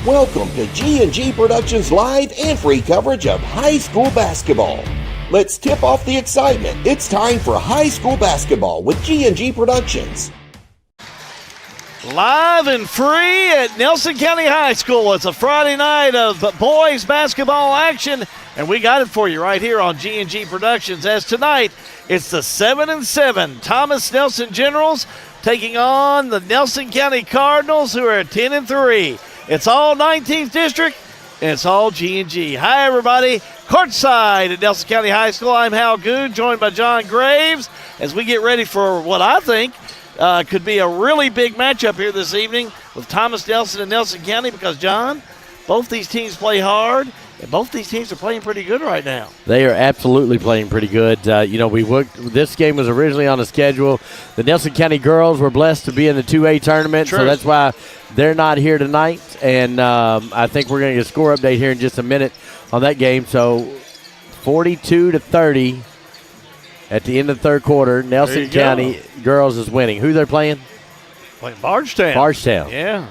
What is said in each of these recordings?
Welcome to G&G Productions live and free coverage of high school basketball. Let's tip off the excitement. It's time for high school basketball with G&G Productions. Live and free at Nelson County High School. It's a Friday night of boys basketball action, and we got it for you right here on G&G Productions. As tonight, it's the 7-7 Thomas Nelson Generals taking on the Nelson County Cardinals, who are at 10-3. It's all 19th District, and it's all G&G. Hi, everybody. Courtside at Nelson County High School, I'm Hal Goode, joined by John Graves, as we get ready for what I think could be a really big matchup here this evening with Thomas Nelson and Nelson County, because, John, both these teams play hard, and both these teams are playing pretty good right now. They are absolutely playing pretty good. This game was originally on the schedule. The Nelson County girls were blessed to be in the 2A tournament, so that's why they're not here tonight. And I think we're going to get a score update here in just a minute on that game. So 42-30 at the end of the third quarter. Nelson County girls is winning. Who they're playing? Playing Bardstown. Bardstown. Yeah.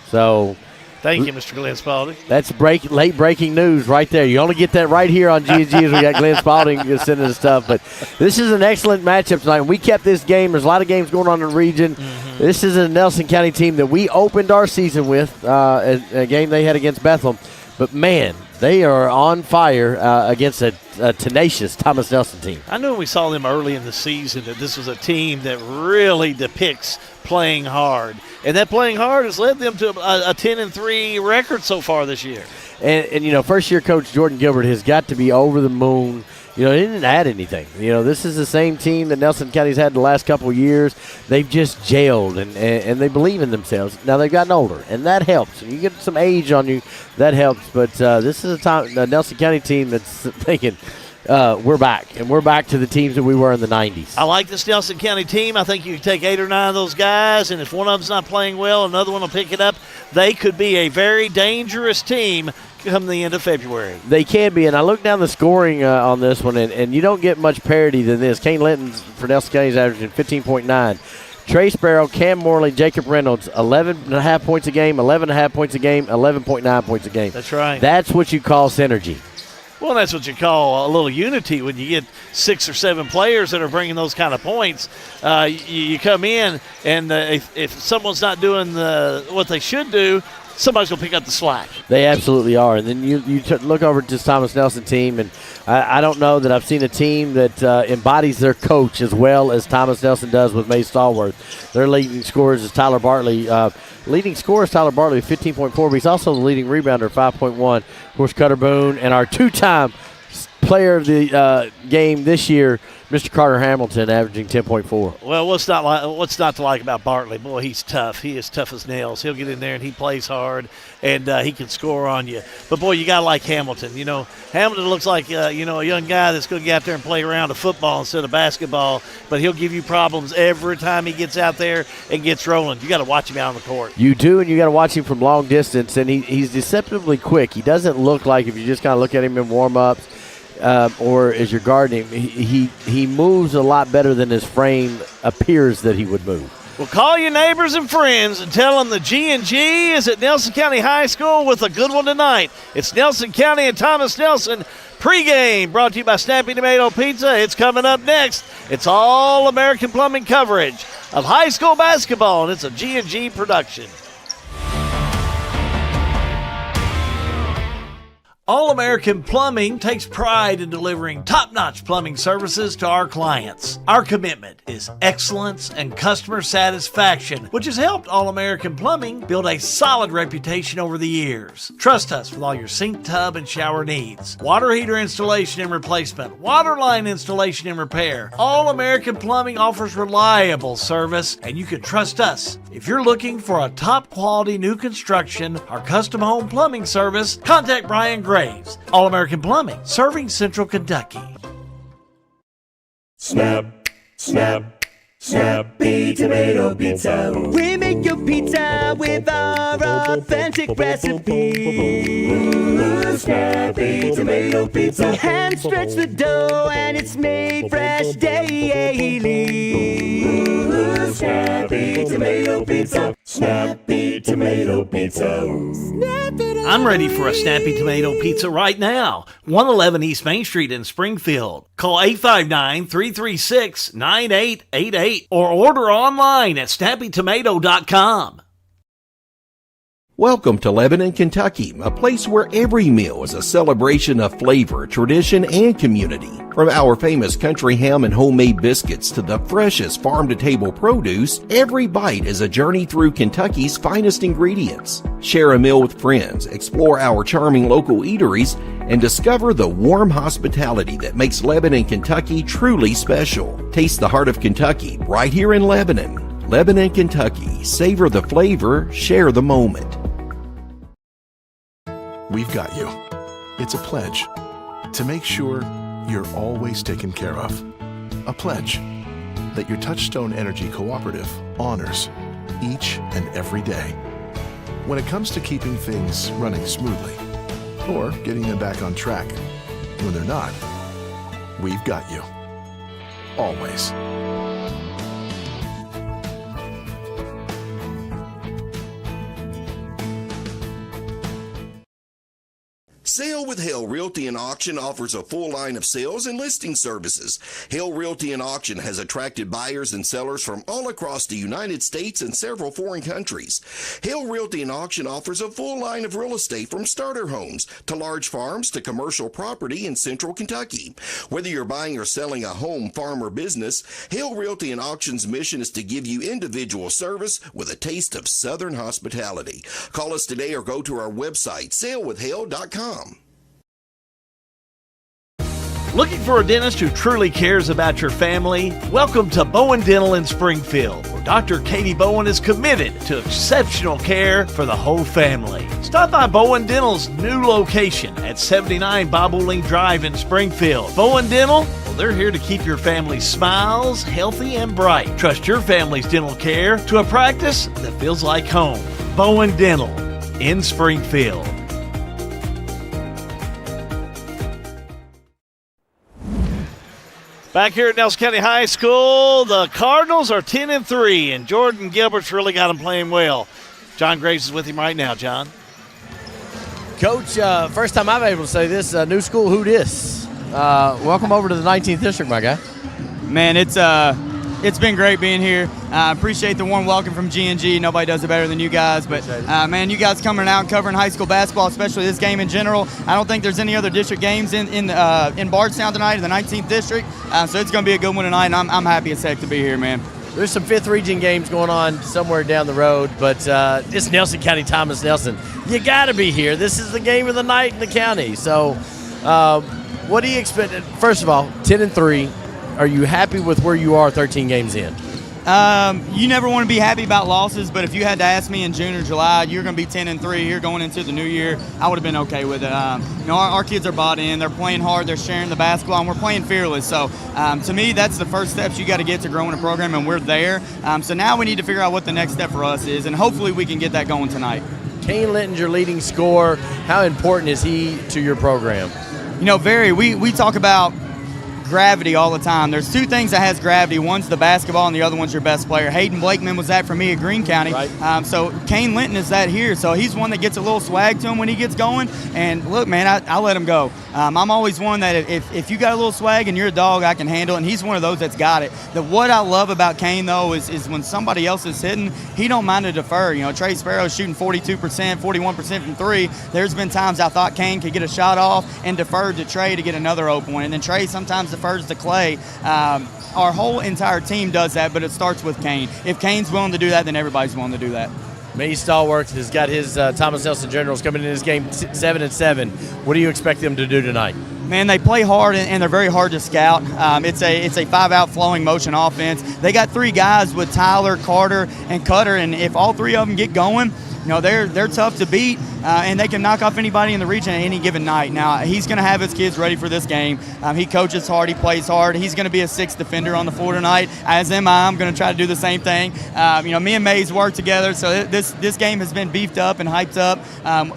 So thank you, Mr. Glenn Spalding. That's late breaking news right there. You only get that right here on G&G as we got Glenn Spalding sending the stuff. But this is an excellent matchup tonight. We kept this game. There's a lot of games going on in the region. Mm-hmm. This is a Nelson County team that we opened our season with, a game they had against Bethlehem. But, man, they are on fire against a tenacious Thomas Nelson team. I knew when we saw them early in the season that this was a team that really depicts playing hard. And that playing hard has led them to a 10-3 record so far this year. And first-year coach Jordan Gilbert has got to be over the moon. He didn't add anything. This is the same team that Nelson County's had the last couple of years. They've just gelled, and they believe in themselves. Now, they've gotten older, and that helps. You get some age on you, that helps. But this is a Nelson County team that's thinking, we're back, and we're back to the teams that we were in the 90s. I like this Nelson County team. I think you can take 8 or 9 of those guys, and if one of them's not playing well, another one will pick it up. They could be a very dangerous team come the end of February. They can be, and I look down the scoring on this one, and you don't get much parity than this. Kane Linton for Nelson County is averaging 15.9. Trey Sparrow, Cam Morley, Jacob Reynolds, 11.5 points a game, 11.5 points a game, 11.9 points a game. That's right. That's what you call synergy. Well, that's what you call a little unity when you get 6 or 7 players that are bringing those kind of points. You come in, and if someone's not doing what they should do, somebody's going to pick up the slack. They absolutely are. And then you look over at this Thomas Nelson team, and I don't know that I've seen a team that embodies their coach as well as Thomas Nelson does with May Stallworth. Their leading scorers is Tyler Bartley. Leading scorer is Tyler Bartley with 15.4, but he's also the leading rebounder, 5.1. Of course, Cutter Boone, and our 2-time player of the game this year, Mr. Carter Hamilton, averaging 10.4. Well, what's not to like about Bartley? Boy, he's tough. He is tough as nails. He'll get in there and he plays hard, and he can score on you. But, boy, you got to like Hamilton. Hamilton looks like, a young guy that's going to get out there and play around a football instead of basketball, but he'll give you problems every time he gets out there and gets rolling. You got to watch him out on the court. You do, and you got to watch him from long distance, and he's deceptively quick. He doesn't look like, if you just kind of look at him in warm-ups, or as you're guarding him, he moves a lot better than his frame appears that he would move. Well, call your neighbors and friends and tell them the G&G is at Nelson County High School with a good one tonight. It's Nelson County and Thomas Nelson pregame, brought to you by Snappy Tomato Pizza. It's coming up next. It's all American Plumbing coverage of high school basketball, and it's a G&G production. All-American Plumbing takes pride in delivering top-notch plumbing services to our clients. Our commitment is excellence and customer satisfaction, which has helped All-American Plumbing build a solid reputation over the years. Trust us with all your sink, tub, and shower needs. Water heater installation and replacement, water line installation and repair. All-American Plumbing offers reliable service, and you can trust us. If you're looking for a top-quality new construction or custom home plumbing service, contact Brian Graves. All-American Plumbing, serving Central Kentucky. Snap, snap, Snappy Tomato Pizza. We make your pizza with our authentic recipe. Ooh, Snappy Tomato Pizza. Hand stretch the dough and it's made fresh daily. Ooh, Snappy Tomato Pizza. Snappy Tomato Pizza. I'm ready for a Snappy Tomato Pizza right now. 111 East Main Street in Springfield. Call 859-336-9888 or order online at snappytomato.com. Welcome to Lebanon, Kentucky, a place where every meal is a celebration of flavor, tradition, and community. From our famous country ham and homemade biscuits to the freshest farm-to-table produce, every bite is a journey through Kentucky's finest ingredients. Share a meal with friends, explore our charming local eateries, and discover the warm hospitality that makes Lebanon, Kentucky truly special. Taste the heart of Kentucky right here in Lebanon. Lebanon, Kentucky. Savor the flavor, share the moment. We've got you. It's a pledge to make sure you're always taken care of. A pledge that your Touchstone Energy Cooperative honors each and every day. When it comes to keeping things running smoothly or getting them back on track when they're not, we've got you. Always. Sale with Hale Realty and Auction offers a full line of sales and listing services. Hale Realty and Auction has attracted buyers and sellers from all across the United States and several foreign countries. Hale Realty and Auction offers a full line of real estate from starter homes to large farms to commercial property in central Kentucky. Whether you're buying or selling a home, farm, or business, Hale Realty and Auction's mission is to give you individual service with a taste of Southern hospitality. Call us today or go to our website, salewithhale.com. Looking for a dentist who truly cares about your family? Welcome to Bowen Dental in Springfield, where Dr. Katie Bowen is committed to exceptional care for the whole family. Stop by Bowen Dental's new location at 79 Bobolink Drive in Springfield. Bowen Dental, well, they're here to keep your family's smiles healthy and bright. Trust your family's dental care to a practice that feels like home. Bowen Dental in Springfield. Back here at Nelson County High School, the Cardinals are 10-3, and Jordan Gilbert's really got them playing well. John Graves is with him right now. John? Coach, first time I've been able to say this, new school, who dis? Welcome over to the 19th District, my guy. Man, it's been great being here. I appreciate the warm welcome from G&G. Nobody does it better than you guys. But, man, you guys coming out and covering high school basketball, especially this game in general. I don't think there's any other district games in Bardstown tonight in the 19th District. So it's going to be a good one tonight, and I'm happy as heck to be here, man. There's some 5th region games going on somewhere down the road, but it's Nelson County, Thomas Nelson. You got to be here. This is the game of the night in the county. So what do you expect? First of all, 10-3. Are you happy with where you are 13 games in? You never want to be happy about losses, but if you had to ask me in June or July, you're going to be 10-3 here going into the new year, I would have been okay with it. Our kids are bought in. They're playing hard. They're sharing the basketball, and we're playing fearless. So, to me, that's the first steps you got to get to growing a program, and we're there. So now we need to figure out what the next step for us is, and hopefully we can get that going tonight. Kane Linton's your leading scorer. How important is he to your program? Very. We talk about gravity all the time. There's two things that has gravity. One's the basketball and the other one's your best player. Hayden Blakeman was that for me at Greene County. Right. So Kane Linton is that here. So he's one that gets a little swag to him when he gets going. And look, man, I'll let him go. I'm always one that if you got a little swag and you're a dog, I can handle it. And he's one of those that's got it. What I love about Kane, though, is when somebody else is hitting, he don't mind to defer. Trey Sparrow's shooting 42%, 41% from three. There's been times I thought Kane could get a shot off and deferred to Trey to get another open one. And then Trey sometimes defers to Clay. Our whole entire team does that, but it starts with Kane. If Kane's willing to do that, then everybody's willing to do that. May Stallworth has got his Thomas Nelson Generals coming in this game 7-7. What do you expect them to do tonight? Man, they play hard and they're very hard to scout. It's a 5-out flowing motion offense. They got three guys with Tyler, Carter, and Cutter, and if all three of them get going, they're tough to beat, and they can knock off anybody in the region at any given night. Now, he's going to have his kids ready for this game. He coaches hard. He plays hard. He's going to be a sixth defender on the floor tonight, as am I. I'm going to try to do the same thing. Me and Mays work together, so this game has been beefed up and hyped up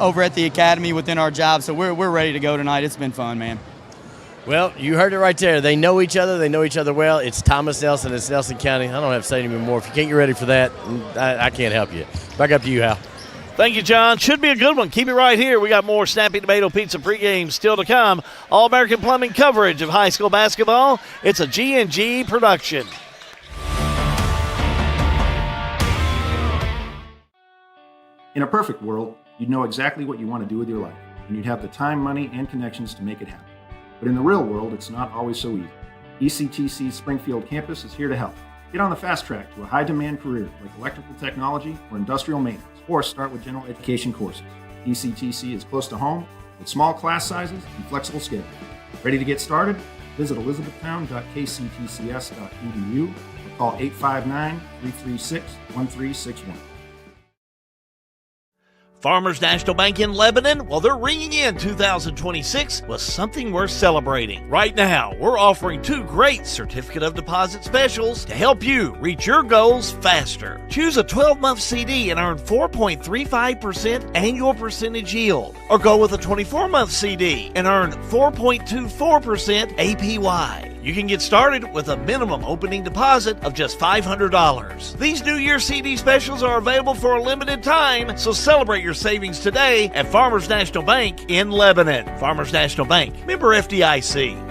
over at the academy within our job, so we're ready to go tonight. It's been fun, man. Well, you heard it right there. They know each other. They know each other well. It's Thomas Nelson. It's Nelson County. I don't have to say anymore. If you can't get ready for that, I can't help you. Back up to you, Hal. Thank you, John. Should be a good one. Keep it right here. We got more Snappy Tomato Pizza pregame still to come. All-American Plumbing coverage of high school basketball. It's a G&G production. In a perfect world, you'd know exactly what you want to do with your life, and you'd have the time, money, and connections to make it happen. But in the real world, it's not always so easy. ECTC's Springfield campus is here to help. Get on the fast track to a high-demand career like electrical technology or industrial maintenance, or start with general education courses. ECTC is close to home with small class sizes and flexible schedules. Ready to get started? Visit elizabethtown.kctcs.edu or call 859-336-1361. Farmers National Bank in Lebanon, well, they're ringing in 2026 with something worth celebrating. Right now, we're offering 2 great certificate of deposit specials to help you reach your goals faster. Choose a 12-month CD and earn 4.35% annual percentage yield, or go with a 24-month CD and earn 4.24% APY. You can get started with a minimum opening deposit of just $500. These New Year CD specials are available for a limited time, so celebrate your savings today at Farmers National Bank in Lebanon. Farmers National Bank, member FDIC.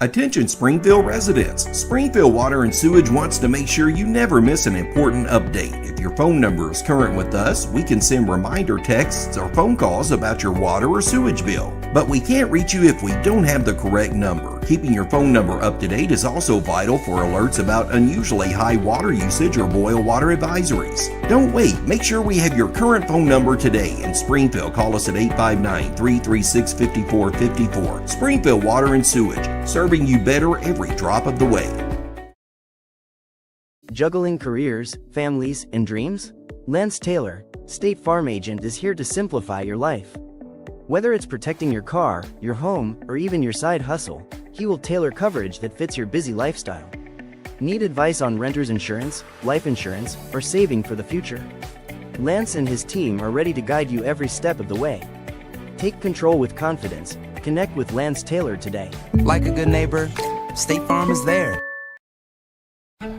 Attention Springfield residents. Springfield Water and Sewage wants to make sure you never miss an important update. If your phone number is current with us, we can send reminder texts or phone calls about your water or sewage bill. But we can't reach you if we don't have the correct number. Keeping your phone number up to date is also vital for alerts about unusually high water usage or boil water advisories. Don't wait. Make sure we have your current phone number today. In Springfield, call us at 859-336-5454. Springfield Water and Sewage, serving you better every drop of the way. Juggling careers, families, and dreams? Lance Taylor, State Farm Agent, is here to simplify your life. Whether it's protecting your car, your home, or even your side hustle, he will tailor coverage that fits your busy lifestyle. Need advice on renter's insurance, life insurance, or saving for the future? Lance and his team are ready to guide you every step of the way. Take control with confidence. Connect with Lance Taylor today. Like a good neighbor, State Farm is there.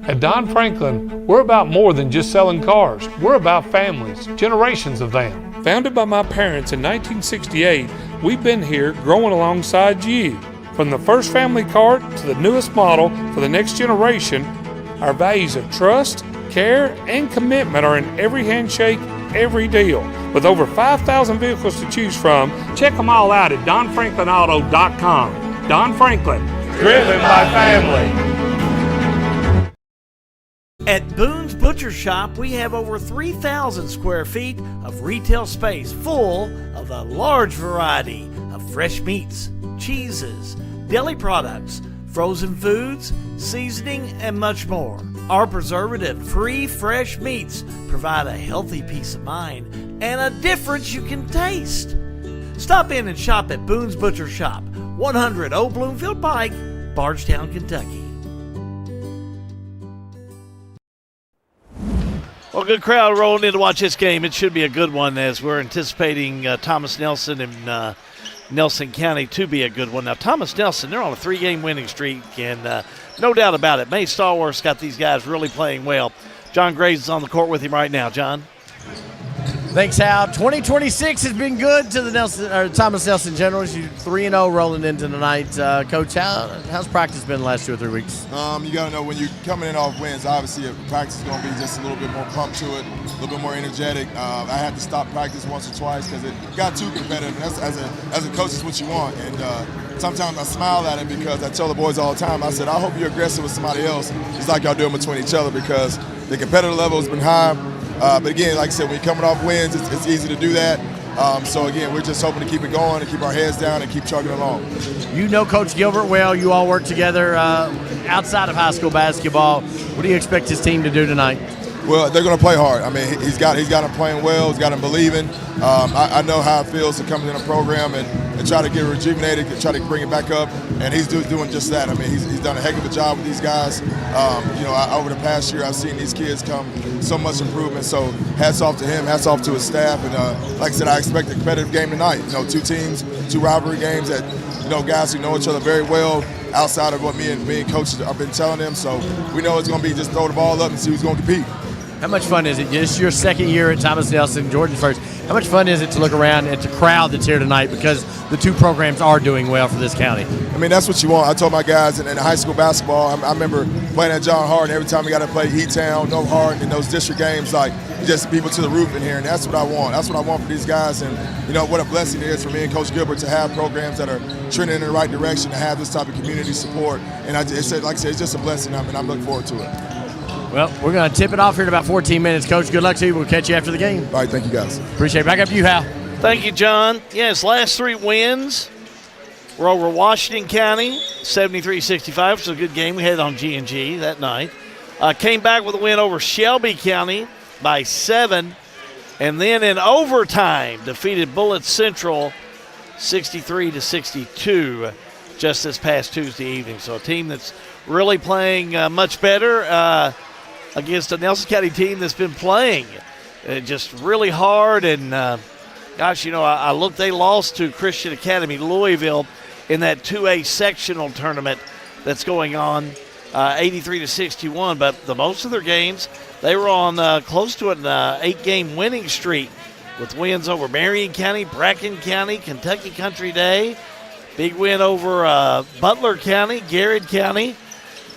At Don Franklin, we're about more than just selling cars. We're about families, generations of them. Founded by my parents in 1968, we've been here growing alongside you. From the first family car to the newest model for the next generation, our values of trust, care, and commitment are in every handshake, every deal. With over 5,000 vehicles to choose from, check them all out at DonFranklinAuto.com. Don Franklin, driven by family. At Boone's Butcher Shop, we have over 3,000 square feet of retail space full of a large variety of fresh meats, cheeses, deli products, frozen foods, seasoning, and much more. Our preservative-free fresh meats provide a healthy peace of mind and a difference you can taste. Stop in and shop at Boone's Butcher Shop, 100 Old Bloomfield Pike, Bardstown, Kentucky. Well, good crowd rolling in to watch this game. It should be a good one as we're anticipating Thomas Nelson and Nelson County to be a good one. Now, Thomas Nelson, they're on a 3-game winning streak, and no doubt about it, May Stallworth's got these guys really playing well. John Graves is on the court with him right now. John? Thanks, Hal. 2026 has been good to the Thomas Nelson Generals. You 3-0 rolling into tonight. Coach, how's practice been the last 2 or 3 weeks? You got to know when you're coming in off wins, obviously practice is going to be just a little bit more pumped to it, a little bit more energetic. I had to stop practice once or twice because it got too competitive. And that's, as a coach, is what you want. And sometimes I smile at it because I tell the boys all the time, I said, I hope you're aggressive with somebody else just like y'all doing between each other because the competitive level has been high. But again, like I said, when you're coming off wins, it's easy to do that. So again, we're just hoping to keep it going and keep our heads down and keep chugging along. You know Coach Gilbert well. You all work together outside of high school basketball. What do you expect his team to do tonight? Well, they're going to play hard. I mean, he's got him playing well. He's got him believing. I know how it feels to come in a program and try to get rejuvenated, try to bring it back up, and he's doing just that. I mean, he's done a heck of a job with these guys. Over the past year, I've seen these kids come so much improvement. So hats off to him, hats off to his staff, and like I said, I expect a competitive game tonight. 2 teams, 2 rivalry games that guys who know each other very well outside of what me and coaches have been telling them. So we know it's going to be just throw the ball up and see who's going to compete. How much fun is it? It's your second year at Thomas Nelson, Jordan's first. How much fun is it to look around at the crowd that's here tonight because the two programs are doing well for this county? I mean, that's what you want. I told my guys in high school basketball, I remember playing at John Hart, and every time we got to play E-Town, No Hart, and those district games, like, just people to the roof in here, and that's what I want. That's what I want for these guys, and, you know, what a blessing it is for me and Coach Gilbert to have programs that are trending in the right direction, to have this type of community support, and like I said, it's just a blessing, and I'm looking forward to it. Well, we're going to tip it off here in about 14 minutes. Coach, good luck to you. We'll catch you after the game. All right, thank you, guys. Appreciate it. Back up to you, Hal. Thank you, John. Yes, last 3 wins were over Washington County, 73-65, which was a good game. We had it on G&G that night. Came back with a win over Shelby County by 7, and then in overtime defeated Bullitt Central 63-62 just this past Tuesday evening. So a team that's really playing much better against a Nelson County team that's been playing just really hard. And, gosh, you know, I looked, they lost to Christian Academy Louisville in that 2A sectional tournament that's going on, 83-61. But the most of their games, they were on close to an 8-game winning streak with wins over Marion County, Bracken County, Kentucky Country Day, big win over Butler County, Garrett County.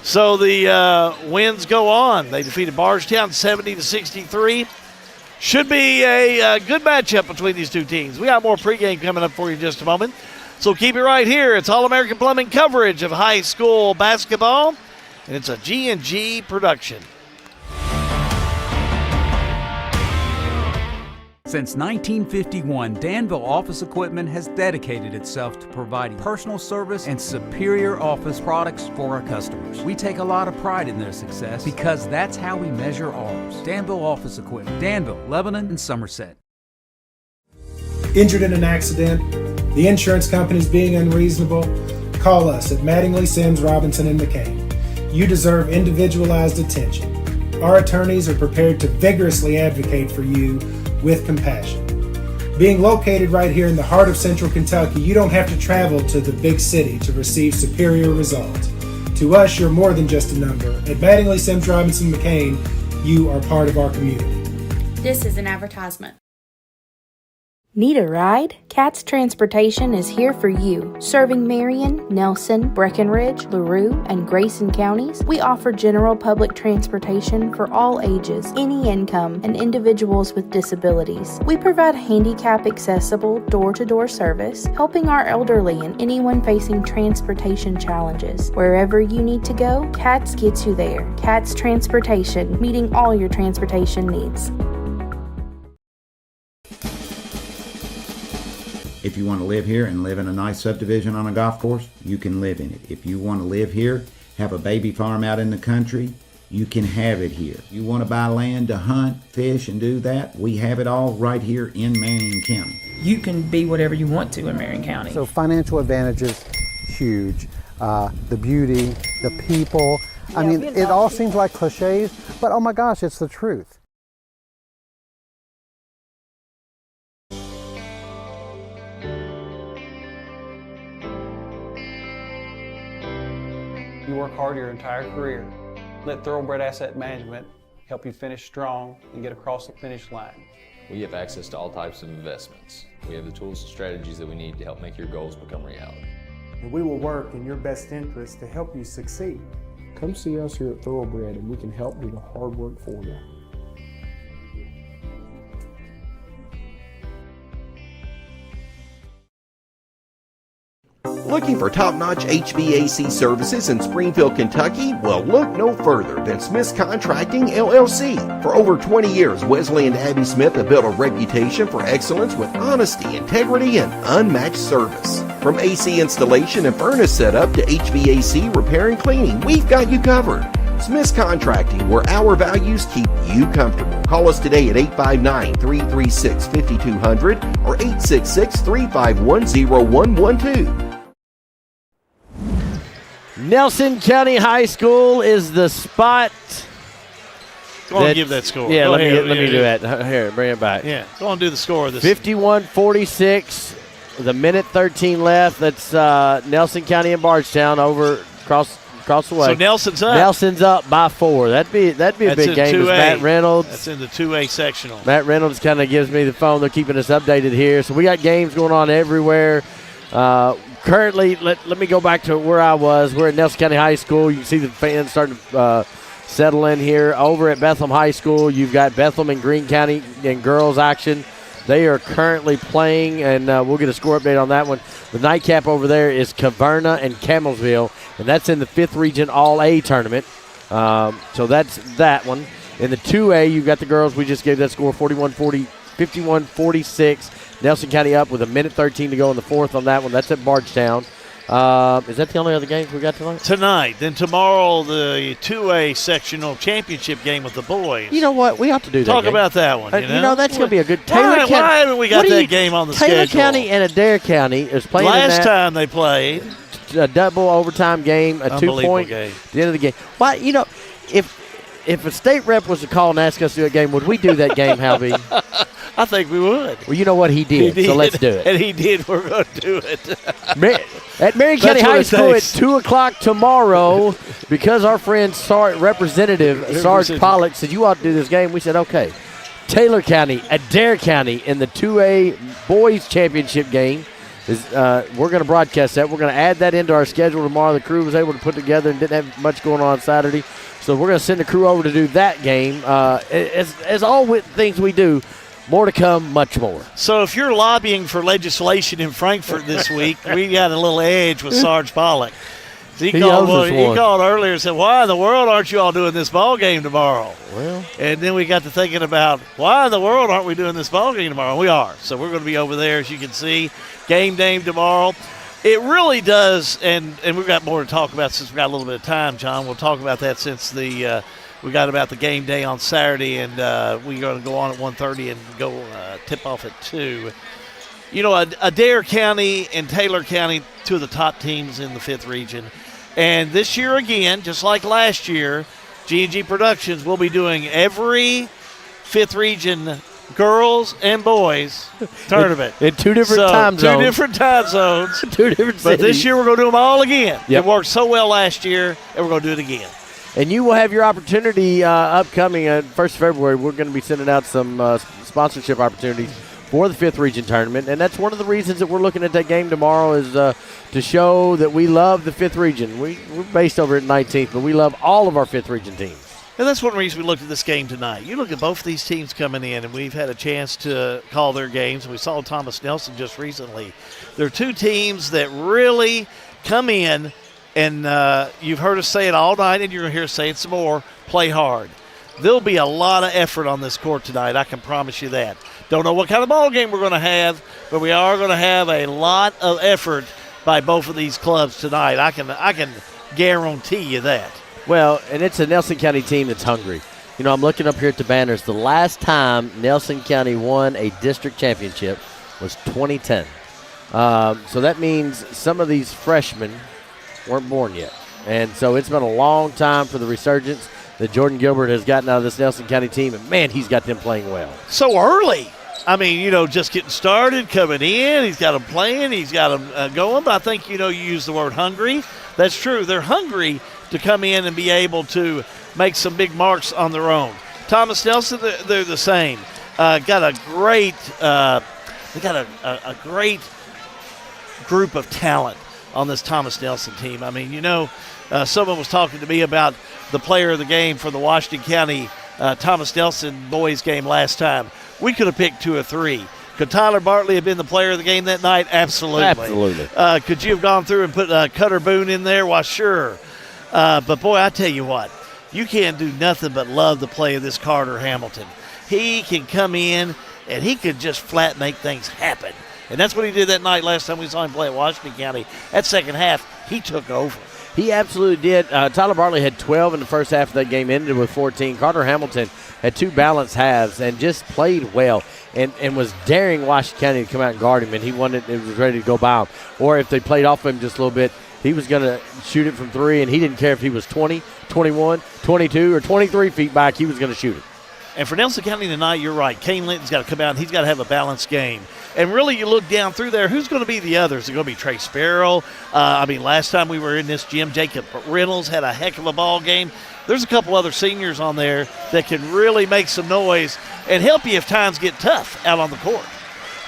So the wins go on. They defeated Bardstown 70-63. Should be a good matchup between these two teams. We got more pregame coming up for you in just a moment. So keep it right here. It's All-American Plumbing coverage of high school basketball, and it's a G&G production. Since 1951, Danville Office Equipment has dedicated itself to providing personal service and superior office products for our customers. We take a lot of pride in their success because that's how we measure ours. Danville Office Equipment, Danville, Lebanon, and Somerset. Injured in an accident? The insurance company's being unreasonable? Call us at Mattingly, Sims, Robinson, and McCain. You deserve individualized attention. Our attorneys are prepared to vigorously advocate for you with compassion. Being located right here in the heart of Central Kentucky, you don't have to travel to the big city to receive superior results. To us, you're more than just a number. At Mattingly, Sims, Robinson, McCain, you are part of our community. This is an advertisement. Need a ride? Cat's Transportation is here for you. Serving Marion, Nelson, Breckenridge, LaRue, and Grayson counties, we offer general public transportation for all ages, any income, and individuals with disabilities. We provide handicap-accessible, door-to-door service, helping our elderly and anyone facing transportation challenges. Wherever you need to go, Cat's gets you there. Cat's Transportation, meeting all your transportation needs. If you want to live here and live in a nice subdivision on a golf course, you can live in it. If you want to live here, have a baby farm out in the country, you can have it here. You want to buy land to hunt, fish, and do that, we have it all right here in Marion County. You can be whatever you want to in Marion County. So financial advantages, huge. The beauty, the people. I mean, it all seems like cliches, but oh my gosh, it's the truth. You work hard your entire career. Let Thoroughbred Asset Management help you finish strong and get across the finish line. We have access to all types of investments. We have the tools and strategies that we need to help make your goals become reality. And we will work in your best interest to help you succeed. Come see us here at Thoroughbred and we can help do the hard work for you. Looking for top-notch HVAC services in Springfield, Kentucky? Well, look no further than Smith's Contracting, LLC. For over 20 years, Wesley and Abby Smith have built a reputation for excellence with honesty, integrity, and unmatched service. From AC installation and furnace setup to HVAC repair and cleaning, we've got you covered. Smith's Contracting, where our values keep you comfortable. Call us today at 859-336-5200 or 866-351-0112. Nelson County High School is the spot. Go on and give that score. Yeah, Go let ahead. me do that. Here, bring it back. Yeah, go on and do the score of this. 51-46, the minute 13 left. That's Nelson County and Bardstown over across across the way. So Nelson's up. Nelson's up by 4. That'd be a big game. 2A. Matt Reynolds. That's in the 2A sectional. Matt Reynolds kind of gives me the phone. They're keeping us updated here. So we got games going on everywhere. Currently, let me go back to where I was. We're at Nelson County High School. You can see the fans starting to settle in here. Over at Bethlehem High School, you've got Bethlehem and Greene County in girls action. They are currently playing, and we'll get a score update on that one. The nightcap over there is Caverna and Camelsville, and that's in the 5th Region All-A tournament. So that's that one. In the 2A, you've got the girls. We just gave that score 51-46. Nelson County up with 1:13 to go in the 4th on that one. That's at Bardstown. Is that the only other games we got tonight? Tonight. Then tomorrow, the 2A sectional championship game with the boys. You know what? We ought to do that. Talk about that one. You know, that's going to be a good Why haven't we got that game on the Taylor schedule? County and Adair County is playing Last time they played. A double overtime game, a 2-point game. at the end of the game. Why, if a state rep was to call and ask us to do a game, would we do that game, Halby? I think we would. Well, you know what? He did, so let's do it. And he did. We're going to do it. At Marion County High School at 2 o'clock tomorrow, because our friend Representative Sarge Pollock said you ought to do this game, we said, okay. Taylor County, Adair County in the 2A Boys Championship game. We're going to broadcast that. We're going to add that into our schedule tomorrow. The crew was able to put together and didn't have much going on Saturday. So we're going to send the crew over to do that game. As all things we do, more to come, much more. So if you're lobbying for legislation in Frankfort this week, we got a little edge with Sarge Pollock. He called earlier and said, why in the world aren't you all doing this ball game tomorrow? Well, and then we got to thinking about, why in the world aren't we doing this ball game tomorrow? And we are. So we're going to be over there, as you can see. Game day tomorrow. It really does, and we've got more to talk about since we've got a little bit of time, John. We'll talk about that since we got about the game day on Saturday, and we're going to go on at 1:30 and go tip off at 2. You know, Adair County and Taylor County, 2 of the top teams in the 5th region. And this year again, just like last year, G&G Productions will be doing every 5th region girls and boys tournament. In 2 different time zones. 2 different time zones. 2 different cities. But this year we're going to do them all again. Yep. It worked so well last year, and we're going to do it again. And you will have your opportunity upcoming 1st of February. We're going to be sending out some sponsorship opportunities for the 5th region tournament. And that's one of the reasons that we're looking at that game tomorrow is to show that we love the 5th region. We're based over at 19th, but we love all of our 5th region teams. And that's one reason we looked at this game tonight. You look at both of these teams coming in, and we've had a chance to call their games. We saw Thomas Nelson just recently. They're 2 teams that really come in, and you've heard us say it all night, and you're going to hear us say it some more, play hard. There'll be a lot of effort on this court tonight, I can promise you that. Don't know what kind of ball game we're going to have, but we are going to have a lot of effort by both of these clubs tonight. I can guarantee you that. Well, and it's a Nelson County team that's hungry. You know, I'm looking up here at the banners. The last time Nelson County won a district championship was 2010. So that means some of these freshmen weren't born yet. And so it's been a long time for the resurgence that Jordan Gilbert has gotten out of this Nelson County team. And, man, he's got them playing well. So early. I mean, you know, just getting started, coming in. He's got them playing. He's got them going. But I think, you know, you use the word hungry. That's true. They're hungry to come in and be able to make some big marks on their own. Thomas Nelson, they're the same. Got a great group of talent on this Thomas Nelson team. I mean, you know, someone was talking to me about the player of the game for the Washington County Thomas Nelson boys game last time. We could have picked 2 or 3. Could Tyler Bartley have been the player of the game that night? Absolutely. Absolutely. Could you have gone through and put Cutter Boone in there? Why, sure. But, boy, I tell you what, you can't do nothing but love the play of this Carter Hamilton. He can come in, and he could just flat make things happen. And that's what he did that night last time we saw him play at Washington County. That second half, he took over. He absolutely did. Tyler Bartley had 12 in the first half of that game, ended with 14. Carter Hamilton had 2 balanced halves and just played well and was daring Washington County to come out and guard him, and he was ready to go by him. Or if they played off him just a little bit, he was going to shoot it from 3, and he didn't care if he was 20, 21, 22, or 23 feet back. He was going to shoot it. And for Nelson County tonight, you're right. Kane Linton's got to come out, and he's got to have a balanced game. And really, you look down through there, who's going to be the others? Is it going to be Trey Sparrow? Last time we were in this gym, Jacob Reynolds had a heck of a ball game. There's a couple other seniors on there that can really make some noise and help you if times get tough out on the court.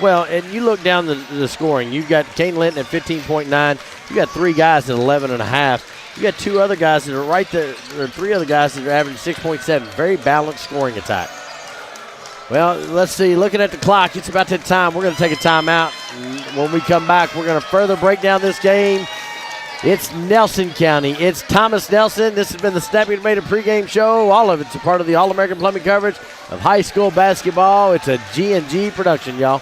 Well, and you look down the scoring. You've got Kane Linton at 15.9. You got 3 guys at 11.5. You got 2 other guys that are right there, or 3 other guys that are averaging 6.7. Very balanced scoring attack. Well, let's see. Looking at the clock, it's about that time. We're going to take a timeout. When we come back, we're going to further break down this game. It's Nelson County. It's Thomas Nelson. This has been the Snappy Tomato pregame show. All of it's a part of the All-American Plumbing coverage of high school basketball. It's a G&G production, y'all.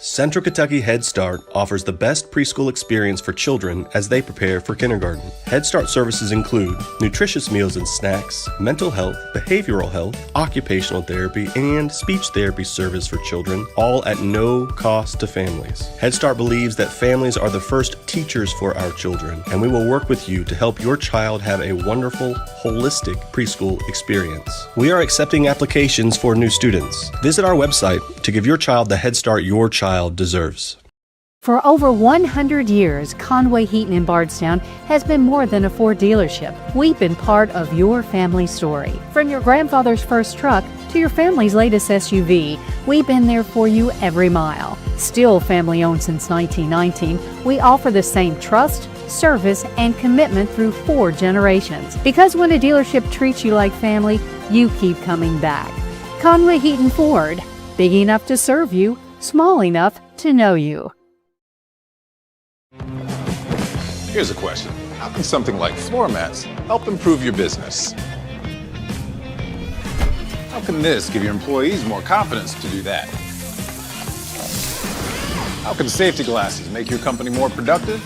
Central Kentucky Head Start offers the best preschool experience for children as they prepare for kindergarten. Head Start services include nutritious meals and snacks, mental health, behavioral health, occupational therapy, and speech therapy service for children, all at no cost to families. Head Start believes that families are the first teachers for our children, and we will work with you to help your child have a wonderful, holistic preschool experience. We are accepting applications for new students. Visit our website to give your child the Head Start your child deserves. For over 100 years, Conway Heaton in Bardstown has been more than a Ford dealership. We've been part of your family story. From your grandfather's first truck to your family's latest SUV, we've been there for you every mile. Still family owned since 1919, we offer the same trust, service, and commitment through 4 generations. Because when a dealership treats you like family, you keep coming back. Conway Heaton Ford, big enough to serve you, small enough to know you. Here's a question. How can something like floor mats help improve your business? How can this give your employees more confidence to do that? How can safety glasses make your company more productive?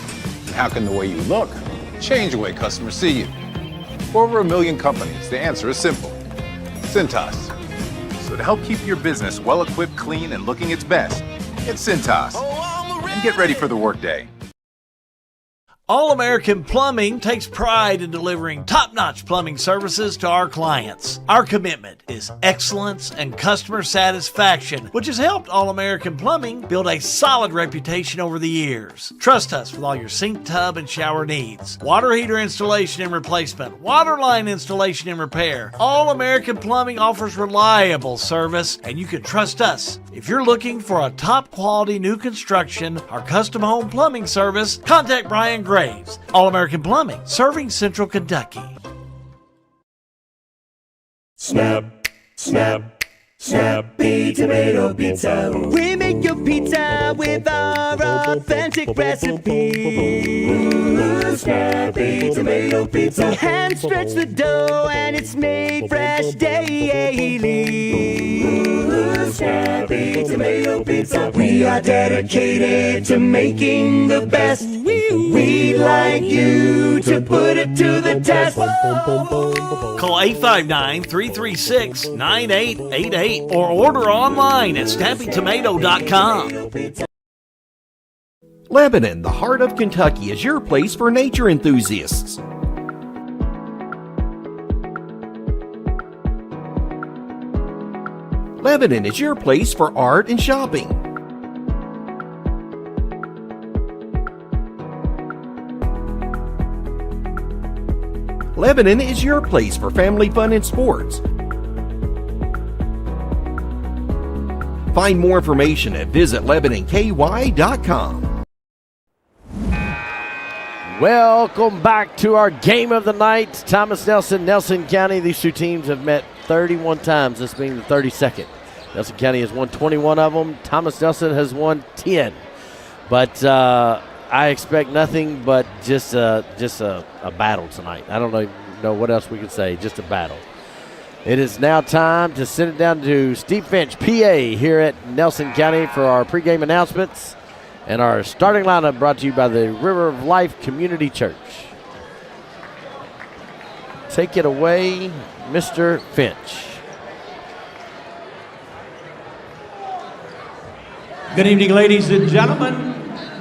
And how can the way you look change the way customers see you? For over 1 million companies, the answer is simple. Cintas. So to help keep your business well-equipped, clean, and looking its best, get Cintas. And get ready for the workday. All-American Plumbing takes pride in delivering top-notch plumbing services to our clients. Our commitment is excellence and customer satisfaction, which has helped All-American Plumbing build a solid reputation over the years. Trust us with all your sink, tub, and shower needs. Water heater installation and replacement, water line installation and repair. All-American Plumbing offers reliable service, and you can trust us. If you're looking for a top-quality new construction or custom home plumbing service, contact Brian Graves. All-American Plumbing, serving Central Kentucky. Snap, snap, Snappy Tomato Pizza. We make your pizza with our authentic recipe. Snappy Tomato Pizza. Hand stretch the dough and it's made fresh daily. Snappy Tomato Pizza. We are dedicated to making the best. We'd like you to put it to the test. Call 859-336-9888 or order online at snappytomato.com. Lebanon, the heart of Kentucky, is your place for nature enthusiasts. Lebanon is your place for art and shopping. Lebanon is your place for family fun and sports. Find more information at visitlebanonky.com. Welcome back to our game of the night. Thomas Nelson, Nelson County. These two teams have met 31 times, this being the 32nd. Nelson County has won 21 of them. Thomas Nelson has won 10. But I expect nothing but just a battle tonight. I don't know what else we can say, just a battle. It is now time to send it down to Steve Finch, PA, here at Nelson County for our pregame announcements. And our starting lineup brought to you by the River of Life Community Church. Take it away, Mr. Finch. Good evening, ladies and gentlemen.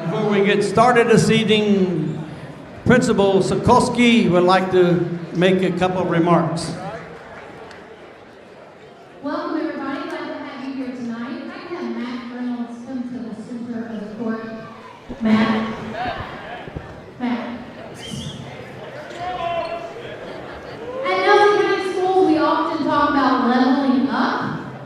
Before we get started this evening, Principal Sokolsky would like to make a couple of remarks. Welcome, everybody. Glad to have you here tonight. I can have Matt Reynolds come to the center of the court. Matt. At Nelson County Schools, we often talk about leveling up.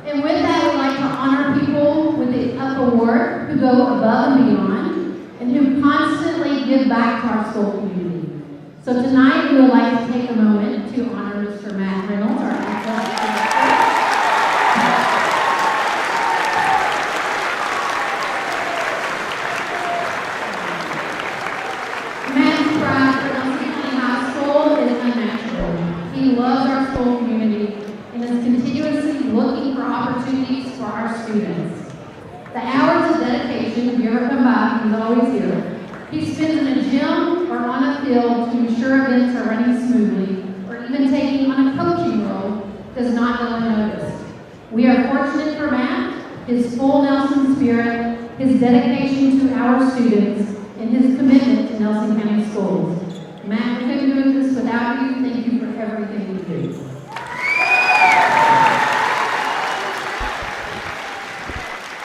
And with that, we like to honor people with the UP Award who go above and beyond and who constantly give back to our school community. So tonight, we would like to take a moment to honor Mr. Matt Reynolds, our athletic director. Matt's pride for Nelson County High School is unmatchable. He loves our school community and is continuously looking for opportunities for our students. The hours of dedication, if you ever come by, he's always here. He spends in a gym or on a field to ensure events are running smoothly, or even taking on a coaching role does not go unnoticed. We are fortunate for Matt, his full Nelson spirit, his dedication to our students, and his commitment to Nelson County Schools. Matt, we couldn't do this without you. Thank you for everything you do.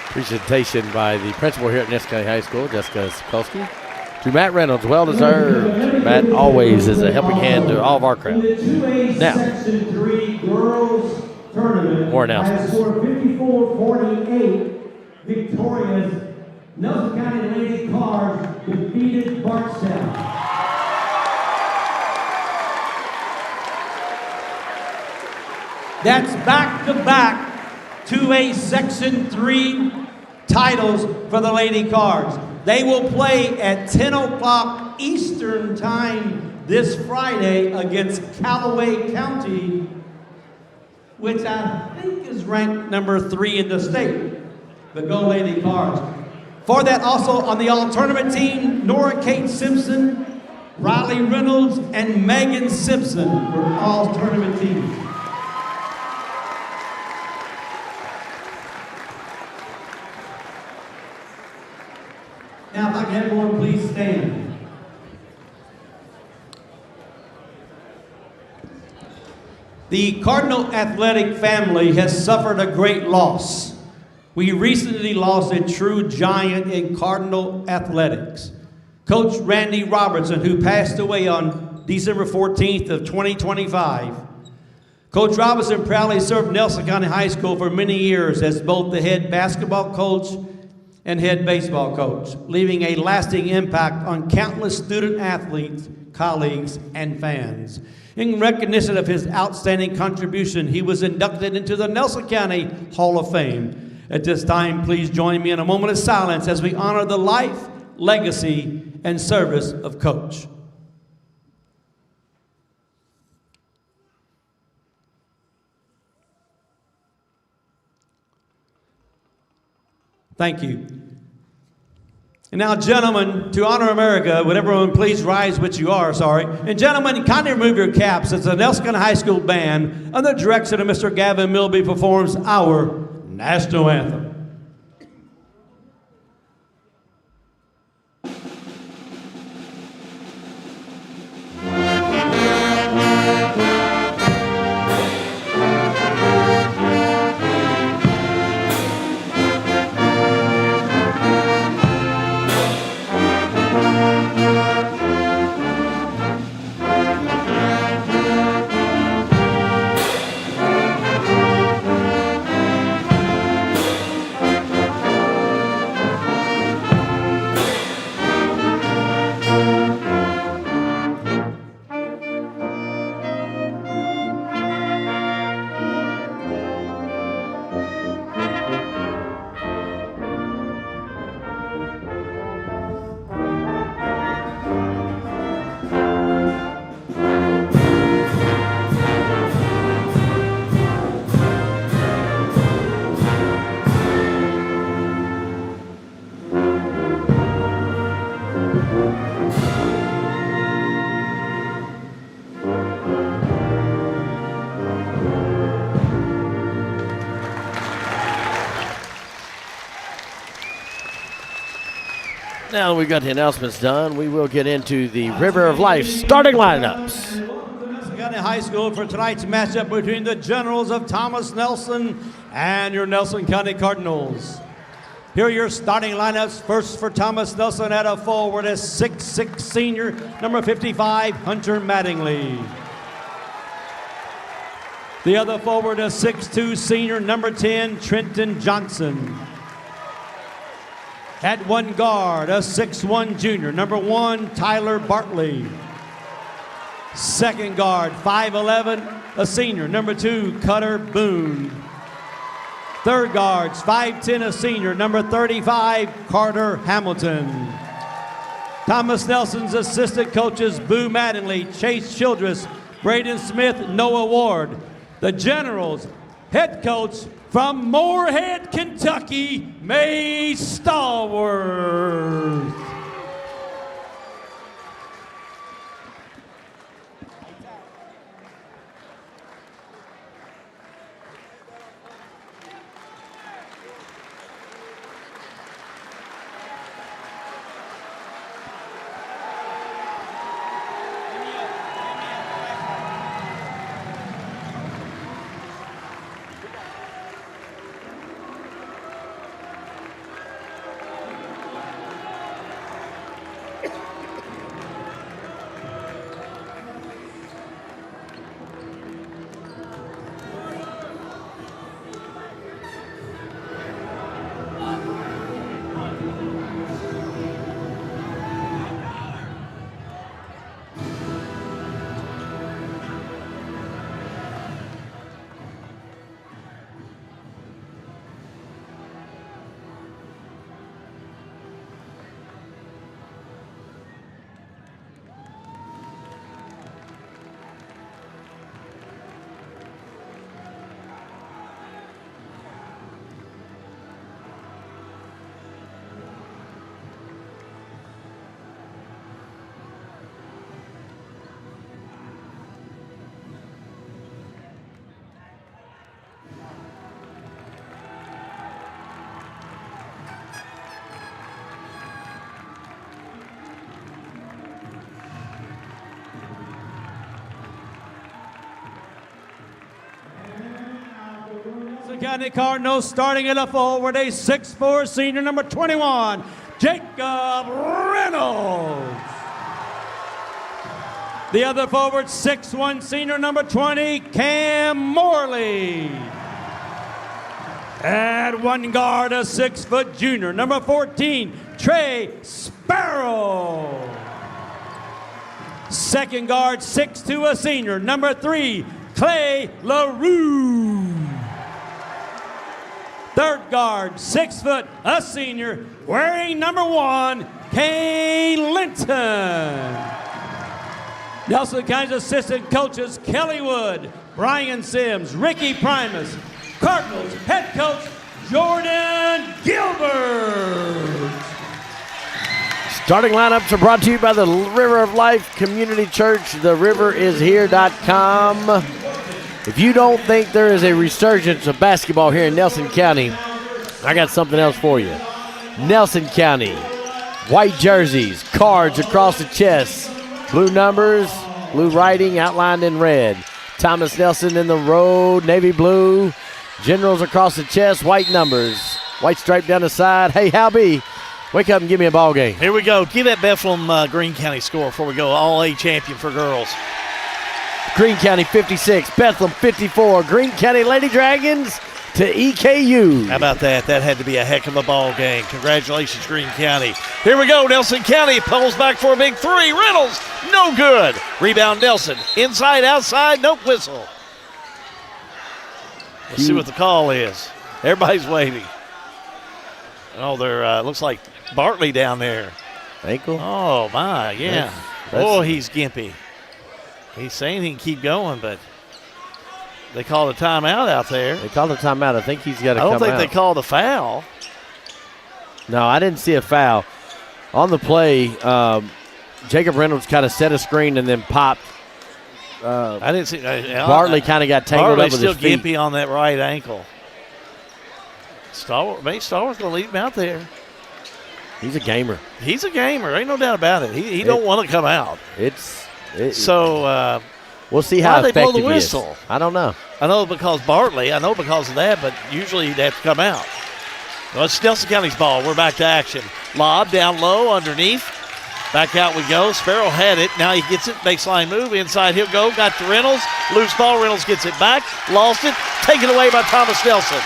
Presentation by the principal here at Nelson County High School, Jessica Sokolsky. To Matt Reynolds, well deserved. Matt always is a helping hand to all of our crowd. Now, Section 3 girls tournament. more announcements. Has scored 54-48. Victoria's Nelson County Lady Cards defeated Barstown. That's back-to-back 2A Section 3 titles for the Lady Cards. They will play at 10 o'clock Eastern Time this Friday against Callaway County, which I think is ranked number 3 in the state. But go Lady Cards. For that, also on the all-tournament team, Nora Kate Simpson, Riley Reynolds, and Megan Simpson were all-tournament teams. Now, if I can have everyone please stand. The Cardinal athletic family has suffered a great loss. We recently lost a true giant in Cardinal athletics. Coach Randy Robertson, who passed away on December 14th of 2025. Coach Robertson proudly served Nelson County High School for many years as both the head basketball coach and head baseball coach, leaving a lasting impact on countless student athletes, colleagues, and fans. In recognition of his outstanding contribution, he was inducted into the Nelson County Hall of Fame. At this time, please join me in a moment of silence as we honor the life, legacy, and service of Coach. Thank you. And now, gentlemen, to honor America, would everyone please rise, which you are, sorry. And gentlemen, kindly remove your caps as the Nelson County High School Band, under the direction of Mr. Gavin Milby, performs our national anthem. Now that we've got the announcements done, we will get into the River of Life starting lineups. Nelson County High School for tonight's matchup between the Generals of Thomas Nelson and your Nelson County Cardinals. Here are your starting lineups. First for Thomas Nelson at a forward is 6'6" senior, number 55, Hunter Mattingly. The other forward is 6'2" senior, number 10, Trenton Johnson. At one guard, a 6'1" junior, number 1, Tyler Bartley. Second guard, 5'11", a senior, number 2, Cutter Boone. Third guards, 5'10", a senior, number 35, Carter Hamilton. Thomas Nelson's assistant coaches, Boo Mattingly, Chase Childress, Braden Smith, Noah Ward. The Generals, head coach from Moorhead, Kentucky, May Stallworth. County Cardinals starting at a forward, a 6'4" senior, number 21, Jacob Reynolds. The other forward, 6'1" senior, number 20, Cam Morley. At one guard, a 6' junior, number 14, Trey Sparrow. Second guard, 6'2", a senior, number 3, Clay LaRue. Third guard, 6 foot, a senior, wearing number 1, Kane Linton. Nelson County's assistant coaches, Kelly Wood, Brian Sims, Ricky Primus. Cardinals head coach, Jordan Gilbert. Starting lineups are brought to you by the River of Life Community Church, theriverishere.com. If you don't think there is a resurgence of basketball here in Nelson County, I got something else for you. Nelson County, white jerseys, cards across the chest, blue numbers, blue writing outlined in red. Thomas Nelson in the road, navy blue, Generals across the chest, white numbers, white stripe down the side. Hey, Halby, wake up and give me a ball game. Here we go. Give that Bethlehem Greene County score before we go. All-A champion for girls. Greene County 56, Bethlehem 54. Greene County Lady Dragons to EKU. How about that? That had to be a heck of a ball game. Congratulations, Greene County. Here we go. Nelson County pulls back for a big three. Reynolds, no good. Rebound Nelson. Inside, outside, no whistle. Let's see what the call is. Everybody's waiting. Oh, there looks like Bartley down there. Ankle? Oh, my, yeah. Oh, he's gimpy. He's saying he can keep going, but they called a timeout out there. They called a timeout. I think he's got to come out. I don't think they called a foul. No, I didn't see a foul. On the play, Jacob Reynolds kind of set a screen and then popped. I didn't see. Bartley kind of got tangled up with his feet. Still gimpy on that right ankle. Maybe Stallworth's going to leave him out there. He's a gamer. He's a gamer. Ain't no doubt about it. He don't want to come out. So we'll see how they effective blow the whistle. he is. I don't know. I know because Bartley. I know because of that, but usually he'd have to come out. Well, it's Nelson County's ball. We're back to action. Lob down low underneath. Back out we go. Sparrow had it. Now he gets it. Baseline move. Inside he'll go. Got to Reynolds. Loose ball. Reynolds gets it back. Lost it. Taken away by Thomas Nelson.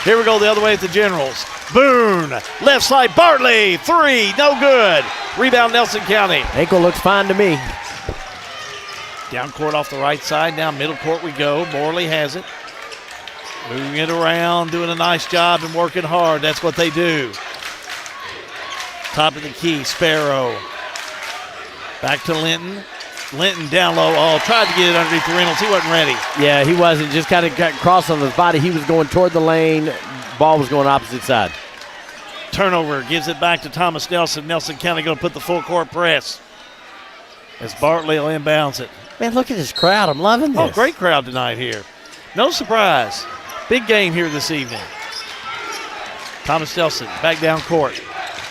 Here we go the other way at the Generals. Boone. Left side. Bartley. 3. No good. Rebound Nelson County. Ankle looks fine to me. Down court off the right side. Now middle court we go. Morley has it. Moving it around. Doing a nice job and working hard. That's what they do. Top of the key. Sparrow. Back to Linton. Linton down low. Oh, tried to get it underneath the Reynolds. He wasn't ready. Yeah, he wasn't. Just kind of got crossed on his body. He was going toward the lane. Ball was going opposite side. Turnover. Gives it back to Thomas Nelson. Nelson County going to put the full court press as Bartley will inbounds it. Man, look at this crowd. I'm loving this. Oh, great crowd tonight here. No surprise. Big game here this evening. Thomas Nelson back down court.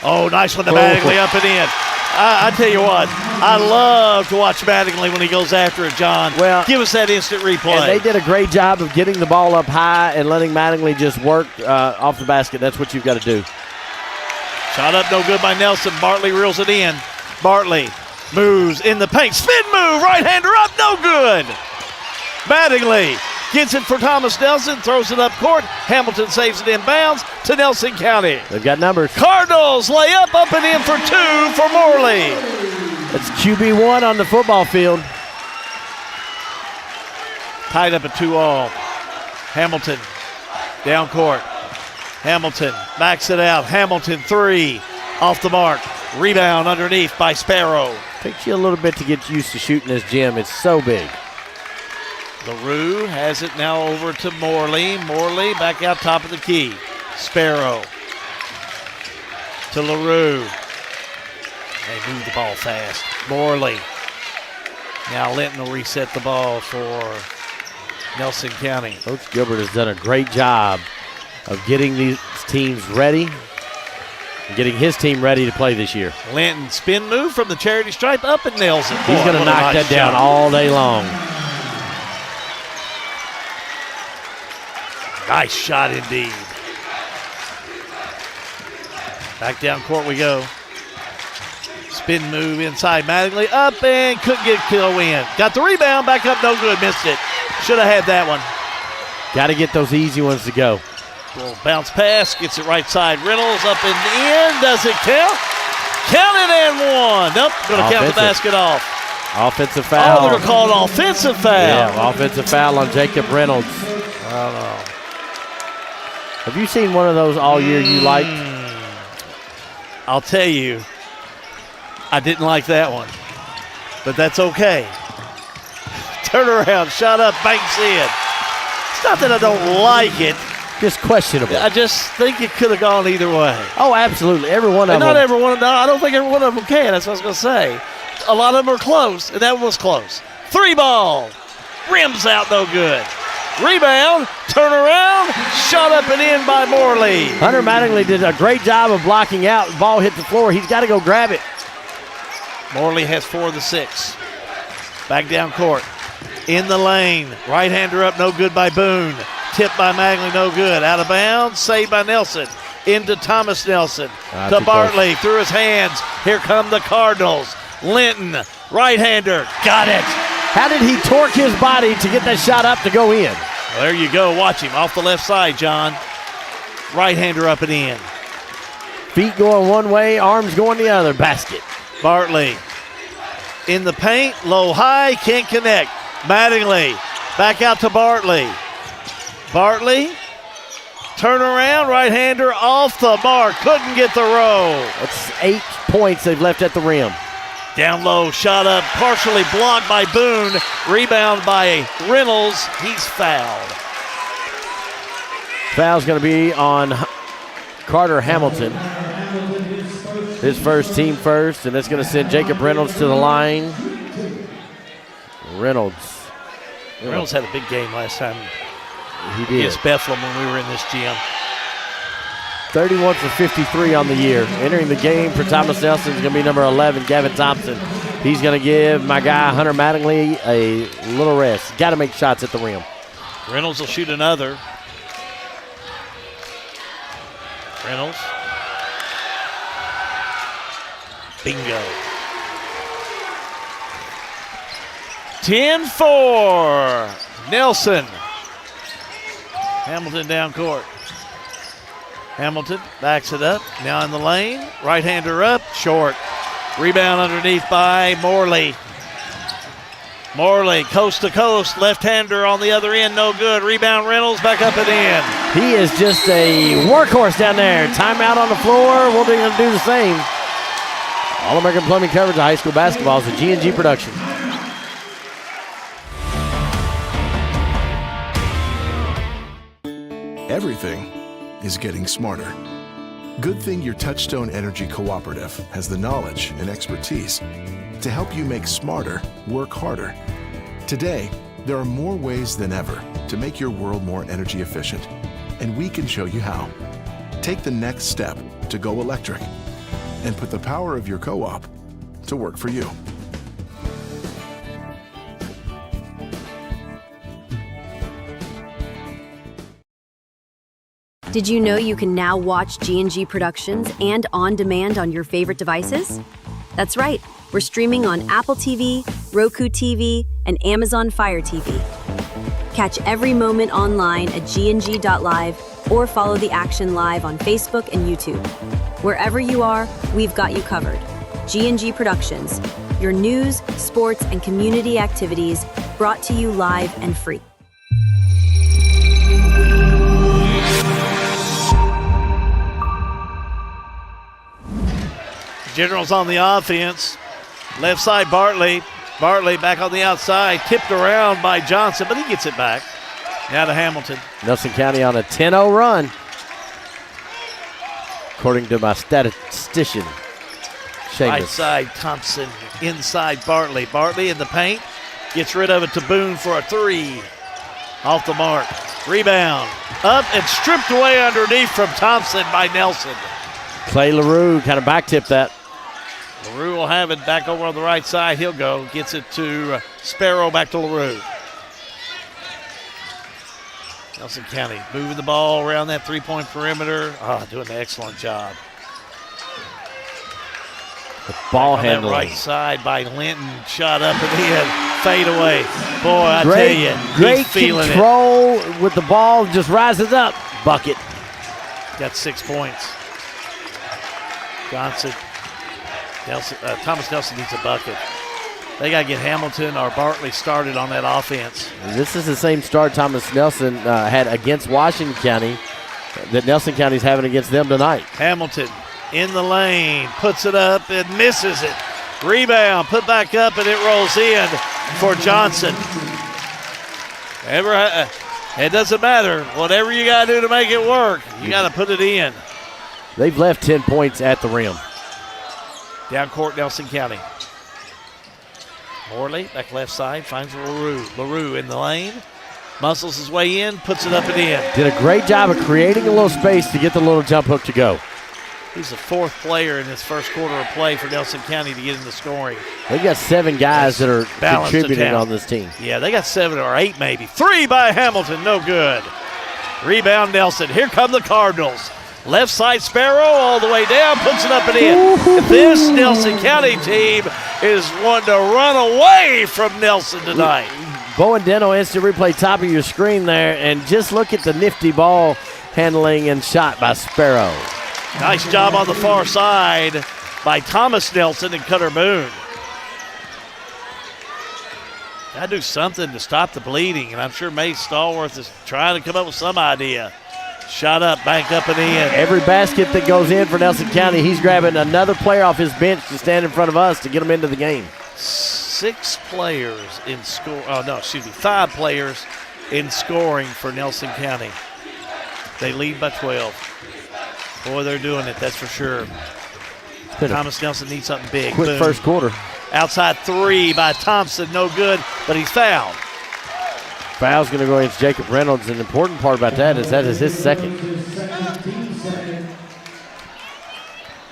Oh, nice one to Mattingly up and in. I tell you what, I love to watch Mattingly when he goes after it, John. Well, give us that instant replay. And they did a great job of getting the ball up high and letting Mattingly just work off the basket. That's what you've got to do. Shot up, no good by Nelson. Bartley reels it in. Bartley moves in the paint. Spin move, right-hander up, no good. Mattingly gets it for Thomas Nelson, throws it up court. Hamilton saves it in bounds to Nelson County. They've got numbers. Cardinals lay up and in for 2 for Morley. It's QB1 on the football field. Tied up at 2-all. Hamilton down court. Hamilton backs it out. Hamilton 3 off the mark. Rebound underneath by Sparrow. Takes you a little bit to get used to shooting this gym. It's so big. LaRue has it now over to Morley. Morley back out top of the key. Sparrow to LaRue. They move the ball fast. Morley. Now Linton will reset the ball for Nelson County. Coach Gilbert has done a great job of getting these teams ready and getting his team ready to play this year. Linton spin move from the charity stripe up and nails it. He's going to knock that down all day long. Nice shot indeed. Back down court we go. Spin move inside. Mattingly up and couldn't get go in. Got the rebound, back up, no good, missed it. Should have had that one. Got to get those easy ones to go. Little bounce pass, gets it right side. Reynolds up and in, does it count? Count it and one. Nope, going to count the basket off. Offensive foul. Oh, they're called offensive foul. Yeah, offensive foul on Jacob Reynolds. I don't know. Have you seen one of those all year you liked? I'll tell you, I didn't like that one, but that's okay. Turn around, shot up, banks in. It's not that I don't like it. Just questionable. I just think it could have gone either way. Oh, absolutely. Every one of them. Not every one. No, I don't think every one of them can. That's what I was going to say. A lot of them are close, and that one was close. 3 ball. Rims out, no good. Rebound, turn around, shot up and in by Morley. Hunter Mattingly did a great job of blocking out. The ball hit the floor. He's got to go grab it. Morley has 4 of the 6. Back down court. In the lane. Right-hander up, no good by Boone. Tipped by Mattingly, no good. Out of bounds, saved by Nelson. Into Thomas Nelson. To Bartley, through his hands. Here come the Cardinals. Linton, right-hander, got it. How did he torque his body to get that shot up to go in? Well, there you go. Watch him off the left side, John. Right-hander up and in. Feet going one way, arms going the other. Basket. Bartley in the paint, low high, can't connect. Mattingly back out to Bartley. Bartley, turn around, right-hander off the mark. Couldn't get the roll. That's 8 points they've left at the rim. Down low, shot up, partially blocked by Boone. Rebound by Reynolds. He's fouled. Foul's going to be on Carter Hamilton. His first, team first, and that's going to send Jacob Reynolds to the line. Reynolds had a big game last time. He did. Against Bethlehem when we were in this gym. 31 for 53 on the year. Entering the game for Thomas Nelson is going to be number 11, Gavin Thompson. He's going to give my guy, Hunter Mattingly, a little rest. Got to make shots at the rim. Reynolds will shoot another. Reynolds. Bingo. 10-4. Nelson. Hamilton down court. Hamilton backs it up. Now in the lane. Right-hander up. Short. Rebound underneath by Morley. Morley, coast to coast. Left-hander on the other end. No good. Rebound Reynolds. Back up and in. He is just a workhorse down there. Timeout on the floor. We're going to do the same. All-American Plumbing coverage of high school basketball is a G&G production. Everything is getting smarter. Good thing your Touchstone Energy Cooperative has the knowledge and expertise to help you make smarter work harder. Today, there are more ways than ever to make your world more energy efficient, and we can show you how. Take the next step to go electric and put the power of your co-op to work for you. Did you know you can now watch G&G Productions and on demand on your favorite devices? That's right, we're streaming on Apple TV, Roku TV, and Amazon Fire TV. Catch every moment online at gng.live or follow the action live on Facebook and YouTube. Wherever you are, we've got you covered. G&G Productions, your news, sports, and community activities brought to you live and free. Generals on the offense. Left side, Bartley. Bartley back on the outside. Tipped around by Johnson, but he gets it back. Now to Hamilton. Nelson County on a 10-0 run, according to my statistician, Seamus. Right side, Thompson. Inside, Bartley. Bartley in the paint. Gets rid of it to Boone for a three. Off the mark. Rebound. Up and stripped away underneath from Thompson by Nelson. Clay LaRue kind of back tipped that. LaRue will have it back over on the right side. He'll go. Gets it to Sparrow, back to LaRue. Nelson County moving the ball around that three-point perimeter. Doing an excellent job. The ball handling. Right side by Linton. Shot up and in. Fade away. Boy, I tell you. Great control with the ball. Just rises up. Bucket. Got 6 points. Johnson. Thomas Nelson needs a bucket. They got to get Hamilton or Bartley started on that offense. This is the same start Thomas Nelson had against Washington County that Nelson County's having against them tonight. Hamilton in the lane, puts it up and misses it. Rebound, put back up, and it rolls in for Johnson. It doesn't matter. Whatever you got to do to make it work, you got to put it in. They've left 10 points at the rim. Down court, Nelson County. Morley, back left side, finds LaRue. LaRue in the lane. Muscles his way in, puts it up and in. Did a great job of creating a little space to get the little jump hook to go. He's the fourth player in this first quarter of play for Nelson County to get into scoring. They've got 7 guys that are contributing on this team. Yeah, they got 7 or 8 maybe. 3 by Hamilton, no good. Rebound Nelson. Here come the Cardinals. Left side Sparrow all the way down, puts it up and in. This Nelson County team is wanting to run away from Nelson tonight. Bowen Dental instant replay top of your screen there, and just look at the nifty ball handling and shot by Sparrow. Nice job on the far side by Thomas Nelson and Cutter Boone. Got to do something to stop the bleeding, and I'm sure May Stallworth is trying to come up with some idea. Shot up, bank up and in. Every basket that goes in for Nelson County, he's grabbing another player off his bench to stand in front of us to get him into the game. 5 players in scoring for Nelson County. They lead by 12. Boy, they're doing it, that's for sure. Thomas Nelson needs something big. Quick first quarter. Outside 3 by Thompson, no good, but he's fouled. Foul's going to go against Jacob Reynolds. An important part about that is his second.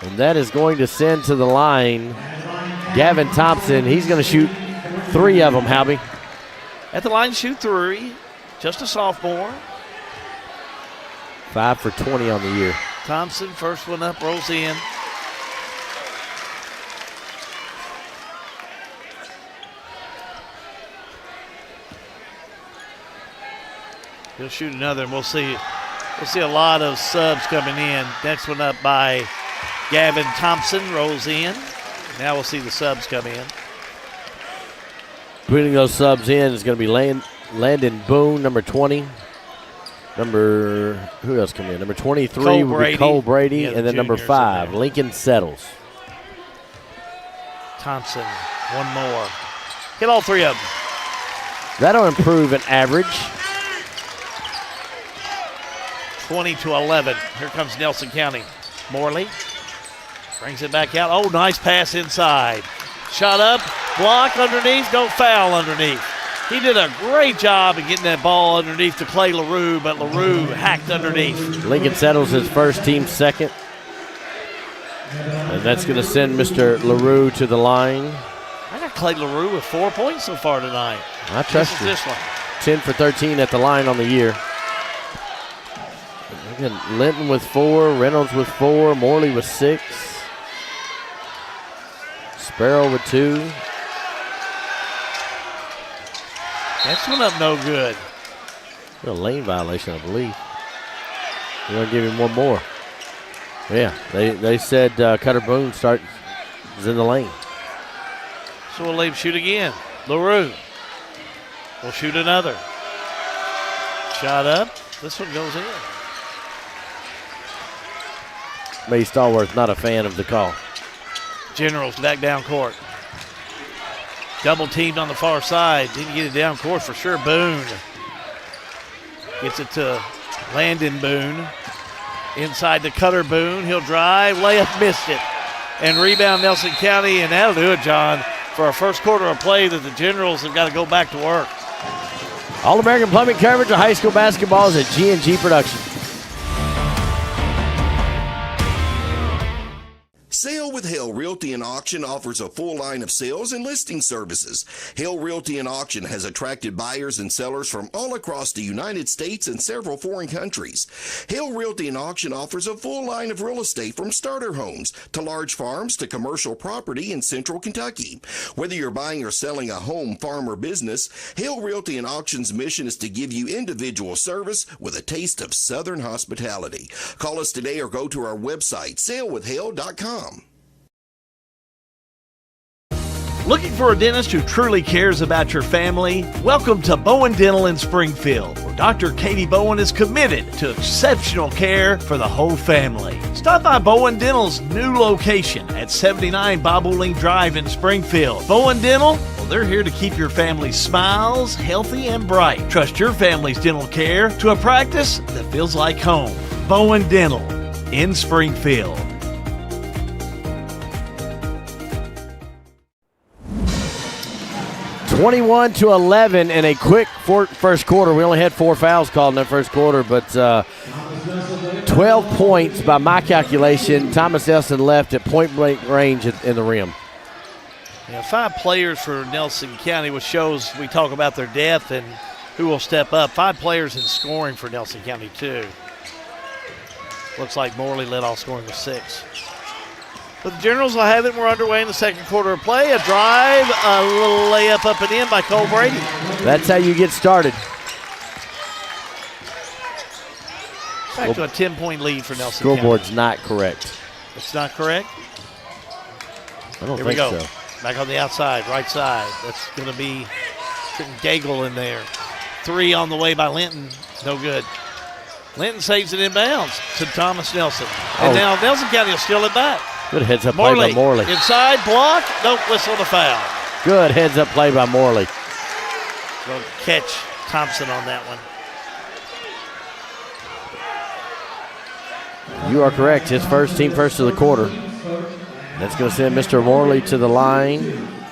And that is going to send to the line Gavin Thompson. He's going to shoot 3 of them, Halby. At the line, shoot 3. Just a sophomore. 5 for 20 on the year. Thompson, first one up, rolls in. He'll shoot another, and we'll see a lot of subs coming in. Next one up by Gavin Thompson, rolls in. Now we'll see the subs come in. Putting those subs in is going to be Landon Boone, number 20. Who else coming in? Number 23 will be Cole Brady, and then number 5, Lincoln Settles. Thompson, one more. Hit all 3 of them. That'll improve an average. 20-11. Here comes Nelson County. Morley brings it back out. Oh, nice pass inside. Shot up, block underneath, no foul underneath. He did a great job of getting that ball underneath to Clay LaRue, but LaRue hacked underneath. Lincoln Settles his first, team second. And that's going to send Mr. LaRue to the line. I got Clay LaRue with 4 points so far tonight. I trust you. This one. 10 for 13 at the line on the year. Again, Linton with 4, Reynolds with 4, Morley with 6. Sparrow with 2. Next one up, no good. A lane violation, I believe. We're going to give him one more. Yeah, they said Cutter Boone is in the lane. So we'll leave shoot again. LaRue will shoot another. Shot up. This one goes in. May Stallworth not a fan of the call. Generals back down court. Double teamed on the far side. Didn't get it down court for sure. Boone gets it to Landon Boone. Inside to Cutter Boone. He'll drive. Layup missed it. And rebound Nelson County. And that'll do it, John, for our first quarter of play that the Generals have got to go back to work. All-American Plumbing coverage of high school basketball is at G&G Productions. Sale with Hale Realty and Auction offers a full line of sales and listing services. Hale Realty and Auction has attracted buyers and sellers from all across the United States and several foreign countries. Hale Realty and Auction offers a full line of real estate from starter homes to large farms to commercial property in central Kentucky. Whether you're buying or selling a home, farm, or business, Hale Realty and Auction's mission is to give you individual service with a taste of Southern hospitality. Call us today or go to our website, salewithhale.com. Looking for a dentist who truly cares about your family? Welcome to Bowen Dental in Springfield, where Dr. Katie Bowen is committed to exceptional care for the whole family. Stop by Bowen Dental's new location at 79 Bobolink Drive in Springfield. Bowen Dental, well, they're here to keep your family's smiles healthy and bright. Trust your family's dental care to a practice that feels like home. Bowen Dental in Springfield. 21-11 in a quick first quarter. We only had 4 fouls called in that first quarter, but 12 points by my calculation. Thomas Nelson left at point-blank range in the rim. Yeah, 5 players for Nelson County, which shows we talk about their depth and who will step up. 5 players in scoring for Nelson County, too. Looks like Morley led off scoring with 6. But the Generals will have it. We're underway in the second quarter of play. A drive, a little layup up and in by Cole Brady. That's how you get started. Back to a 10-point lead for Nelson County. Scoreboard's not correct. It's not correct? I don't Here think we go. so. Back on the outside, right side. That's going to be Gagel in there. 3 on the way by Linton. No good. Linton saves it inbounds to Thomas Nelson. And now Nelson County will steal it back. Good heads-up play by Morley. Inside, block. Nope, whistle the foul. Good heads-up play by Morley. Go catch Thompson on that one. You are correct. His team first of the quarter. That's going to send Mr. Morley to the line.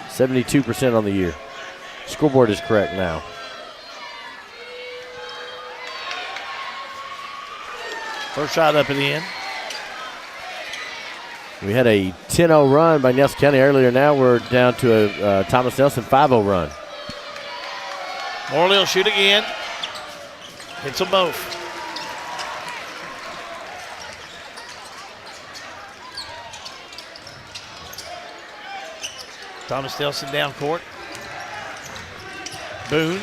72% on the year. Scoreboard is correct now. First shot up and in. We had a 10-0 run by Nelson County earlier. Now we're down to a Thomas Nelson 5-0 run. Morley will shoot again. Hits them both. Thomas Nelson down court. Boone.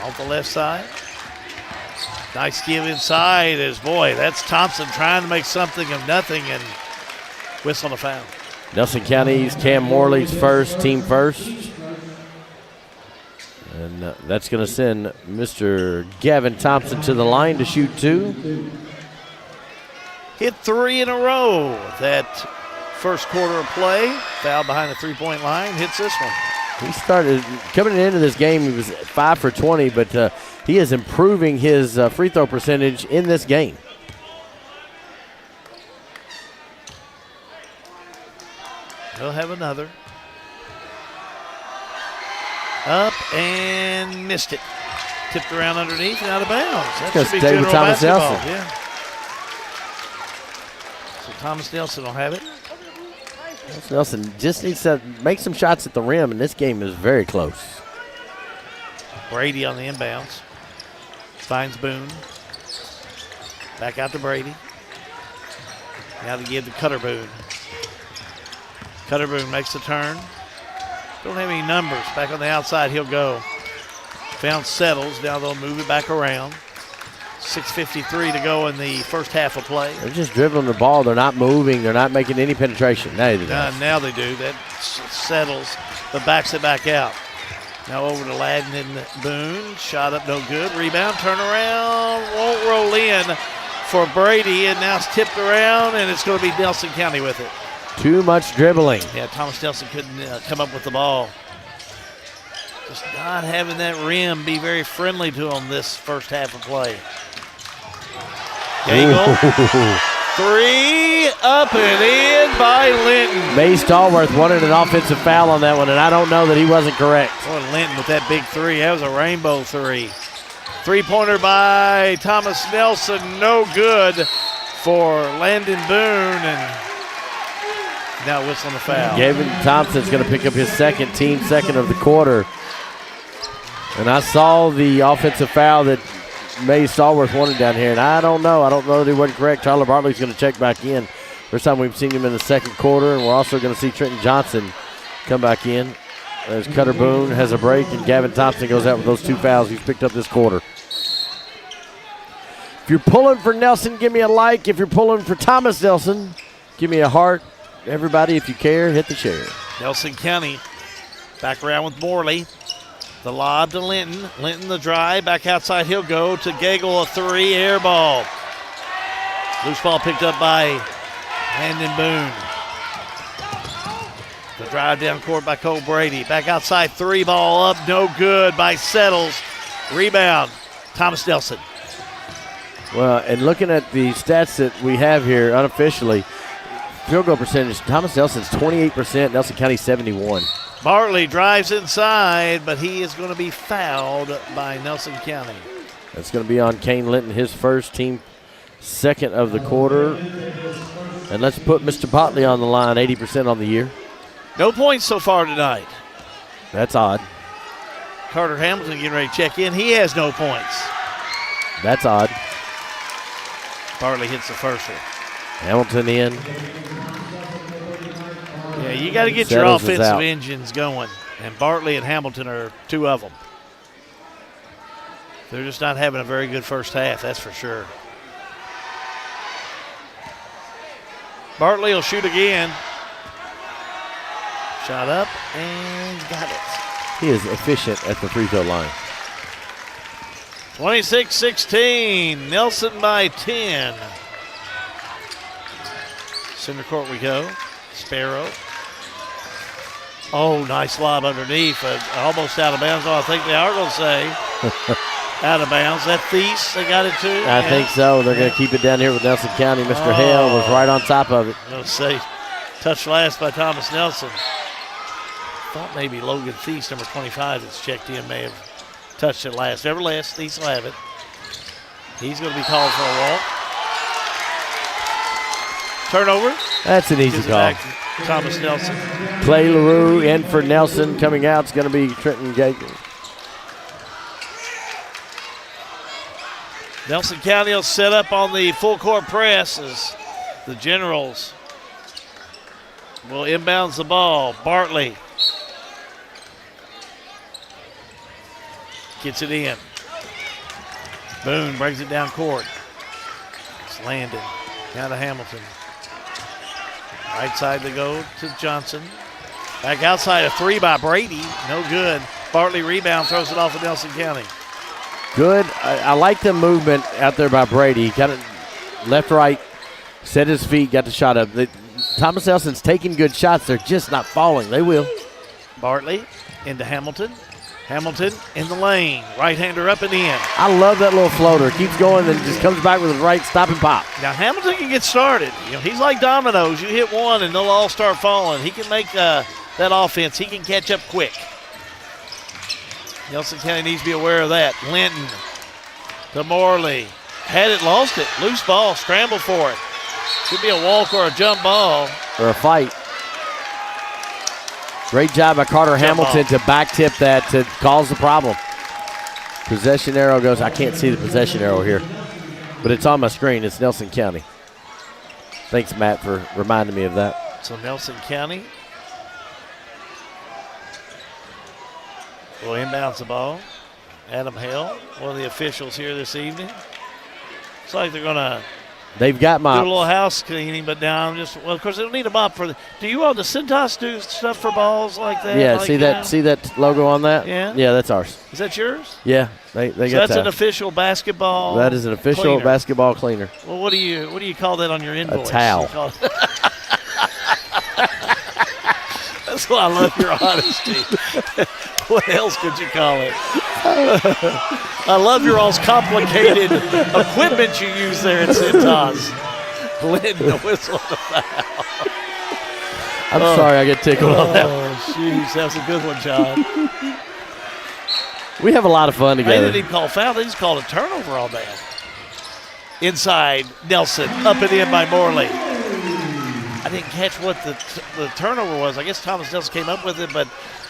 Off the left side. Nice give inside as, boy, that's Thompson trying to make something of nothing and whistle a foul. Nelson County's Cam Morley's first, team first. And that's going to send Mr. Gavin Thompson to the line to shoot 2. Hit 3 in a row. That first quarter of play. Foul behind the three-point line. Hits this one. He started, coming into this game, he was 5 for 20, but he is improving his free throw percentage in this game. He'll have another. Up and missed it. Tipped around underneath and out of bounds. That should be general Thomas basketball. Nelson. Yeah. So Thomas Nelson will have it. Nelson just needs to make some shots at the rim, and this game is very close. Brady on the inbounds. Finds Boone. Back out to Brady. Now to give to Cutter Boone. Cutter Boone makes the turn. Don't have any numbers. Back on the outside, he'll go. Found Settles. Now they'll move it back around. 6:53 to go in the first half of play. They're just dribbling the ball. They're not moving. They're not making any penetration. Now they do. Now they do. That Settles, but backs it back out. Now over to Ladden and Boone. Shot up, no good. Rebound, turn around. Won't roll in for Brady, and now it's tipped around, and it's going to be Nelson County with it. Too much dribbling. Yeah, Thomas Nelson couldn't come up with the ball. Just not having that rim be very friendly to him this first half of play. Gangle. 3 up and in by Linton. May Stallworth wanted an offensive foul on that one, and I don't know that he wasn't correct. Boy, Linton with that big 3. That was a rainbow 3. Three-pointer by Thomas Nelson. No good for Landon Boone, and now whistling the foul. Gavin Thompson's going to pick up his team second of the quarter. And I saw the offensive foul that May Stallworth wanted down here, and I don't know that he wasn't correct. Tyler Bartley's going to check back in. First time we've seen him in the second quarter, and we're also going to see Trenton Johnson come back in. As Cutter Boone has a break, and Gavin Thompson goes out with those 2 fouls he's picked up this quarter. If you're pulling for Nelson, give me a like. If you're pulling for Thomas Nelson, give me a heart. Everybody, if you care, hit the share. Nelson County back around with Morley. The lob to Linton. Linton the drive. Back outside he'll go to Gagel, a 3, air ball. Loose ball picked up by Landon Boone. The drive down court by Cole Brady. Back outside 3, ball up. No good by Settles. Rebound, Thomas Nelson. Well, and looking at the stats that we have here unofficially, field goal percentage, Thomas Nelson's 28%, Nelson County 71%. Bartley drives inside, but he is going to be fouled by Nelson County. That's going to be on Kane Linton, his first, team second of the quarter. And let's put Mr. Botley on the line, 80% on the year. No points so far tonight. That's odd. Carter Hamilton getting ready to check in. He has no points. That's odd. Bartley hits the first one. Hamilton in. Yeah, you got to get your offensive engines going, and Bartley and Hamilton are 2 of them. They're just not having a very good first half, that's for sure. Bartley will shoot again. Shot up and got it. He is efficient at the free throw line. 26-16, Nelson by 10. Center court we go. Sparrow. Oh, nice lob underneath. Almost out of bounds. Oh, I think they are going to say out of bounds. That Thies, they got it too? I think so. They're going to keep it down here with Nelson County. Mr. Hale was right on top of it. Let's say touched last by Thomas Nelson. Thought maybe Logan Thies, number 25, that's checked in, may have touched it last. Nevertheless, Thies will have it. He's going to be called for a walk. Turnover. That's an easy Gives it call. back to Thomas Nelson. Clay LaRue in for Nelson. Coming out is going to be Trenton Gagan. Nelson County will set up on the full court press as the Generals will inbounds the ball. Bartley gets it in. Boone brings it down court. It's Landon down to Hamilton. Right side they go to Johnson. Back outside, a three by Brady. No good. Bartley rebound, throws it off of Nelson County. Good. I like the movement out there by Brady. He kind of left, right, set his feet, got the shot up. Thomas Nelson's taking good shots. They're just not falling. They will. Bartley into Hamilton. Hamilton in the lane. Right-hander up and in. I love that little floater. Keeps going and just comes back with his right stop and pop. Now, Hamilton can get started. You know, he's like dominoes. You hit one and they'll all start falling. He can make that offense. He can catch up quick. Nelson County needs to be aware of that. Linton to Morley. Had it, lost it. Loose ball, scramble for it. Could be a walk or a jump ball. Or a fight. Great job by Carter Hamilton to back tip that to cause the problem. Possession arrow goes, I can't see the possession arrow here, but it's on my screen. It's Nelson County. Thanks, Matt, for reminding me of that. So Nelson County will inbounds the ball. Adam Hale, one of the officials here this evening. Looks like they're going to They've got mops. do a little house cleaning, but now well, of course, they don't need a mop for do you all, does Cintas do stuff for balls like that? Yeah, like see that logo on that? Yeah. Yeah, that's ours. Is that yours? Yeah, they So got that's that. an official basketball That is an official cleaner. basketball cleaner. Well, what do you call that on your invoice? A towel. You call it- That's why I love your honesty. What else could you call it? I love your all's complicated equipment you use there at Cintas. Linton, the whistle and the foul. I'm sorry I get tickled on that one. Oh, jeez, that's a good one, John. We have a lot of fun They together. didn't even call foul. They just called a turnover on that. Inside, Nelson, up and in by Morley. I didn't catch what the turnover was. I guess Thomas Nelson came up with it, but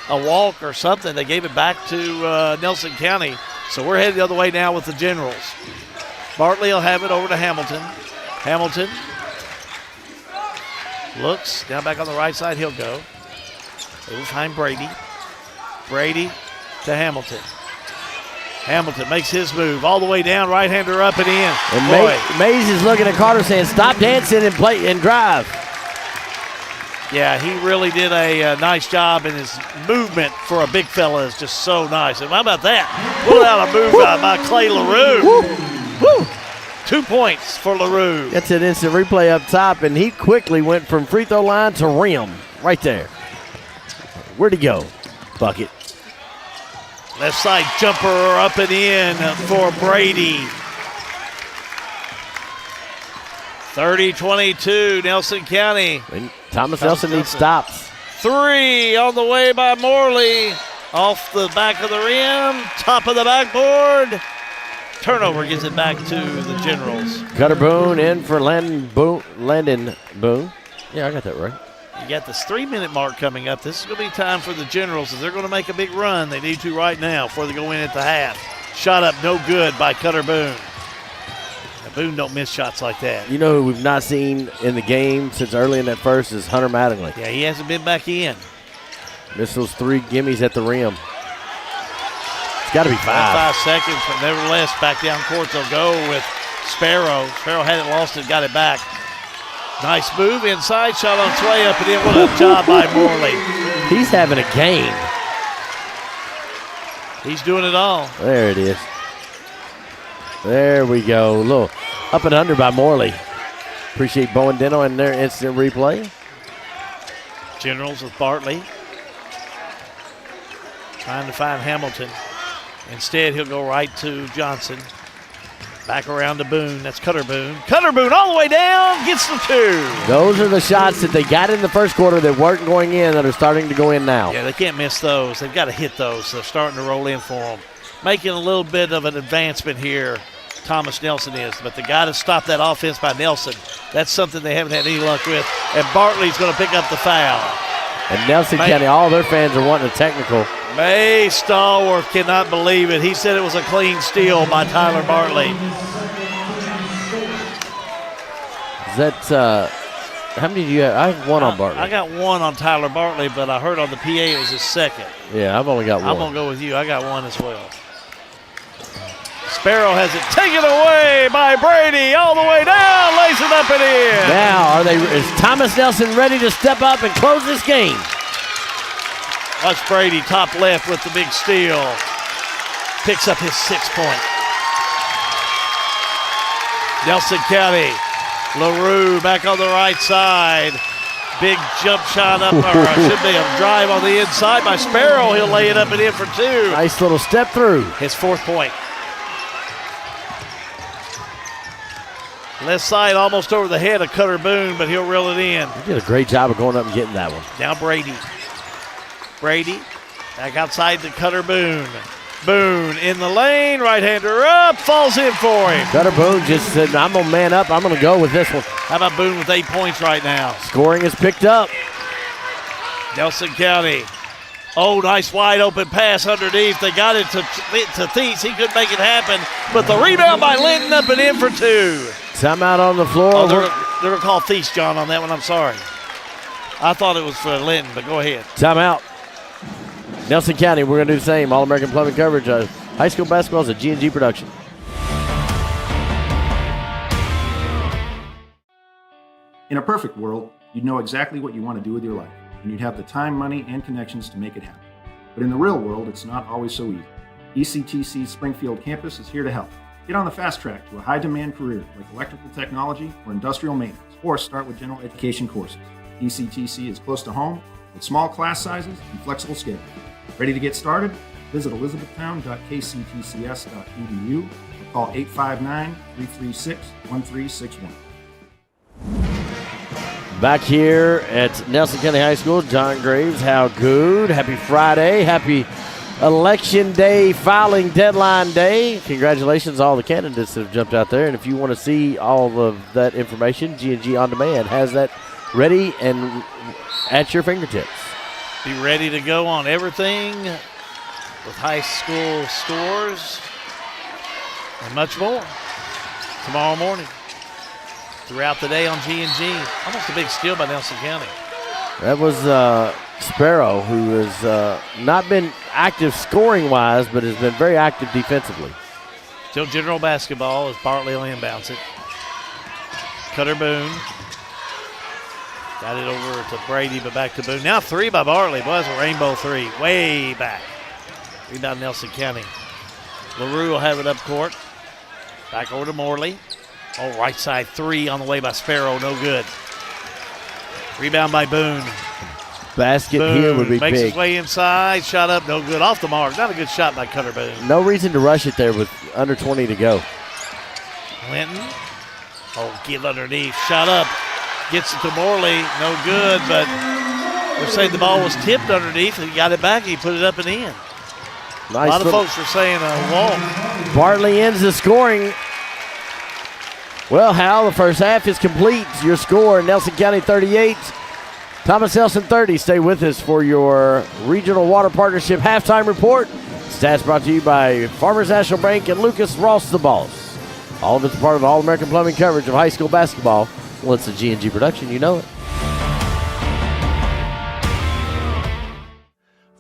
a walk or something. They gave it back to Nelson County. So we're headed the other way now with the Generals. Bartley will have it over to Hamilton. Hamilton looks down back on the right side. He'll go. They will find Brady. Brady to Hamilton. Hamilton makes his move all the way down, right-hander up and in. And Mays is looking at Carter saying, stop dancing and play and drive. Yeah, he really did a nice job, and his movement for a big fella is just so nice. And how about that? Pull out a move by Clay LaRue. Woo. 2 points for LaRue. That's an instant replay up top, and he quickly went from free throw line to rim right there. Where'd he go? Bucket. Left side jumper up and in for Brady. 30-22, Nelson County. And Thomas Nelson needs stops. 3 on the way by Morley. Off the back of the rim, top of the backboard. Turnover gives it back to the Generals. Cutter Boone in for Landon Boone. Yeah, I got that right. You got this 3-minute mark coming up. This is going to be time for the Generals. If they're going to make a big run, they need to right now before they go in at the half. Shot up no good by Cutter Boone. Now, Boone don't miss shots like that. You know who we've not seen in the game since early in that first is Hunter Mattingly. Yeah, he hasn't been back in. Missed those 3 gimmies at the rim. It's got to be 5. 5 seconds, but nevertheless, back down court they'll go with Sparrow. Sparrow had it, lost it, got it back. Nice move inside, shot on its way up and in. What a job by Morley. He's having a game. He's doing it all. There it is. There we go. A little up and under by Morley. Appreciate Bowen Dental and their instant replay. Generals with Bartley. Trying to find Hamilton. Instead, he'll go right to Johnson. Back around to Boone. That's Cutter Boone. Cutter Boone all the way down. Gets the 2. Those are the shots that they got in the first quarter that weren't going in that are starting to go in now. Yeah, they can't miss those. They've got to hit those. They're starting to roll in for them. Making a little bit of an advancement here, Thomas Nelson is. But they got to stop that offense by Nelson. That's something they haven't had any luck with. And Bartley's going to pick up the foul. And Nelson County, all their fans are wanting a technical. May Stallworth cannot believe it. He said it was a clean steal by Tyler Bartley. Is that, how many do you have? I have one on Bartley. I got one on Tyler Bartley, but I heard on the PA it was his second. Yeah, I've only got one. I'm going to go with you. I got one as well. Sparrow has it taken away by Brady all the way down, lays it up and in. Now, is Thomas Nelson ready to step up and close this game? Watch Brady top left with the big steal. Picks up his 6 point. Nelson County, LaRue back on the right side. Big jump shot up, or should be a drive on the inside by Sparrow. He'll lay it up and in for 2. Nice little step through. His 4th point. Left side almost over the head of Cutter Boone, but he'll reel it in. He did a great job of going up and getting that one. Now Brady. Brady back outside to Cutter Boone. Boone in the lane, right-hander up, falls in for him. Cutter Boone just said, I'm going to man up. I'm going to go with this one. How about Boone with 8 points right now? Scoring is picked up. Nelson County. Oh, nice wide open pass underneath. They got it to Thies. He couldn't make it happen, but the rebound by Linton up and in for 2. Timeout on the floor. Oh, they're going to call Thies, John, on that one. I'm sorry. I thought it was for Linton, but go ahead. Timeout. Nelson County, we're going to do the same. All-American Plumbing coverage. High school basketball is a G&G production. In a perfect world, you'd know exactly what you want to do with your life, and you'd have the time, money, and connections to make it happen. But in the real world, it's not always so easy. ECTC's Springfield campus is here to help. Get on the fast track to a high-demand career like electrical technology or industrial maintenance, or start with general education courses. ECTC is close to home with small class sizes and flexible schedules. Ready to get started? Visit elizabethtown.kctcs.edu or call 859-336-1361. Back here at Nelson County High School, John Graves, how good. Happy Friday. Happy Election Day, filing deadline day. Congratulations to all the candidates that have jumped out there. And if you want to see all of that information, G&G On Demand has that ready and at your fingertips. Be ready to go on everything with high school scores and much more tomorrow morning. Throughout the day on G&G. Almost a big steal by Nelson County. That was Sparrow, who has not been active scoring-wise, but has been very active defensively. Still general basketball as Bartley will inbounds it. Cutter Boone. Got it over to Brady, but back to Boone. Now 3 by Bartley. Boy, that's a rainbow 3. Way back. Rebound Nelson County. LaRue will have it up court. Back over to Morley. Oh, right side 3 on the way by Sparrow. No good. Rebound by Boone. Basket Boone here would be makes big. His way inside. Shot up. No good. Off the mark. Not a good shot by Cutter Boone. No reason to rush it there with under 20 to go. Linton. Oh, give underneath. Shot up. Gets it to Morley. No good, but they're saying the ball was tipped underneath. He got it back. He put it up and in. Nice. A lot of folks were saying a walk. Bartley ends the scoring. Well, Hal, the first half is complete. Your score, Nelson County 38, Thomas Nelson 30. Stay with us for your Regional Water Partnership halftime report. Stats brought to you by Farmers National Bank and Lucas Ross the Boss. All of it's part of All-American Plumbing coverage of high school basketball. Well, it's a G&G production. You know it.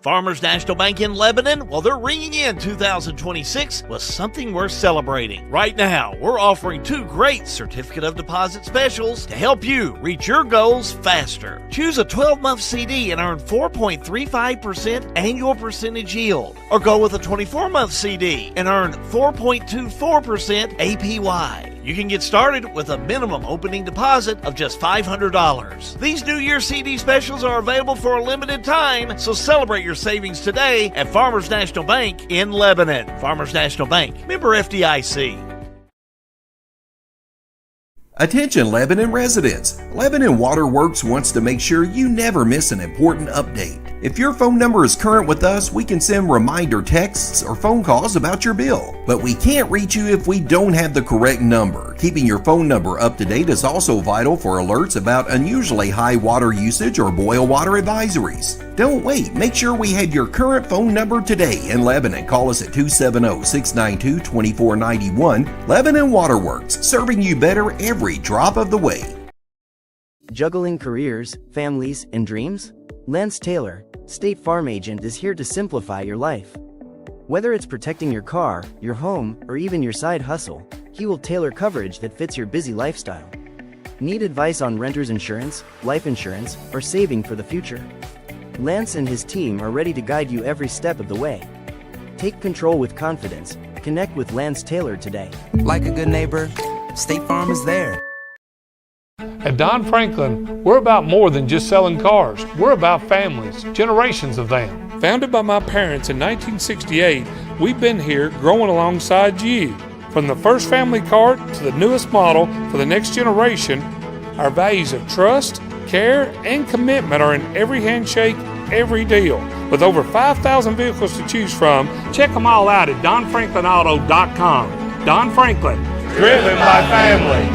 Farmers National Bank in Lebanon, well, they're ringing in 2026 with something worth celebrating. Right now, we're offering 2 great certificate of deposit specials to help you reach your goals faster. Choose a 12-month CD and earn 4.35% annual percentage yield, or go with a 24-month CD and earn 4.24% APY. You can get started with a minimum opening deposit of just $500. These New Year CD specials are available for a limited time, so celebrate your savings today at Farmers National Bank in Lebanon. Farmers National Bank, member FDIC. Attention Lebanon residents. Lebanon Water Works wants to make sure you never miss an important update. If your phone number is current with us, we can send reminder texts or phone calls about your bill. But we can't reach you if we don't have the correct number. Keeping your phone number up to date is also vital for alerts about unusually high water usage or boil water advisories. Don't wait. Make sure we have your current phone number today. In Lebanon, call us at 270-692-2491. Lebanon Waterworks, serving you better every drop of the way. Juggling careers, families, and dreams? Lance Taylor, State Farm Agent, is here to simplify your life. Whether it's protecting your car, your home, or even your side hustle, he will tailor coverage that fits your busy lifestyle. Need advice on renter's insurance, life insurance, or saving for the future? Lance and his team are ready to guide you every step of the way. Take control with confidence. Connect with Lance Taylor today. Like a good neighbor, State Farm is there. At Don Franklin, we're about more than just selling cars. We're about families, generations of them. Founded by my parents in 1968, we've been here growing alongside you. From the first family car to the newest model for the next generation, our values of trust, care, and commitment are in every handshake, every deal. With over 5,000 vehicles to choose from, check them all out at DonFranklinAuto.com. Don Franklin, driven by family.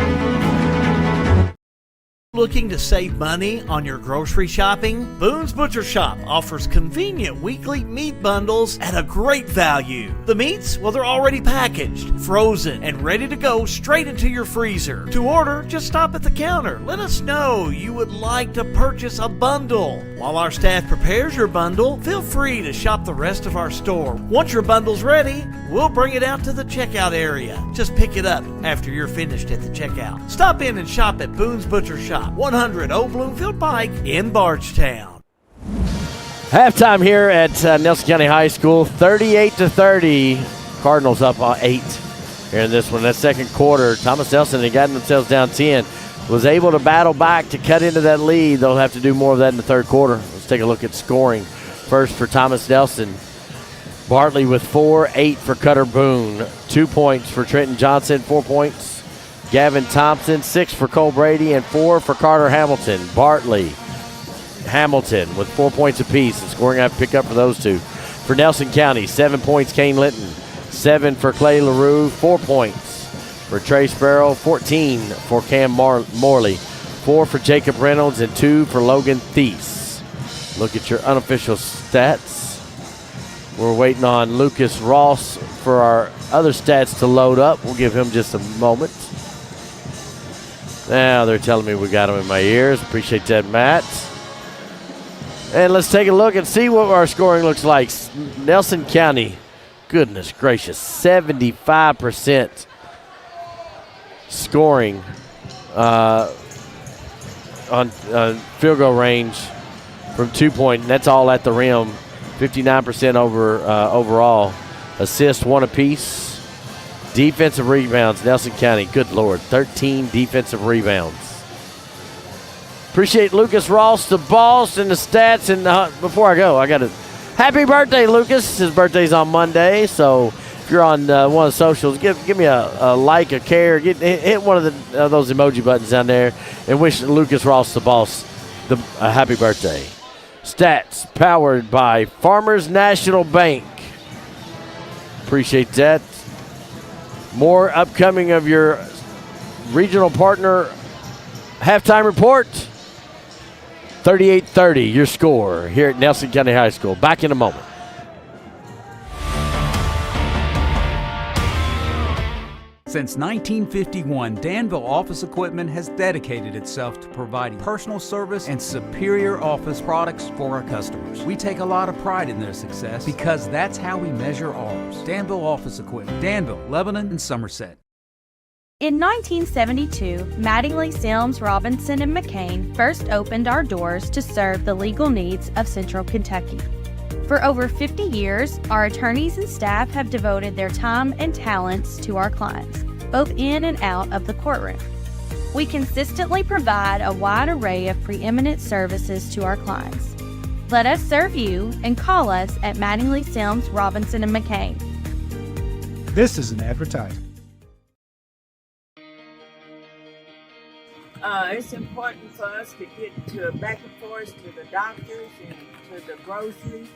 Looking to save money on your grocery shopping? Boone's Butcher Shop offers convenient weekly meat bundles at a great value. The meats, well, they're already packaged, frozen, and ready to go straight into your freezer. To order, just stop at the counter. Let us know you would like to purchase a bundle. While our staff prepares your bundle, feel free to shop the rest of our store. Once your bundle's ready, we'll bring it out to the checkout area. Just pick it up after you're finished at the checkout. Stop in and shop at Boone's Butcher Shop, 100 Old Bloomfield Pike in Bardstown. Halftime here at Nelson County High School, 38-30. Cardinals up 8 here in this one. That second quarter, Thomas Nelson had gotten themselves down 10. Was able to battle back to cut into that lead. They'll have to do more of that in the third quarter. Let's take a look at scoring. First for Thomas Nelson. Bartley with 4, 8 for Cutter Boone. 2 points for Trenton Johnson, 4 points. Gavin Thompson, 6 for Cole Brady, and 4 for Carter Hamilton. Bartley, Hamilton with 4 points apiece. The scoring I pick up for those two. For Nelson County, 7 points, Kane Litton. 7 for Clay LaRue, 4 points for Trey Sparrow, 14 for Cam Morley, 4 for Jacob Reynolds, and 2 for Logan Thies. Look at your unofficial stats. We're waiting on Lucas Ross for our other stats to load up. We'll give him just a moment. Now they're telling me we got them in my ears. Appreciate that, Matt. And let's take a look and see what our scoring looks like. Nelson County, goodness gracious, 75% scoring on field goal range from 2 point. And that's all at the rim. 59% overall. Assists, 1 apiece. Defensive rebounds, Nelson County, good Lord, 13 defensive rebounds. Appreciate Lucas Ross, the boss, and the stats. And before I go, I got to happy birthday, Lucas. His birthday's on Monday, so if you're on one of the socials, give me a like, a care, hit one of those emoji buttons down there, and wish Lucas Ross, the boss, a happy birthday. Stats powered by Farmers National Bank. Appreciate that. More upcoming of your regional partner halftime report. 38-30, your score here at Nelson County High School. Back in a moment. Since 1951, Danville Office Equipment has dedicated itself to providing personal service and superior office products for our customers. We take a lot of pride in their success because that's how we measure ours. Danville Office Equipment, Danville, Lebanon, and Somerset. In 1972, Mattingly, Sims, Robinson, and McCain first opened our doors to serve the legal needs of Central Kentucky. For over 50 years, our attorneys and staff have devoted their time and talents to our clients, both in and out of the courtroom. We consistently provide a wide array of preeminent services to our clients. Let us serve you and call us at Mattingly, Sims, Robinson, and McCain. This is an advertisement. It's important for us to get to back and forth to the doctors and to the grocery.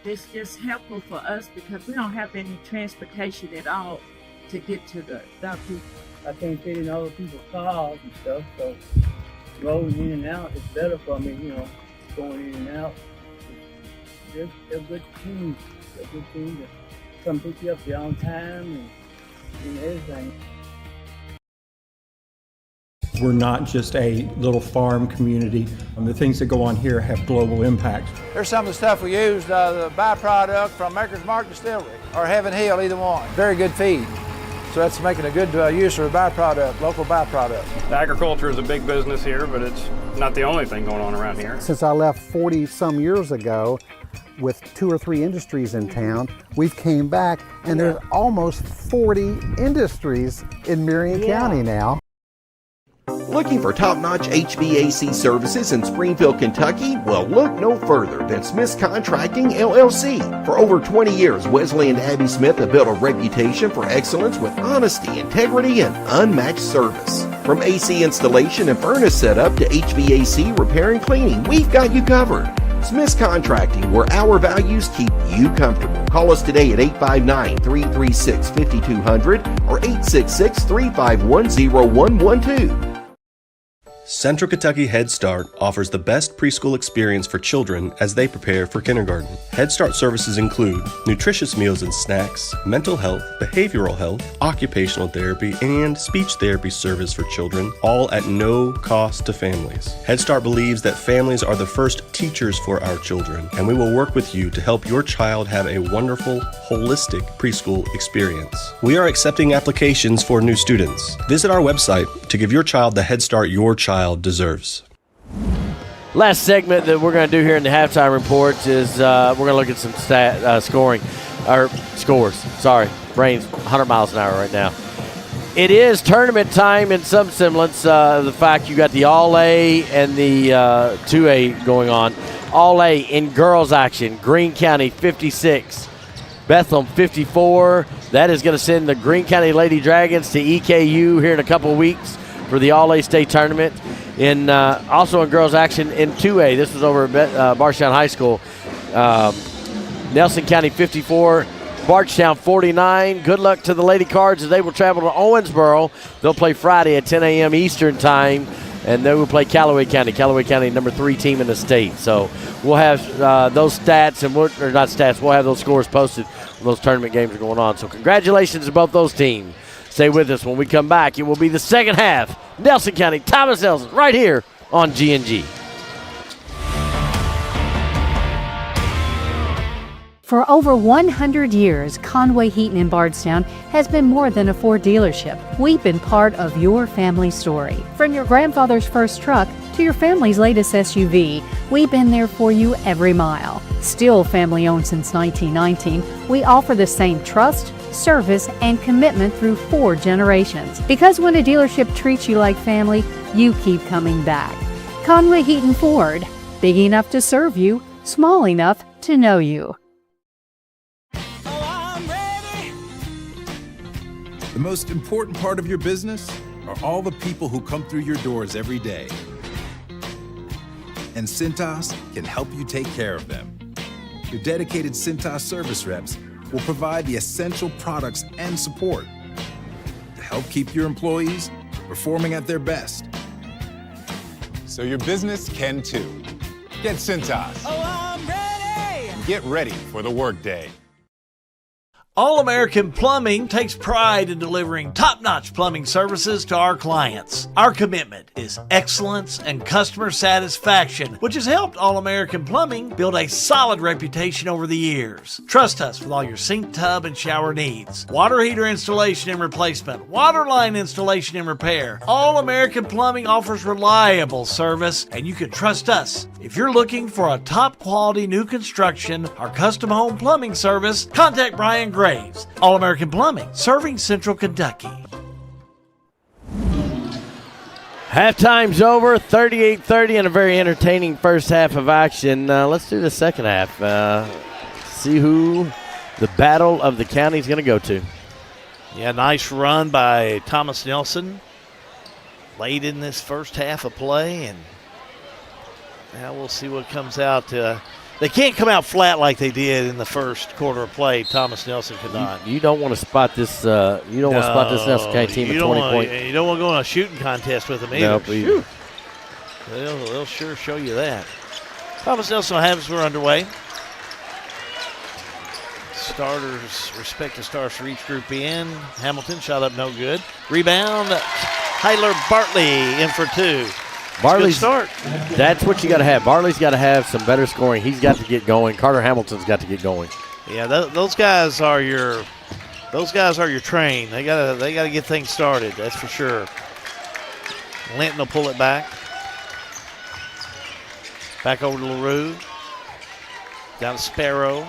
It's just helpful for us because we don't have any transportation at all to get to the doctor. I can't fit in other people's cars and stuff, so rolling in and out is better for me, going in and out. They're good teams. They're good teams to come pick you up there on time and everything. We're not just a little farm community. The things that go on here have global impact. There's some of the stuff we use, the byproduct from Maker's Mark Distillery or Heaven Hill, either one. Very good feed. So that's making a good use of a byproduct, local byproduct. Agriculture is a big business here, but it's not the only thing going on around here. Since I left 40 some years ago with 2 or 3 industries in town, we've came back and there's almost 40 industries in Marion County now. Looking for top-notch HVAC services in Springfield, Kentucky? Well, look no further than Smith's Contracting, LLC. For over 20 years, Wesley and Abby Smith have built a reputation for excellence with honesty, integrity, and unmatched service. From AC installation and furnace setup to HVAC repair and cleaning, we've got you covered. Smith's Contracting, where our values keep you comfortable. Call us today at 859-336-5200 or 866-351-0112. Central Kentucky Head Start offers the best preschool experience for children as they prepare for kindergarten. Head Start services include nutritious meals and snacks, mental health, behavioral health, occupational therapy, and speech therapy service for children, all at no cost to families. Head Start believes that families are the first teachers for our children, and we will work with you to help your child have a wonderful, holistic preschool experience. We are accepting applications for new students. Visit our website to give your child the Head Start your child deserves. Last segment that we're going to do here in the halftime report is we're going to look at some scores. Sorry, brain's 100 miles an hour right now. It is tournament time in some semblance. The fact you got the All-A and the 2A going on. All-A in girls action. Greene County 56, Bethlehem 54. That is going to send the Greene County Lady Dragons to EKU here in a couple weeks for the All-A State Tournament. Also in girls action in 2A. This was over at Bardstown High School. Nelson County 54, Bardstown 49. Good luck to the Lady Cards as they will travel to Owensboro. They'll play Friday at 10 a.m. Eastern time, and they will play Callaway County. Callaway County, number 3 team in the state. So we'll have those stats, we'll have those scores posted when those tournament games are going on. So congratulations to both those teams. Stay with us. When we come back, it will be the second half. Nelson County, Thomas Nelson, right here on G&G. For over 100 years, Conway Heaton in Bardstown has been more than a Ford dealership. We've been part of your family story. From your grandfather's first truck to your family's latest SUV, we've been there for you every mile. Still family owned since 1919, we offer the same trust, service, and commitment through 4 generations. Because when a dealership treats you like family, you keep coming back. Conway Heaton Ford, big enough to serve you, small enough to know you. The most important part of your business are all the people who come through your doors every day. And Cintas can help you take care of them. Your dedicated Cintas service reps will provide the essential products and support to help keep your employees performing at their best. So your business can too. Get Cintas. Oh, I'm ready! Get ready for the workday. All-American Plumbing takes pride in delivering top-notch plumbing services to our clients. Our commitment is excellence and customer satisfaction, which has helped All-American Plumbing build a solid reputation over the years. Trust us with all your sink, tub, and shower needs. Water heater installation and replacement, water line installation and repair. All-American Plumbing offers reliable service, and you can trust us. If you're looking for a top-quality new construction or custom home plumbing service, contact Brian Graves. All-American Plumbing, serving Central Kentucky. Halftime's over, 38-30, and a very entertaining first half of action. Let's do the second half. See who the battle of the county is going to go to. Yeah, nice run by Thomas Nelson. late in this first half of play, and now we'll see what comes out. They can't come out flat like they did in the first quarter of play. Thomas Nelson could not. You don't want to spot this. You don't want to spot this Nelson County team at 20 points. You don't want to go on a shooting contest with them either. Nope, either. They'll sure show you that. Thomas Nelson will have us. We're underway. Starters, respective stars for each group in. Hamilton shot up no good. Rebound, Tyler Bartley in for 2. Bartley's start. That's what you got to have. Bartley's got to have some better scoring. He's got to get going. Carter Hamilton's got to get going. Yeah, those guys are your train. They gotta get things started. That's for sure. Linton will pull it back. Back over to LaRue. Down to Sparrow.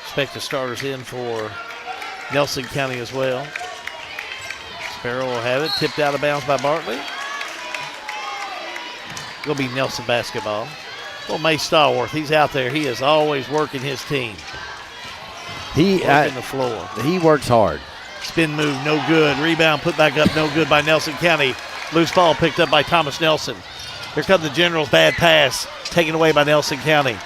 Expect the starters in for Nelson County as well. Sparrow will have it. Tipped out of bounds by Bartley. It'll be Nelson basketball. Well, May Stallworth, he's out there. He is always working his team. Working the floor. He works hard. Spin move, no good. Rebound put back up, no good by Nelson County. Loose ball picked up by Thomas Nelson. Here come the Generals, bad pass. Taken away by Nelson County.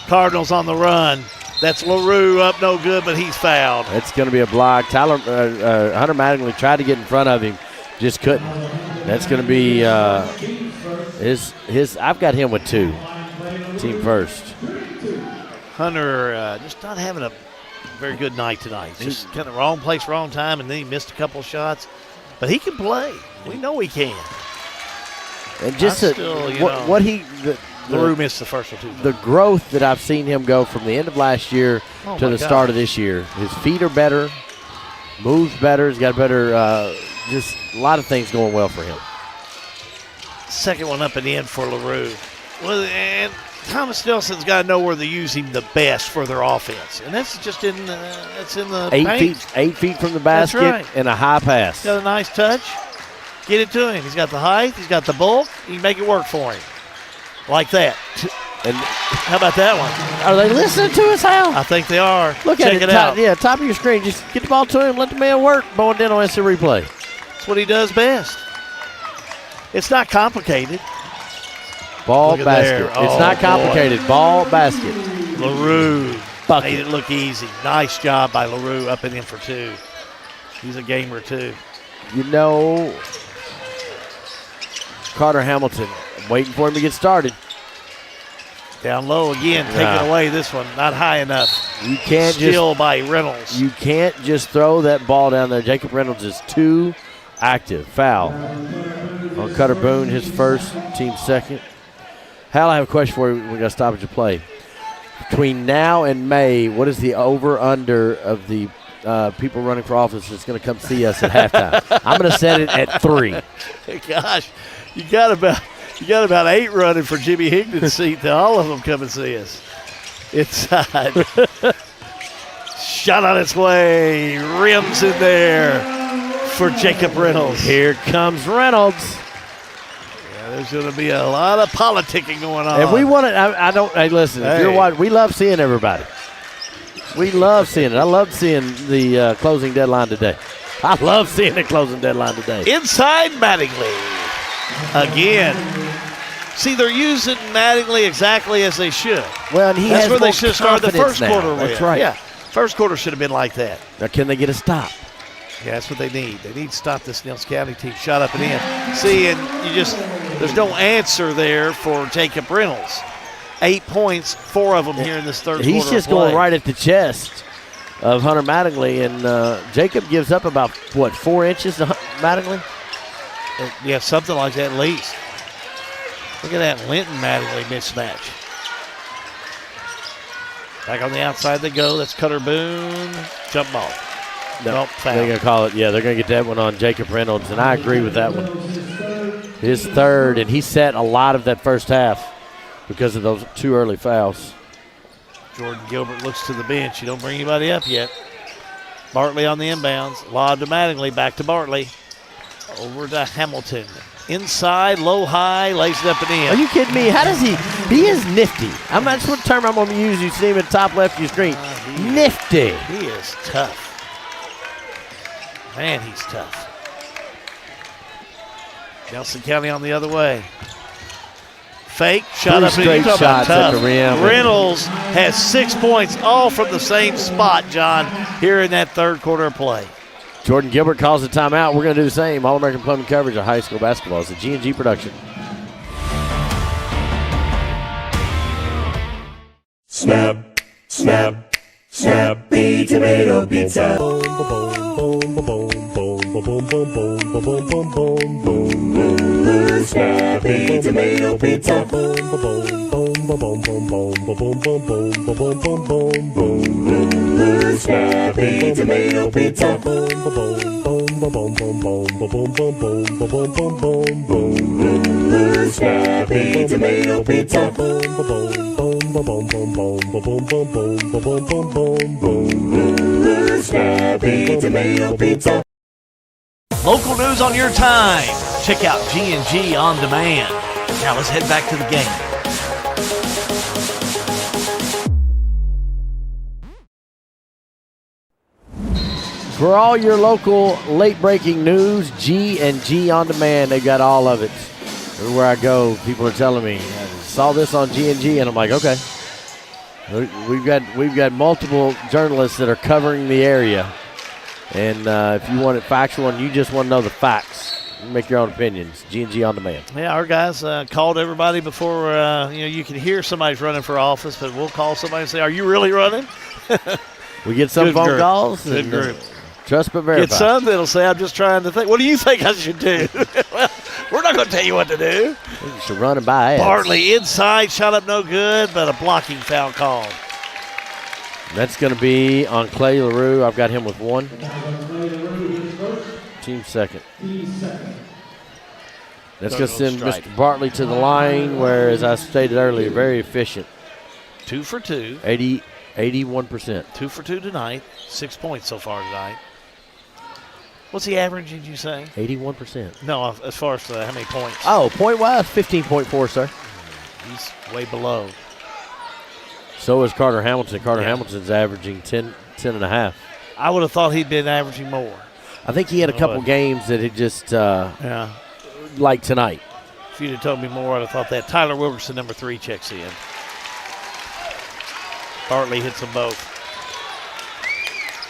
Cardinals on the run. That's LaRue up, no good, but he's fouled. It's going to be a block. Hunter Mattingly tried to get in front of him, just couldn't. That's going to be his. I've got him with 2. Team first. Hunter just not having a very good night tonight. Just kind of wrong place, wrong time, and then he missed a couple shots. But he can play. We know he can. And just LaRue missed the first one, too. The growth that I've seen him go from the end of last year to the start of this year. His feet are better, moves better. He's got better, just a lot of things going well for him. Second one up and in for LaRue. Well, and Thomas Nelson's got to know where they're using the best for their offense, and that's just in the paint. 8 feet from the basket. That's right. And a high pass. Got a nice touch. Get it to him. He's got the height. He's got the bulk. He can make it work for him. Like that. And how about that one? Are they listening to us, Hal? I think they are. Look Check at it out. Yeah, top of your screen. Just get the ball to him. Let the man work. Bowen Dental instant replay. That's what he does best. It's not complicated. Ball basket. It's not complicated. Boy. Ball basket. LaRue Bucket. made it look easy. Nice job by LaRue up and in for 2. He's a gamer, too. You know, Carter Hamilton, I'm waiting for him to get started. Down low again, taking away this one. Not high enough. You can't Steal by Reynolds. You can't just throw that ball down there. Jacob Reynolds is too active. Foul on Cutter Boone, his first, team second. Hal, I have a question for you. We got to stop at your play. Between now and May, what is the over/under of the people running for office that's going to come see us at halftime? I'm going to set it at 3. Gosh, you got about 8 running for Jimmy Higdon's seat. To all of them come and see us. Inside. Shot on its way. Rims in there for Jacob Reynolds. Here comes Reynolds. There's going to be a lot of politicking going on. And we want it. I don't. Hey, listen. If you're watching, we love seeing everybody. We love seeing it. I love seeing the closing deadline today. I love seeing the closing deadline today. Inside Mattingly. Again. See, they're using Mattingly exactly as they should. Well, and that's where they should have started the first now. quarter with. That's right. Yeah, first quarter should have been like that. Now, can they get a stop? Yeah, that's what they need. They need to stop this Nelson County team. Shot up and in. See, and there's no answer there for Jacob Reynolds. 8 points, 4 of them here in this third quarter. He's just going right at the chest of Hunter Mattingly, and Jacob gives up about, 4 inches to Mattingly? Yeah, something like that at least. Look at that Linton Mattingly mismatch. Back on the outside they go. That's Cutter Boone. Jump ball. No, they're going to call it. Yeah, they're going to get that one on Jacob Reynolds, and I agree with that one. His third, and he set a lot of that first half because of those 2 early fouls. Jordan Gilbert looks to the bench. You don't bring anybody up yet. Bartley on the inbounds. Lob to Mattingly. Back to Bartley. Over to Hamilton. Inside, low, high, lays it up and in. Are you kidding me? How does he? He is nifty. That's what term I'm going to use. You see him in the top left of your screen. Nifty. He is tough. Man, he's tough. Nelson County on the other way. Fake, shot up. Straight shots at the rim. Reynolds has 6 points, all from the same spot, John, here in that third quarter of play. Jordan Gilbert calls a timeout. We're going to do the same. All-American Plumbing coverage of high school basketball. It's a G&G production. Snap, snap, Snappy Tomato Pizza. Snappy Tomato Pizza. Snappy Tomato Pizza. Snappy Tomato Pizza. Snappy Tomato Pizza. Local news on your time. Check out G&G On Demand. Now let's head back to the game. For all your local late-breaking news, G&G On Demand, they've got all of it. Everywhere I go, people are telling me, I saw this on G&G, and I'm like, okay. We've got multiple journalists that are covering the area. And if you want it factual and you just want to know the facts, you make your own opinions. G&G On Demand. Yeah, our guys called everybody before, you can hear somebody's running for office, but we'll call somebody and say, are you really running? We get some phone calls. Good group. Trust but verify. Get some that'll say, I'm just trying to think. What do you think I should do? Well, we're not going to tell you what to do. You should run and buy ads. Bartley inside, shot up no good, but a blocking foul called. That's going to be on Clay LaRue. I've got him with 1. Team second. That's going to send Mr. Bartley to the line, where, as I stated earlier, very efficient. 2 for 2. 81%. 2 for 2 tonight. 6 points so far tonight. What's the average, did you say? 81%. No, as far as how many points. Oh, point-wise, 15.4, sir. He's way below. So is Carter Hamilton. Carter Hamilton's averaging 10.5. I would have thought he'd been averaging more. I think he had a couple games that had just, like tonight. If you'd have told me more, I'd have thought that. Tyler Wilkerson, number 3, checks in. Bartley hits them both.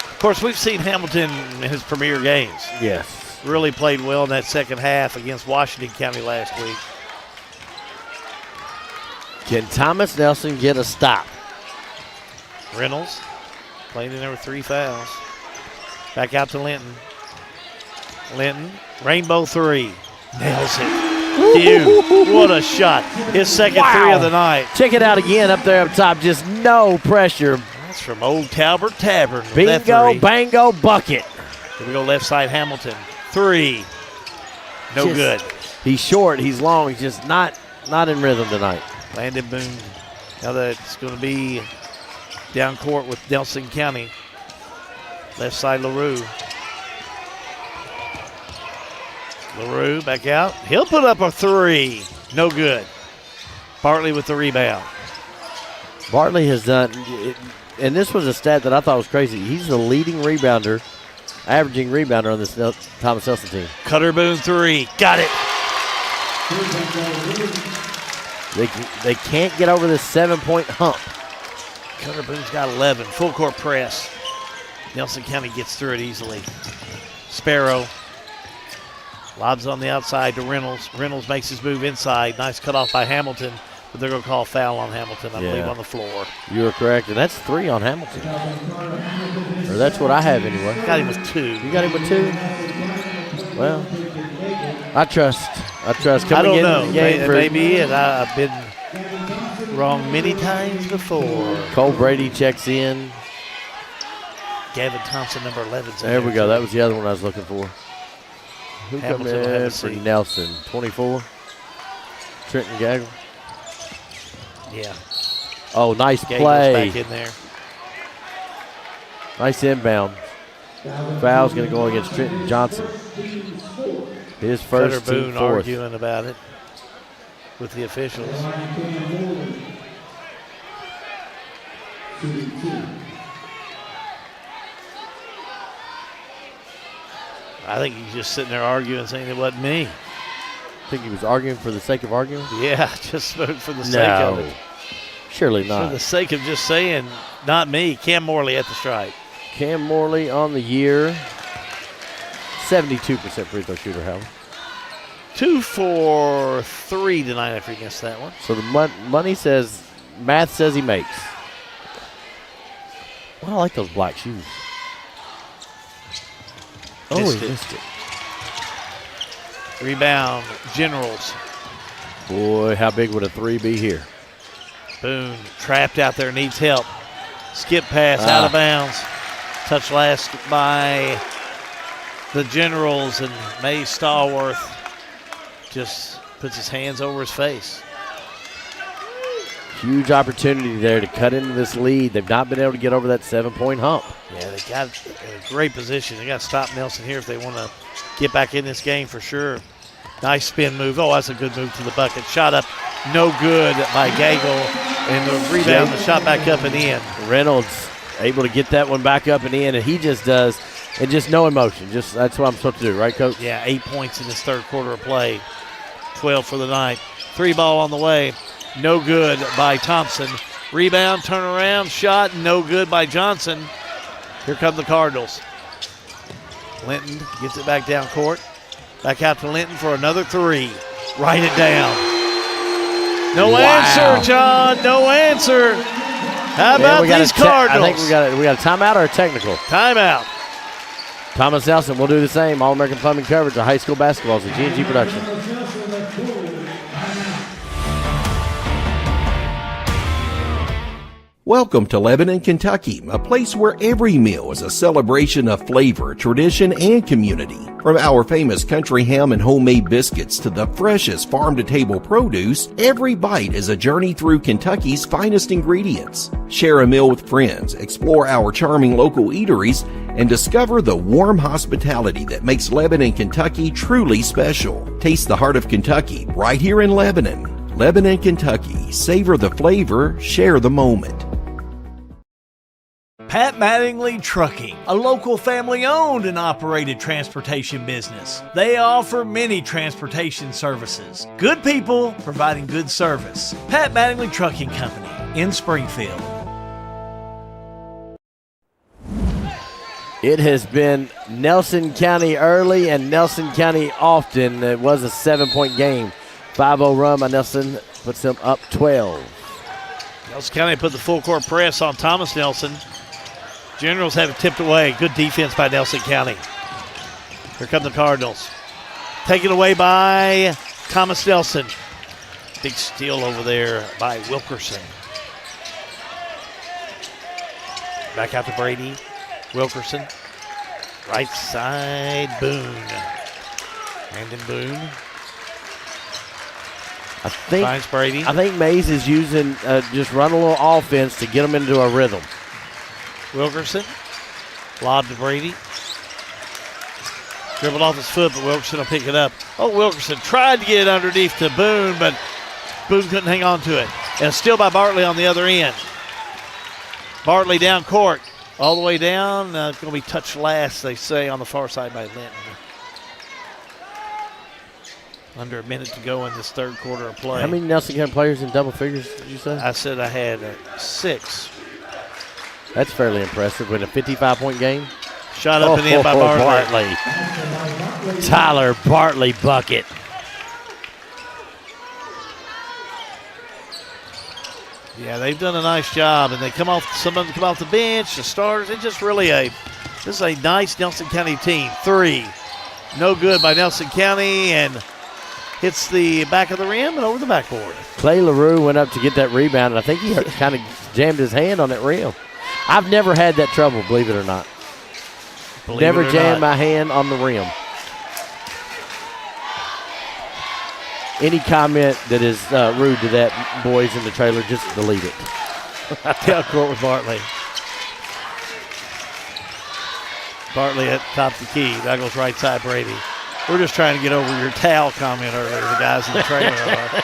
Of course, we've seen Hamilton in his premier games. Yes. Really played well in that second half against Washington County last week. Can Thomas Nelson get a stop? Reynolds playing in there with 3 fouls. Back out to Linton. Linton, rainbow 3. Nails it. Hugh, what a shot. His second 3 of the night. Check it out again up there up top. Just no pressure. That's from Old Talbot Tavern. Bingo, bango, bucket. Here we go left side, Hamilton. 3. No good. He's short. He's long. He's just not in rhythm tonight. Landon Boone. Now that's going to be down court with Nelson County. Left side, LaRue. LaRue back out. He'll put up a 3. No good. Bartley with the rebound. Bartley has done, and this was a stat that I thought was crazy. He's the leading rebounder, averaging rebounder on this Thomas Nelson team. Cutter Boone 3. Got it. They can't get over this 7-point hump. Cutter Boone's got 11. Full court press. Nelson County gets through it easily. Sparrow lobs on the outside to Reynolds. Reynolds makes his move inside. Nice cutoff by Hamilton, but they're going to call foul on Hamilton, I believe, on the floor. You are correct, and that's 3 on Hamilton. Or that's what I have anyway. Got him with 2. You got him with 2? Well, I trust. Coming I don't in know. the game Maybe it. I've been wrong many times before. Cole Brady checks in. Gavin Thompson, number 11. There we go. That was the other one I was looking for. Who come in for Nelson? 24. Trenton Gaggle. Yeah. Oh, nice Gaggle's play. back in there. Nice inbound. Foul's going to go against Trenton Johnson. His first, Cutter team Boone fourth. arguing about it with the officials. I think he's just sitting there arguing, saying it wasn't me. Think he was arguing for the sake of arguing? Yeah, just for the sake of it. Surely not. For the sake of just saying, not me. Cam Morley at the stripe. Cam Morley on the year, 72% free throw shooter, Howard. 2 for 3 tonight after he missed that one. So the money says, math says he makes. Well, I like those black shoes. He missed it. Rebound, Generals. Boy, how big would a 3 be here? Boone trapped out there, needs help. Skip pass out of bounds. Touch last by the Generals, and May Stallworth just puts his hands over his face. Huge opportunity there to cut into this lead. They've not been able to get over that 7-point hump. Yeah, they got a great position. They got to stop Nelson here if they want to get back in this game for sure. Nice spin move. Oh, that's a good move to the bucket. Shot up, no good by Gagel. And the rebound, the shot back up and in. Reynolds able to get that one back up and in, and he just does, and just no emotion. Just that's what I'm supposed to do, right, Coach? Yeah, 8 points in this third quarter of play. 12 for the night. 3 ball on the way. No good by Thompson. Rebound, turnaround, shot, no good by Johnson. Here come the Cardinals. Linton gets it back down court. Back out to Linton for another 3. Write it down. No answer, John. No answer. How about these Cardinals? I think we got a timeout or a technical? Timeout. Thomas Nelson will do the same. All-American Plumbing coverage of high school basketball is a G&G production. Welcome to Lebanon, Kentucky, a place where every meal is a celebration of flavor, tradition, and community. From our famous country ham and homemade biscuits to the freshest farm-to-table produce, every bite is a journey through Kentucky's finest ingredients. Share a meal with friends, explore our charming local eateries, and discover the warm hospitality that makes Lebanon, Kentucky truly special. Taste the heart of Kentucky right here in Lebanon. Lebanon, Kentucky. Savor the flavor, share the moment. Pat Mattingly Trucking, a local family-owned and operated transportation business. They offer many transportation services. Good people providing good service. Pat Mattingly Trucking Company in Springfield. It has been Nelson County early and Nelson County often. It was a 7-point game. 5-0 run by Nelson puts them up 12. Nelson County put the full court press on Thomas Nelson. Generals have it tipped away. Good defense by Nelson County. Here come the Cardinals. Taken away by Thomas Nelson. Big steal over there by Wilkerson. Back out to Brady. Wilkerson. Right side, Boone. Brandon Boone. Finds Brady. I think Mays is using just run a little offense to get them into a rhythm. Wilkerson. Lob to Brady. Dribbled off his foot, but Wilkerson will pick it up. Oh, Wilkerson tried to get it underneath to Boone, but Boone couldn't hang on to it. And a steal by Bartley on the other end. Bartley down court. All the way down. It's going to be touched last, they say, on the far side by Linton. Under a minute to go in this third quarter of play. How many Nelson County players in double figures did you say? I said I had 6. That's fairly impressive with a 55-point game. Shot up and in by Bartley. Tyler Bartley bucket. Yeah, they've done a nice job, and they come off. Some of them come off the bench, the starters. It's just really this is a nice Nelson County team. 3, no good by Nelson County, and hits the back of the rim and over the backboard. Clay LaRue went up to get that rebound, and I think he kind of jammed his hand on that rim. I've never had that trouble, believe it or not. Never jammed my hand on the rim. Any comment that is rude to that, boys in the trailer, just delete it. Down court with Bartley. Bartley at top of the key. That goes right side, Brady. We're just trying to get over your towel comment earlier, the guys in the trailer are.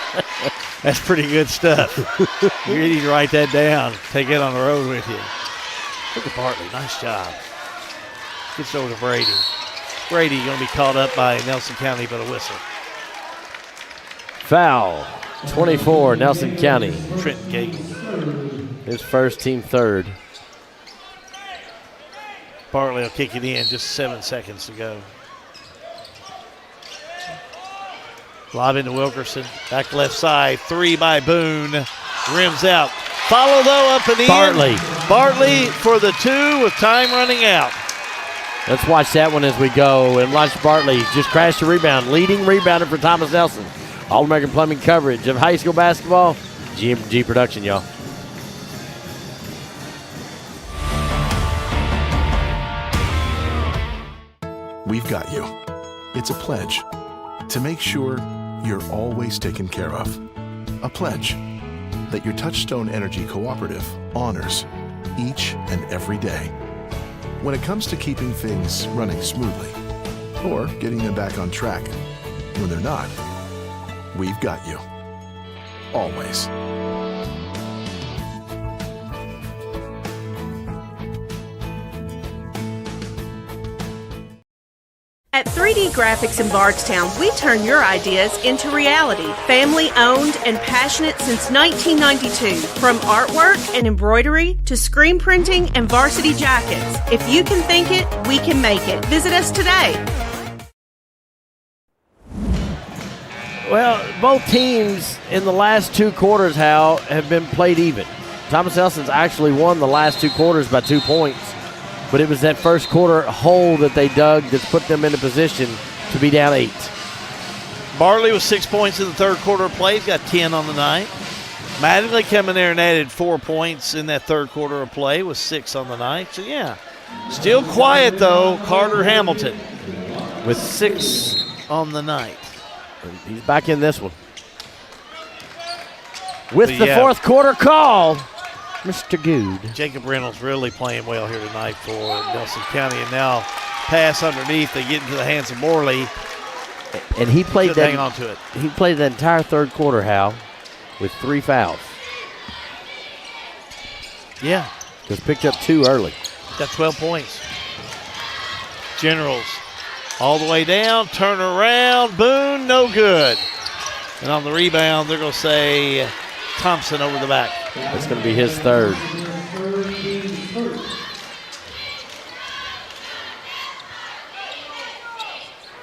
That's pretty good stuff. You need to write that down. Take it on the road with you. Look at Bartley. Nice job. Gets over to Brady. Brady going to be called up by Nelson County, but a whistle. Foul. 24, Nelson County. Trenton Gayton. His first, team third. Bartley will kick it in, just 7 seconds to go. Lob into Wilkerson. Back left side. 3 by Boone. Rims out. Follow, though, up and in. Bartley for the 2 with time running out. Let's watch that one as we go. And watch Bartley just crash the rebound. Leading rebounder for Thomas Nelson. All-American Plumbing coverage of high school basketball. GMG production, y'all. We've got you. It's a pledge to make sure you're always taken care of. A pledge that your Touchstone Energy Cooperative honors each and every day. When it comes to keeping things running smoothly or getting them back on track when they're not, we've got you. Always. At 3D Graphics in Bardstown, we turn your ideas into reality. Family owned and passionate since 1992. From artwork and embroidery to screen printing and varsity jackets. If you can think it, we can make it. Visit us today. Well, both teams in the last 2 quarters, Hal, have been played even. Thomas Nelson's actually won the last 2 quarters by 2 points. But it was that first quarter hole that they dug that put them into position to be down 8. Bartley with 6 points in the third quarter of play. He's got 10 on the night. Mattingly coming there and added 4 points in that third quarter of play with 6 on the night. So, yeah, still quiet, though. Carter Hamilton with 6 on the night. He's back in this one. With the fourth quarter call, Mr. Good. Jacob Reynolds really playing well here tonight for Nelson County. And now pass underneath. They get into the hands of Morley. And he played that. Hang on to it. He played that entire third quarter, Hal, with 3 fouls. Yeah. Just picked up 2 early. Got 12 points. Generals all the way down. Turn around. Boone, no good. And on the rebound, they're going to say Thompson over the back. That's going to be his third.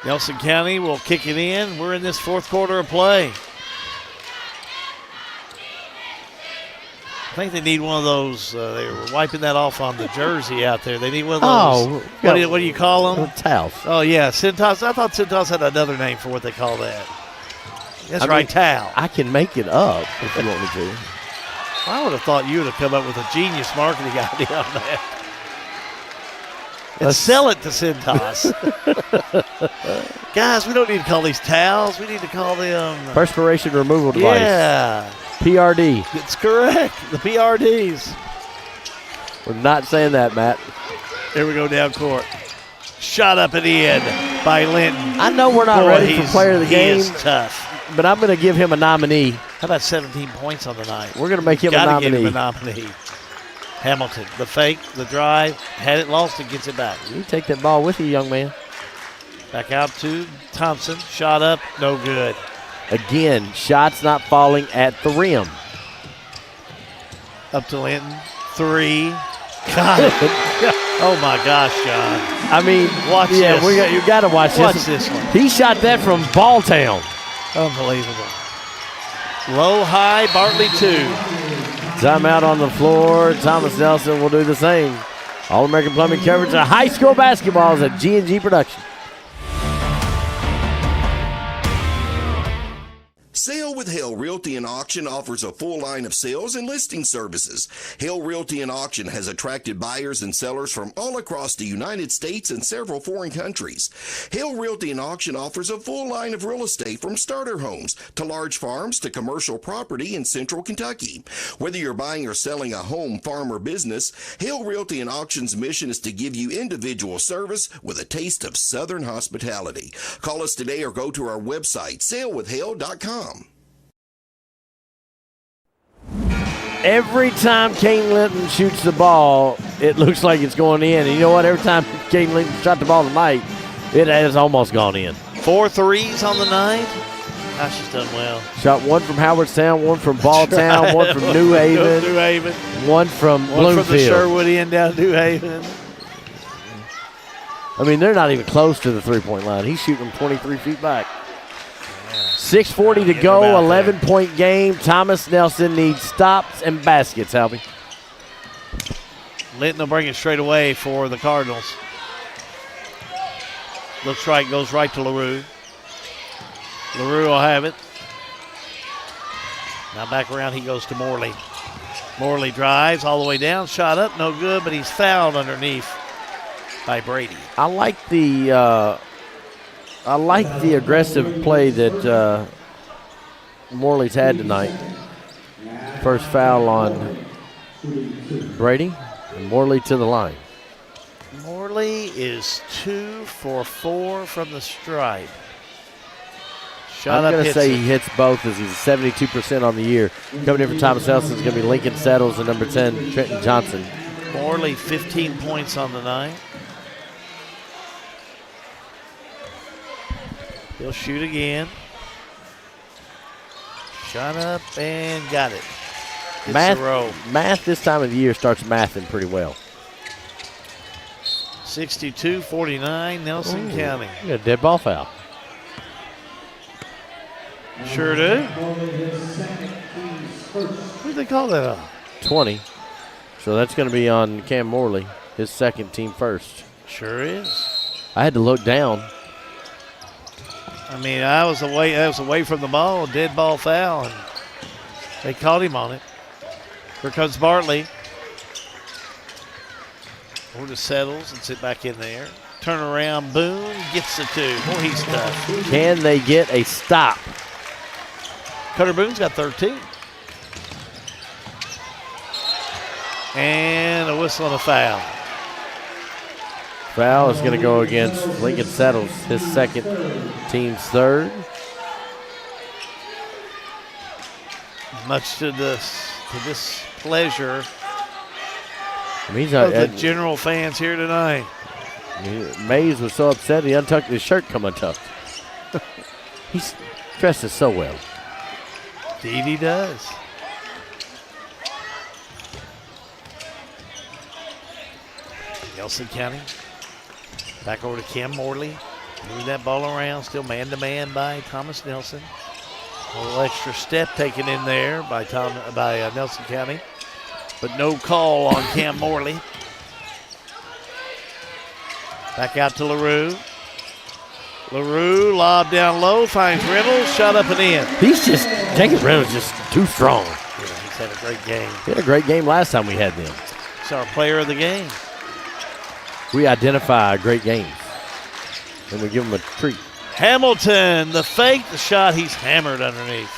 Nelson County will kick it in. We're in this fourth quarter of play. I think they need one of those. They were wiping that off on the jersey out there. They need one of those. What do you call them? Towels. Oh, yeah, Cintas. I thought Cintas had another name for what they call that. That's right, towel. I can make it up if you want me to. I would have thought you would have come up with a genius marketing idea on that. And sell it to Cintas. Guys, we don't need to call these towels. We need to call them perspiration removal device. Yeah. PRD. It's correct. The PRDs. We're not saying that, Matt. Here we go down court. Shot up and in by Linton. I know we're not ready for player of the game. He is tough. But I'm going to give him a nominee. How about 17 points on the night? We're going to make him a nominee. Give him a nominee. Hamilton, the fake, the drive, had it lost and gets it back. You take that ball with you, young man. Back out to Thompson. Shot up, no good. Again, shots not falling at the rim. Up to Linton. 3. God. Oh, my gosh, John. I mean, watch this. You got to watch this. Watch this one. He shot that from Balltown. Unbelievable. Low, high, Bartley 2. Timeout on the floor. Thomas Nelson will do the same. All-American Plumbing coverage of high school basketball is a G&G production. Sale with Hale Realty and Auction offers a full line of sales and listing services. Hale Realty and Auction has attracted buyers and sellers from all across the United States and several foreign countries. Hale Realty and Auction offers a full line of real estate from starter homes to large farms to commercial property in central Kentucky. Whether you're buying or selling a home, farm, or business, Hale Realty and Auction's mission is to give you individual service with a taste of Southern hospitality. Call us today or go to our website, salewithhale.com. Every time Kane Linton shoots the ball, it looks like it's going in. And you know what? Every time Kane Linton shot the ball tonight, It has almost gone in. 4 threes on the night. Gosh, she's done well. Shot one from Howardstown, one from Balltown, one from New Haven, one from Bloomfield. One from the Sherwood end down New Haven. I mean, they're not even close to the three-point line. He's shooting them 23 feet back. 6:40 to go, 11-point game. Thomas Nelson needs stops and baskets, Albie. Linton will bring it straight away for the Cardinals. Looks right, goes right to LaRue. LaRue will have it. Now back around, he goes to Morley. Morley drives all the way down, shot up, no good, but he's fouled underneath by Brady. I like the aggressive play that Morley's had tonight. First foul on Brady, and Morley to the line. Morley is 2 for 4 from the stripe. I'm going to say he hits both as he's 72% on the year. Coming in for Thomas Nelson is going to be Lincoln Settles and number 10, Trenton Johnson. Morley, 15 points on the night. He'll shoot again. Shot up and got it. Math this time of the year starts mathing pretty well. 62-49, Nelson County. You got a dead ball foul. Sure do. What did they call that on? 20. So that's going to be on Cam Morley, his second, team first. Sure is. I had to look down. I mean, I was away from the ball, dead ball foul, and they caught him on it. Here comes Bartley. Over to Settles and sit back in there. Turn around, Boone gets the 2. Boy, he's tough. Can they get a stop? Cutter Boone's got 13. And a whistle and a foul. Foul is going to go against Lincoln Settles, his second, team's third. Much to this pleasure of the general fans here tonight. Mays was so upset he untucked his shirt, come untucked. He dresses so well. Indeed he does. Nelson County. Back over to Cam Morley. Move that ball around. Still man-to-man by Thomas Nelson. A little extra step taken in there by Nelson County. But no call on Cam Morley. Back out to LaRue. LaRue, lob down low, finds Reynolds, shot up and in. Jenkins Reynolds just too strong. Yeah, he's had a great game. He had a great game last time we had them. He's our player of the game. We identify great games, and we give them a treat. Hamilton, the fake, the shot, he's hammered underneath.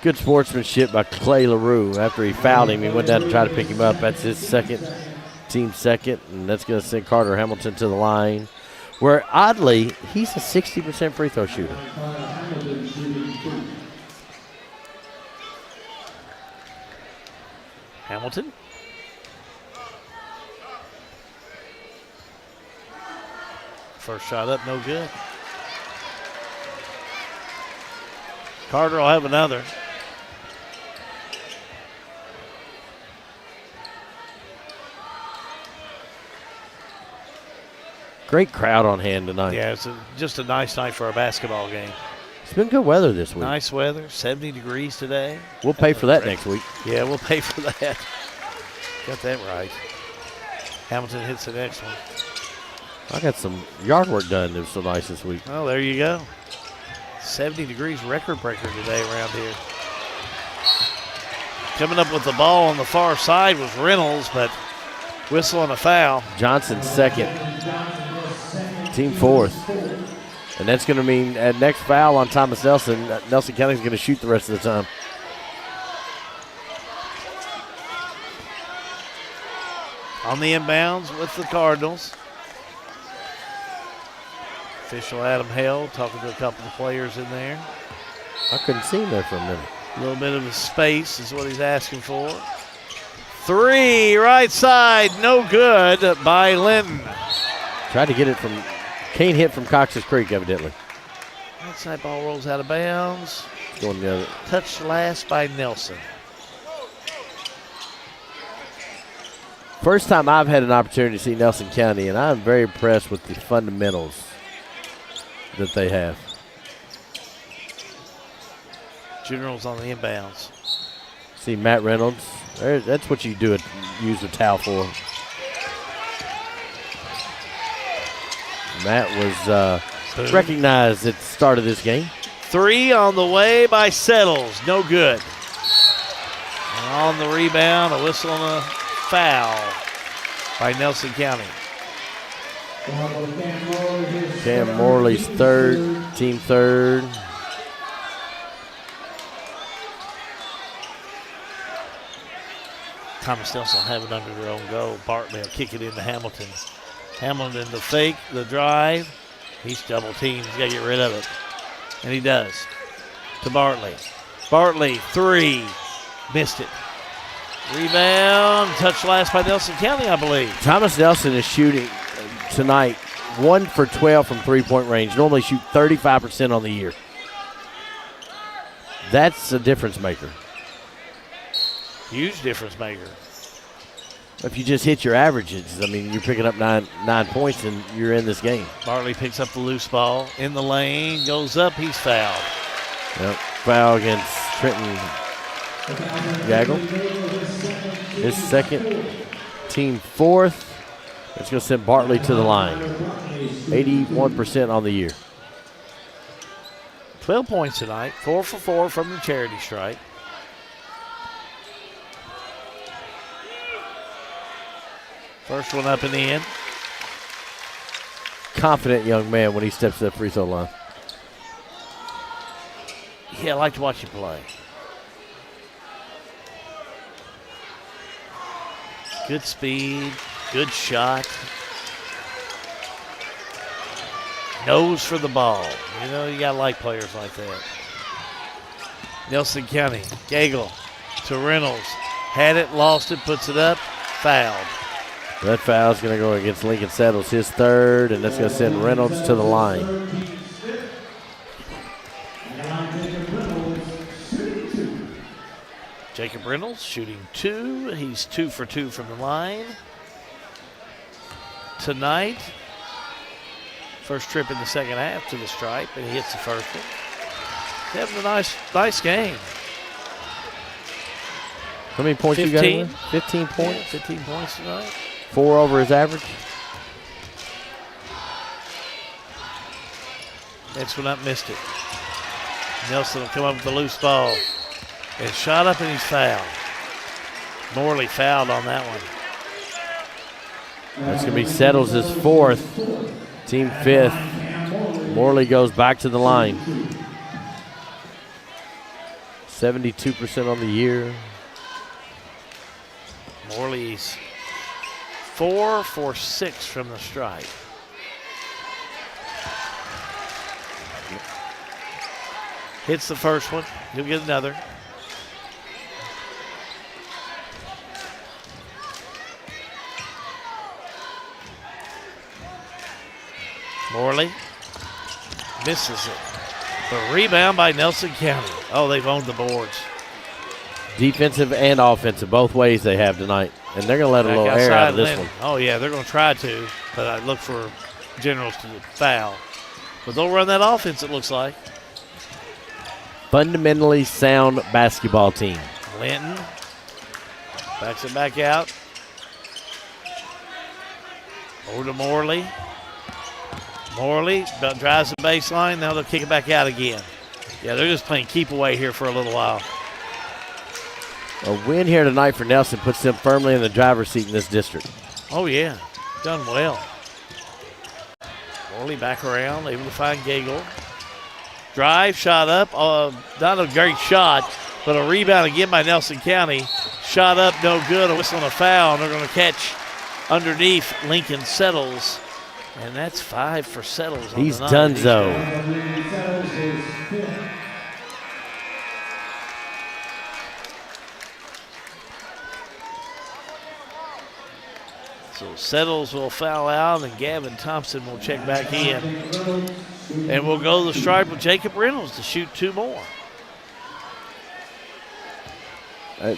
Good sportsmanship by Clay LaRue. After he fouled him, he went down to try to pick him up. That's his second, team second, and that's going to send Carter Hamilton to the line, where oddly, he's a 60% free throw shooter. Hamilton. First shot up, no good. Carter will have another. Great crowd on hand tonight. Yeah, it's just a nice night for a basketball game. It's been good weather this week. Nice weather, 70 degrees today. We'll pay for that next week. Yeah, we'll pay for that. Got that right. Hamilton hits the next one. I got some yard work done. It was so nice this week. Oh, there you go. 70 degrees record breaker today around here. Coming up with the ball on the far side was Reynolds, but whistle and a foul. Johnson second. Team fourth. And that's going to mean at next foul on Thomas Nelson, Nelson County is going to shoot the rest of the time. On the inbounds with the Cardinals. Official Adam Hale talking to a couple of players in there. I couldn't see him there for a minute. A little bit of a space is what he's asking for. 3, right side, no good by Linton. Tried to get it from, can't hit from Cox's Creek, evidently. Outside ball rolls out of bounds. Going the other. Touched last by Nelson. First time I've had an opportunity to see Nelson County, and I'm very impressed with the fundamentals that they have. Generals on the inbounds. See Matt Reynolds. That's what you do it. Use a towel for. Matt was recognized at the start of this game. 3 on the way by Settles. No good. And on the rebound, a whistle and a foul by Nelson County. Cam Morley's third, team third. Thomas Nelson have it under their own goal. Bartley will kick it into Hamilton. Hamilton the fake, the drive. He's double teamed. He's got to get rid of it. And he does. To Bartley. Bartley, 3. Missed it. Rebound. Touch last by Nelson County, I believe. Thomas Nelson is shooting tonight 1 for 12 from three-point range. Normally shoot 35% on the year. That's a difference maker. Huge difference maker. If you just hit your averages, I mean, you're picking up nine points and you're in this game. Bartley picks up the loose ball in the lane, goes up, he's fouled. Yep, foul against Trenton Gaggle. His second, team fourth. It's going to send Bartley to the line. 81% on the year. 12 points tonight, 4 for 4 from the charity stripe. First one up and in. Confident young man when he steps to the free throw line. Yeah, I like to watch you play. Good speed, good shot. Nose for the ball. You know, you got to like players like that. Nelson County, Gagel to Reynolds. Had it, lost it, puts it up, fouled. That foul is going to go against Lincoln Settles, his third, and that's going to send Reynolds to the line. Jacob Reynolds shooting 2. He's 2 for 2 from the line. Tonight, first trip in the second half to the stripe, and he hits the first one. He's having a nice game. How many points 15. you got? 15 points? Yeah, 15 points tonight. 4 over his average. Next one up, missed it. Nelson will come up with the loose ball. And shot up and he's fouled. Morley fouled on that one. That's going to be Settles' his fourth, team fifth. Morley goes back to the line. 72% on the year. Morley's 4 for 6 from the stripe. Hits the first one. He'll get another. Morley misses it. The rebound by Nelson County. Oh, they've owned the boards. Defensive and offensive, both ways they have tonight. And they're going to let a little air out of this one. Oh, yeah, they're going to try to, but I look for Generals to foul. But they'll run that offense, it looks like. Fundamentally sound basketball team. Linton backs it back out. Over to Morley. Morley drives the baseline. Now they'll kick it back out again. Yeah, they're just playing keep away here for a little while. A win here tonight for Nelson puts them firmly in the driver's seat in this district. Oh, yeah. Done well. Morley back around, able to find Gagel. Drive, shot up. Not a great shot, but a rebound again by Nelson County. Shot up, no good. A whistle and a foul, and they're going to catch underneath. Lincoln Settles. And that's 5 for Settles. He's done so. So Settles will foul out, and Gavin Thompson will check back in. And we'll go to the stripe with Jacob Reynolds to shoot 2 more.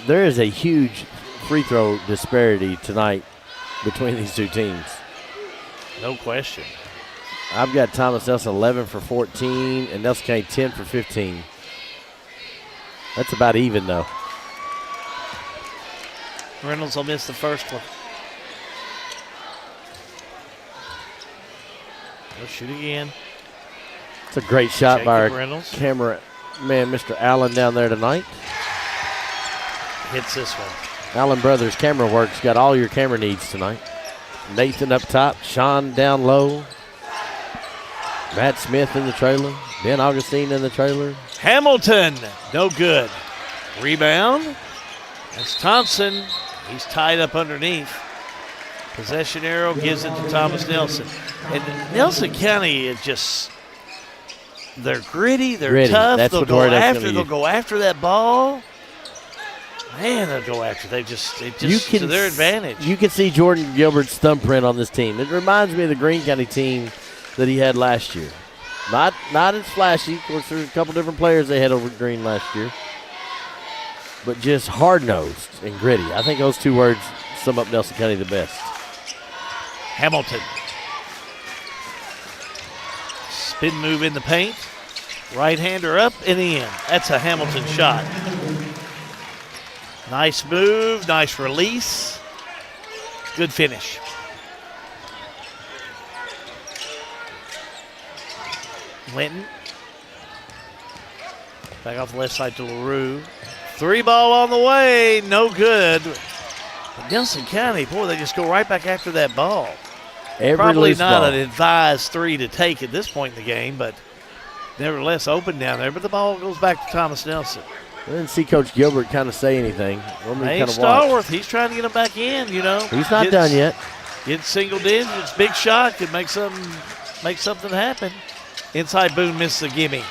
There is a huge free throw disparity tonight between these two teams. No question. I've got Thomas Nelson 11 for 14 and Nelson County 10 for 15. That's about even, though. Reynolds will miss the first one. He'll shoot again. It's a great shot Jacob by our Reynolds. camera man, Mr. Allen, down there tonight. Hits this one. Allen Brothers Camera Works got all your camera needs tonight. Nathan up top, Sean down low. Matt Smith in the trailer. Ben Augustine in the trailer. Hamilton, no good. Rebound. That's Thompson. He's tied up underneath. Possession arrow gives it to Thomas Nelson. And Nelson County is just, they're gritty, they're tough. That's they'll go after that ball. Man, they'll go after. They just to their advantage. You can see Jordan Gilbert's thumbprint on this team. It reminds me of the Greene County team that he had last year. Not as flashy. Of course, there's a couple different players they had over at Greene last year. But just hard-nosed and gritty. I think those two words sum up Nelson County the best. Hamilton. Spin move in the paint. Right-hander up and in. That's a Hamilton shot. Nice move, nice release. Good finish. Linton. Back off the left side to LaRue. 3 ball on the way, no good. But Nelson County, boy, they just go right back after that ball. Probably not an advised 3 to take at this point in the game, but nevertheless open down there. But the ball goes back to Thomas Nelson. I didn't see Coach Gilbert kind of say anything. Hey, Starworth, he's trying to get him back in, you know. He's not done yet. Get single digits, big shot, could make something happen. Inside Boone misses the gimme.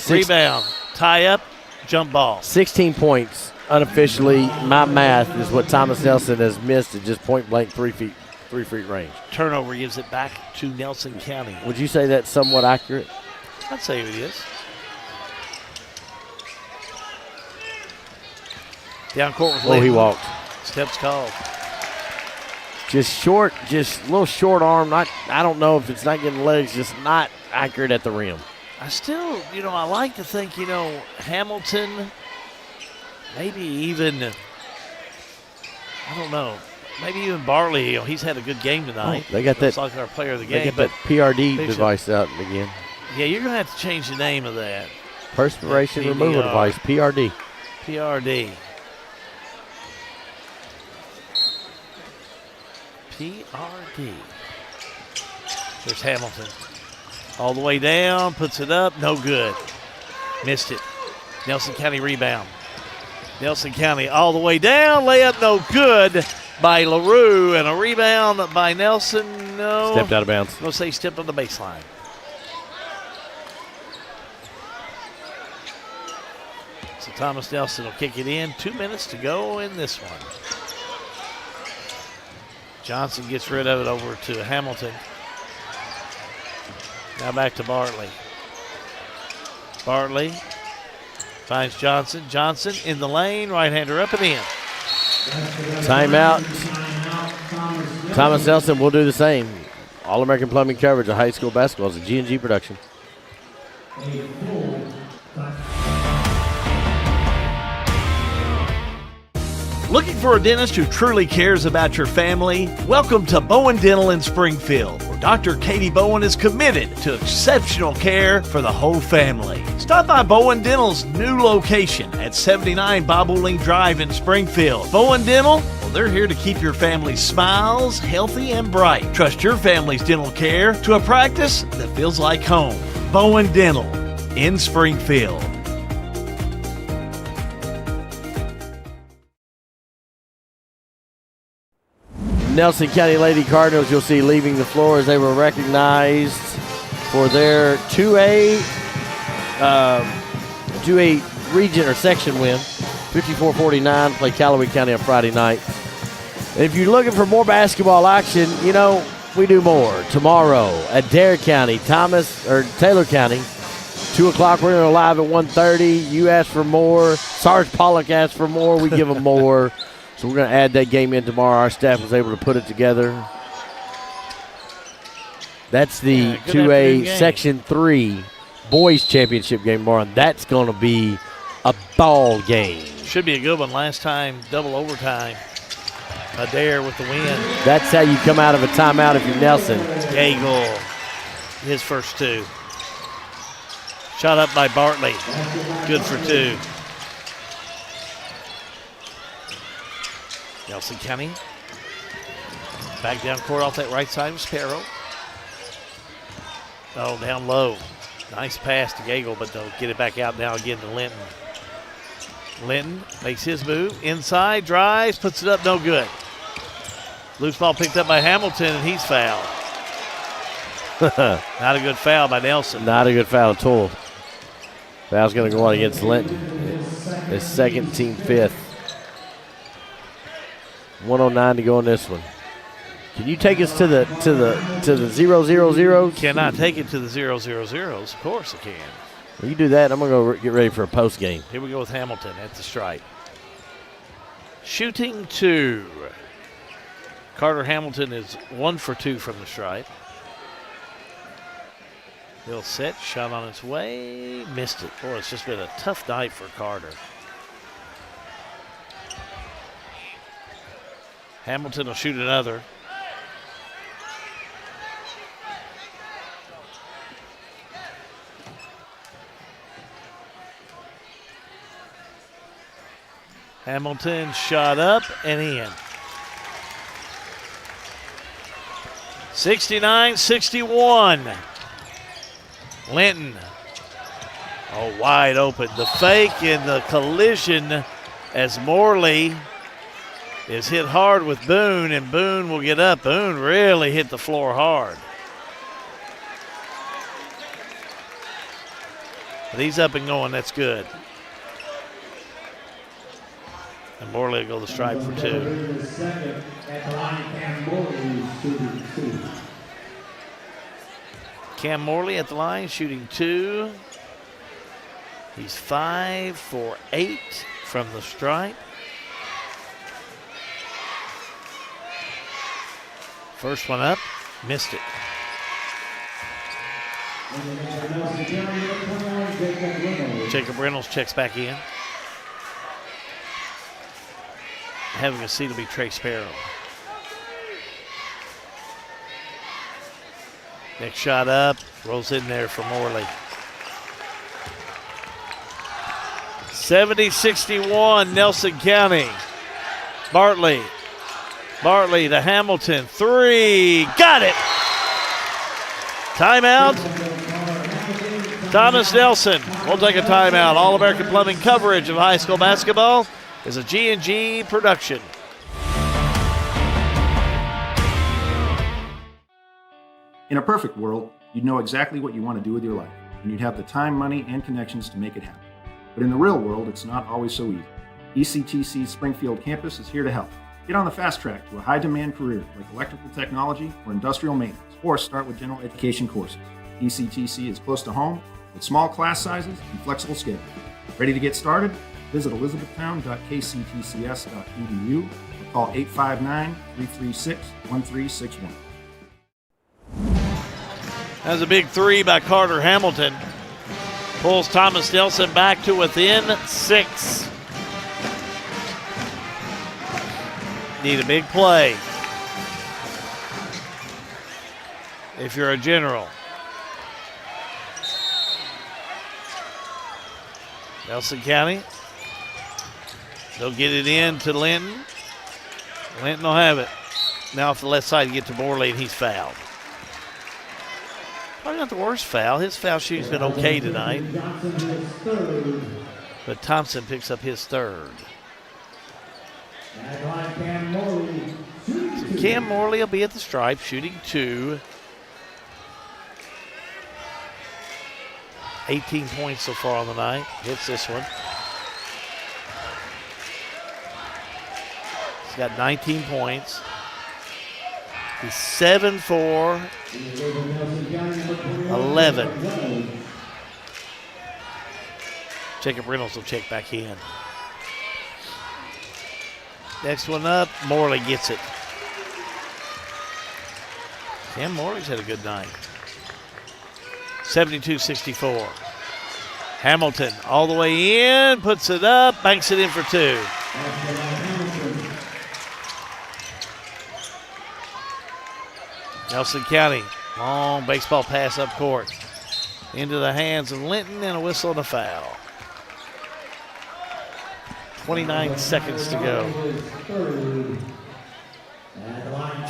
Rebound, tie up, jump ball. 16 points unofficially. My math is what Thomas Nelson has missed at just point blank 3 feet range. Turnover gives it back to Nelson County. Would you say that's somewhat accurate? I'd say it is. Down court with Linton. He walked. Steps called. Just short, just a little short arm. I don't know if it's not getting legs, just not accurate at the rim. I still, I like to think, Hamilton, maybe even, I don't know, maybe even Bartley, he's had a good game tonight. They got that. Like our player of the game. They got that PRD device out again. Yeah, you're going to have to change the name of that. Perspiration removal device, PRD. PRD. PRD. There's Hamilton. All the way down, puts it up, no good. Missed it. Nelson County rebound. Nelson County all the way down, layup no good by LaRue, and a rebound by Nelson, no. Stepped out of bounds. I'm going to say stepped on the baseline. So Thomas Nelson will kick it in. 2 minutes to go in this one. Johnson gets rid of it over to Hamilton. Now back to Bartley. Bartley finds Johnson. Johnson in the lane. Right-hander up and in. Timeout. Thomas Nelson will do the same. All-American Plumbing coverage of high school basketball is a G&G production. Looking for a dentist who truly cares about your family? Welcome to Bowen Dental in Springfield, where Dr. Katie Bowen is committed to exceptional care for the whole family. Stop by Bowen Dental's new location at 79 Bobolink Drive in Springfield. Bowen Dental, well, they're here to keep your family's smiles healthy and bright. Trust your family's dental care to a practice that feels like home. Bowen Dental in Springfield. Nelson County Lady Cardinals, you'll see leaving the floor as they were recognized for their 2A region or section win. 54-49, play Callaway County on Friday night. If you're looking for more basketball action, you know, we do more. Tomorrow at Dare County, Taylor County, 2 o'clock, we're going to live at 1:30. You ask for more. Sarge Pollock asked for more. We give them more. So we're going to add that game in tomorrow. Our staff was able to put it together. That's the 2A Section 3 Boys Championship game tomorrow, and that's going to be a ball game. Should be a good one. Last time, double overtime. Adair with the win. That's how you come out of a timeout if you're Nelson. Gagel, his first 2. Shot up by Bartley. Good for 2. Nelson County. Back down court off that right side of Sparrow. Oh, down low. Nice pass to Gagel, but they'll get it back out now again to Linton. Linton makes his move. Inside, drives, puts it up, no good. Loose ball picked up by Hamilton, and he's fouled. Not a good foul by Nelson. Not a good foul at all. Foul's going to go on against Linton. His second, team 5th. 1:09 to go on this one. Can you take us to the 0-0-0s? Cannot take it to the 0-0-0s. Of course I can. Well, you do that. I'm going to go get ready for a post game. Here we go with Hamilton at the stripe. Shooting 2. Carter Hamilton is 1 for 2 from the stripe. He'll set, shot on its way, missed it. Boy, it's just been a tough night for Carter. Hamilton will shoot another. Hamilton shot up and in. 69-61. Linton. Oh, wide open. The fake and the collision as Morley is hit hard with Boone, and Boone will get up. Boone really hit the floor hard. But he's up and going. That's good. And Morley will go the stripe for 2. Cam Morley at the line shooting 2. He's 5 for 8 from the stripe. First one up, missed it. Jacob Reynolds checks back in. Having a seat will be Trey Sparrow. Next shot up, rolls in there for Morley. 70-61, Nelson County. Bartley to Hamilton, 3, got it! Timeout. Thomas Nelson will take a timeout. All-American Plumbing coverage of high school basketball is a G&G production. In a perfect world, you'd know exactly what you want to do with your life, and you'd have the time, money, and connections to make it happen. But in the real world, it's not always so easy. ECTC's Springfield campus is here to help. Get on the fast track to a high-demand career like electrical technology or industrial maintenance, or start with general education courses. ECTC is close to home with small class sizes and flexible schedules. Ready to get started? Visit elizabethtown.kctcs.edu or call 859-336-1361. That's a big 3 by Carter Hamilton. Pulls Thomas Nelson back to within 6. Need a big play if you're a general. Nelson County. They'll get it in to Linton. Linton will have it. Now off the left side, you get to Morley, and he's fouled. Probably not the worst foul. His foul shooting's been okay tonight. But Thompson picks up his 3rd. So Cam Morley will be at the stripe, shooting 2. 18 points so far on the night. Hits this one. got 19 points. He's 7 for 11. Jacob Reynolds will check back in. Next one up, Morley gets it. Cam Morley's had a good night. 72-64. Hamilton all the way in, puts it up, banks it in for 2. Nelson County, long baseball pass up court. Into the hands of Linton and a whistle and a foul. 29 seconds to go.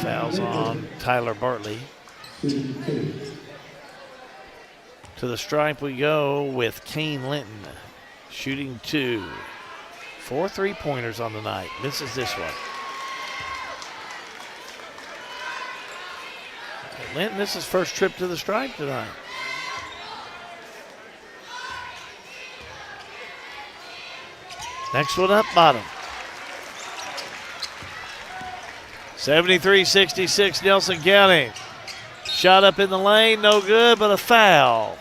Fouls on Tyler Bartley. To the stripe we go with Kane Linton, shooting 2. 4 3-pointers on the night. Misses this one. Linton, this is his first trip to the stripe tonight. Next one up, bottom. 73-66, Nelson County. Shot up in the lane, no good, but a foul.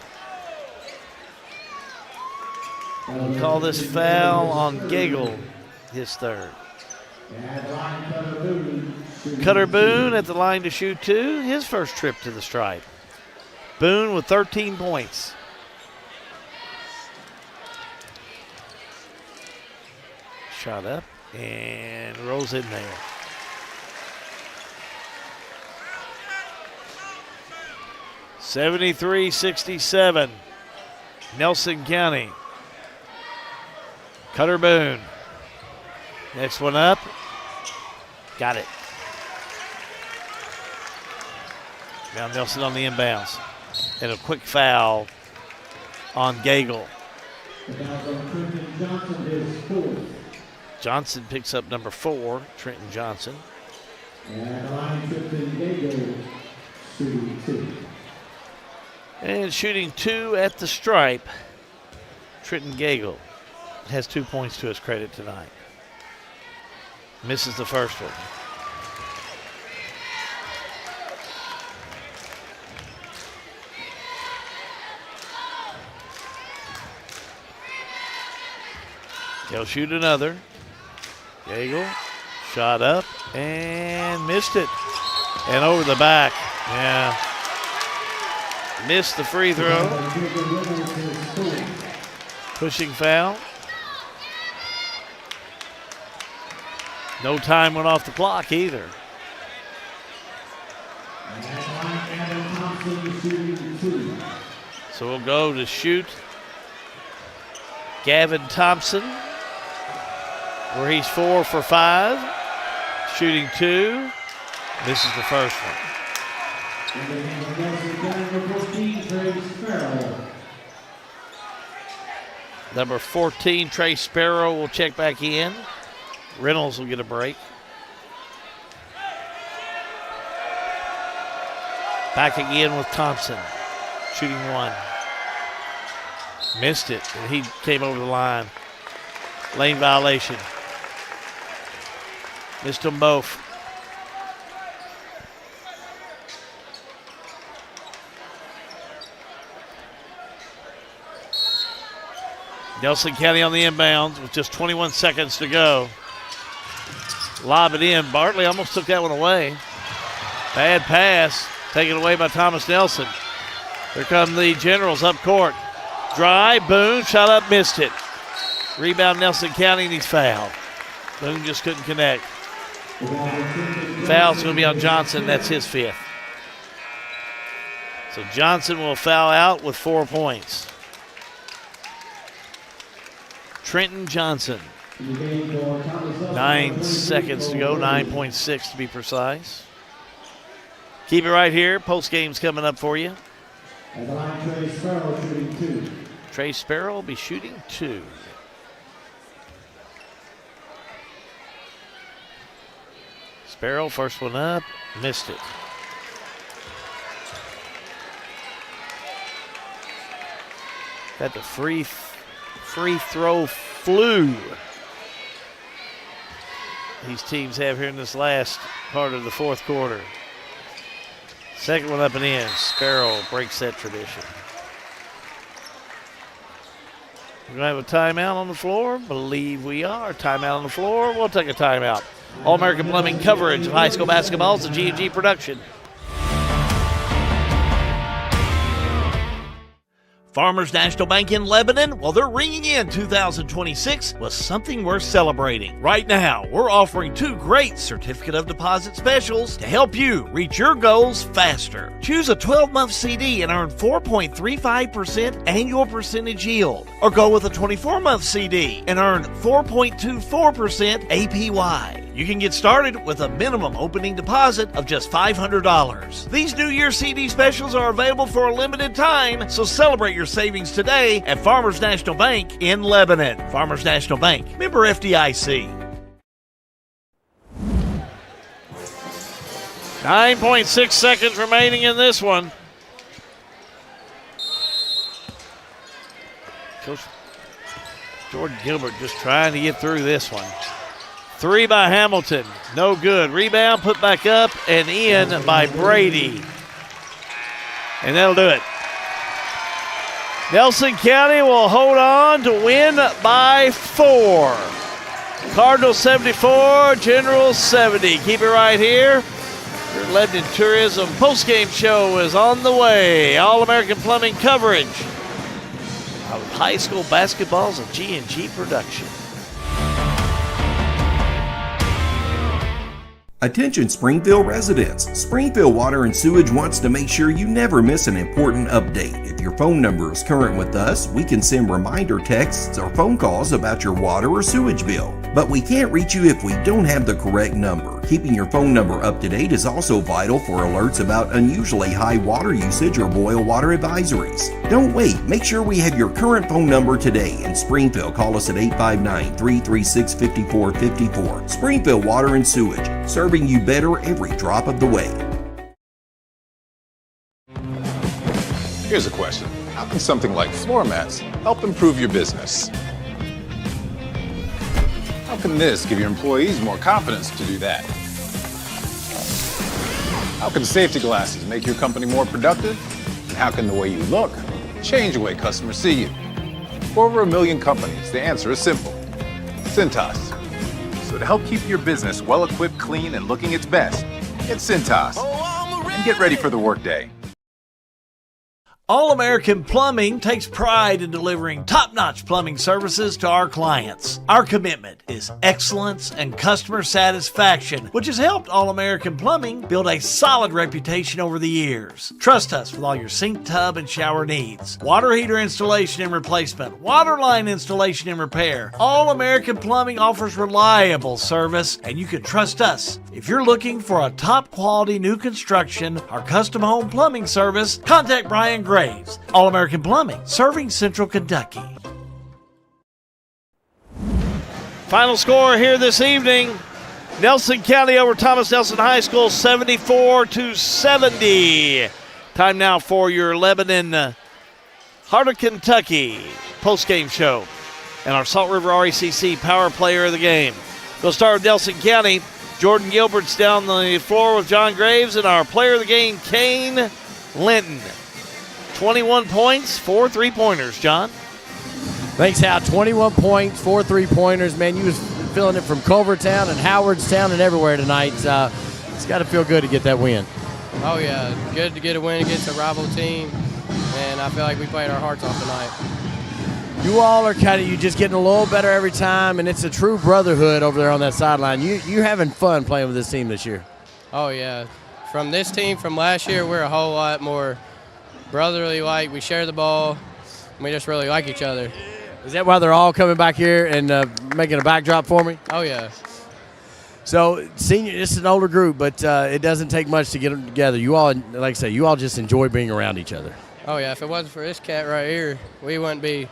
We'll call this foul on Gagel, his third. Cutter Boone at the line to shoot 2, his first trip to the stripe. Boone with 13 points. Shot up and rolls in there. (73-67). Nelson County. Cutter Boone. Next one up. Got it. Now Nelson on the inbounds. And a quick foul on Gagel. Johnson picks up number 4, Trenton Johnson. And shooting 2 at the stripe, Trenton Gagel has 2 points to his credit tonight. Misses the first one. He'll shoot another. Gagel, shot up and missed it. And over the back. Yeah. Missed the free throw. Pushing foul. No time went off the clock either. So we'll go to shoot Gavin Thompson, where he's 4 for 5, shooting 2. This is the first one. Number 14, Trey Sparrow, will check back in. Reynolds will get a break. Back again with Thompson, shooting 1. Missed it, and he came over the line. Lane violation. Missed them both. Nelson County on the inbounds with just 21 seconds to go. Lob it in. Bartley almost took that one away. Bad pass. Taken away by Thomas Nelson. Here come the Generals up court. Drive. Boone. Shot up. Missed it. Rebound Nelson County, and he's fouled. Boone just couldn't connect. Foul's going to be on Johnson. That's his 5th. So Johnson will foul out with 4 points. Trenton Johnson. 9 seconds to go, 9.6 to be precise. Keep it right here. Postgame's coming up for you. Trey Sparrow will be shooting 2. Sparrow, first one up, missed it. Got the free throw flew. these teams have here in this last part of the fourth quarter. Second one up and in. Sparrow breaks that tradition. We're going to have a timeout on the floor. Believe we are. Timeout on the floor. We'll take a timeout. All-American Plumbing coverage of high school basketball is a G&G production. Farmers National Bank in Lebanon, well, they're ringing in 2026 with something worth celebrating. Right now, we're offering 2 great certificate of deposit specials to help you reach your goals faster. Choose a 12-month CD and earn 4.35% annual percentage yield, or go with a 24-month CD and earn 4.24% APY. You can get started with a minimum opening deposit of just $500. These New Year CD specials are available for a limited time, so celebrate your savings today at Farmers National Bank in Lebanon. Farmers National Bank, member FDIC. 9.6 seconds remaining in this one. Coach Jordan Gilbert just trying to get through this one. 3 by Hamilton, no good. Rebound, put back up and in by Brady. And that'll do it. Nelson County will hold on to win by 4. Cardinals 74, Generals 70. Keep it right here. Your Lebanon Tourism postgame show is on the way. All-American Plumbing coverage of high school basketball's a G&G production. Attention Springfield residents. Springfield Water and Sewage wants to make sure you never miss an important update. If your phone number is current with us, we can send reminder texts or phone calls about your water or sewage bill. But we can't reach you if we don't have the correct number. Keeping your phone number up to date is also vital for alerts about unusually high water usage or boil water advisories. Don't wait. Make sure we have your current phone number today. In Springfield, call us at 859-336-5454. Springfield Water and Sewage, serving you better every drop of the way. Here's a question. How can something like floor mats help improve your business? How can this give your employees more confidence to do that? How can safety glasses make your company more productive? And how can the way you look change the way customers see you? For over 1 million companies, the answer is simple. Cintas. So to help keep your business well-equipped, clean, and looking its best, get Cintas. And get ready for the workday. All-American Plumbing takes pride in delivering top-notch plumbing services to our clients. Our commitment is excellence and customer satisfaction, which has helped All-American Plumbing build a solid reputation over the years. Trust us with all your sink, tub, and shower needs. Water heater installation and replacement, water line installation and repair. All-American Plumbing offers reliable service, and you can trust us. If you're looking for a top-quality new construction or custom home plumbing service, contact Brian Graves. All-American Plumbing, serving Central Kentucky. Final score here this evening. Nelson County over Thomas Nelson High School, 74-70. Time now for your Lebanon, Heart of Kentucky postgame show and our Salt River RECC Power Player of the Game. We'll start with Nelson County. Jordan Gilbert's down the floor with John Graves, and our player of the game, Kane Linton. 21 points, 4 3-pointers, John. Thanks, Hal. 21 points, 4 3-pointers. Man, you was feeling it from Culvertown and Howardstown and everywhere tonight. It's got to feel good to get that win. Oh, yeah. Good to get a win against a rival team, and I feel like we played our hearts off tonight. You all are you just getting a little better every time, and it's a true brotherhood over there on that sideline. You're having fun playing with this team this year. Oh, yeah. From this team from last year, we're a whole lot more brotherly like. We share the ball, and we just really like each other. Is that why they're all coming back here and making a backdrop for me? Oh, yeah. So, senior, it's an older group, but it doesn't take much to get them together. You all, like I say, you all just enjoy being around each other. Oh, yeah. If it wasn't for this cat right here, we wouldn't be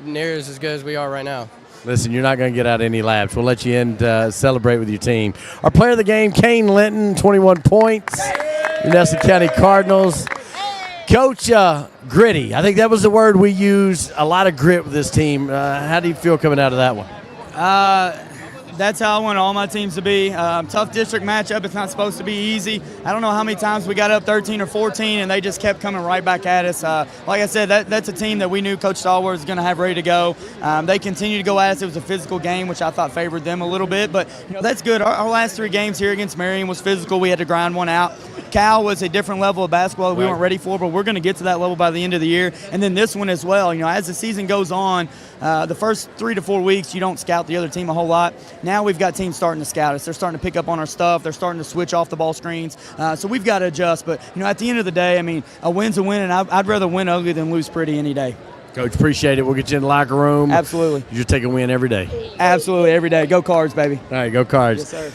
near as good as we are right now. Listen, you're not going to get out any laps. We'll let you in to celebrate with your team. Our player of the game, Kane Linton, 21 points. Your Nelson County Cardinals. Coach, gritty. I think that was the word we used. A lot of grit with this team. How do you feel coming out of that one? That's how I want all my teams to be. Tough district matchup. It's not supposed to be easy. I don't know how many times we got up 13 or 14, and they just kept coming right back at us. Like I said, that's a team that we knew Coach Stallworth was going to have ready to go. They continued to go at us. It was a physical game, which I thought favored them a little bit, but that's good. Our last 3 games here against Marion was physical. We had to grind one out. Cal was a different level of basketball that we weren't ready for, but we're going to get to that level by the end of the year. And then this one as well. As the season goes on, the first 3 to 4 weeks, you don't scout the other team a whole lot. Now we've got teams starting to scout us. They're starting to pick up on our stuff. They're starting to switch off the ball screens. So we've got to adjust. But, at the end of the day, a win's a win, and I'd rather win ugly than lose pretty any day. Coach, appreciate it. We'll get you in the locker room. Absolutely. You just take a win every day. Absolutely, every day. Go Cards, baby. All right, go Cards. Yes, sir.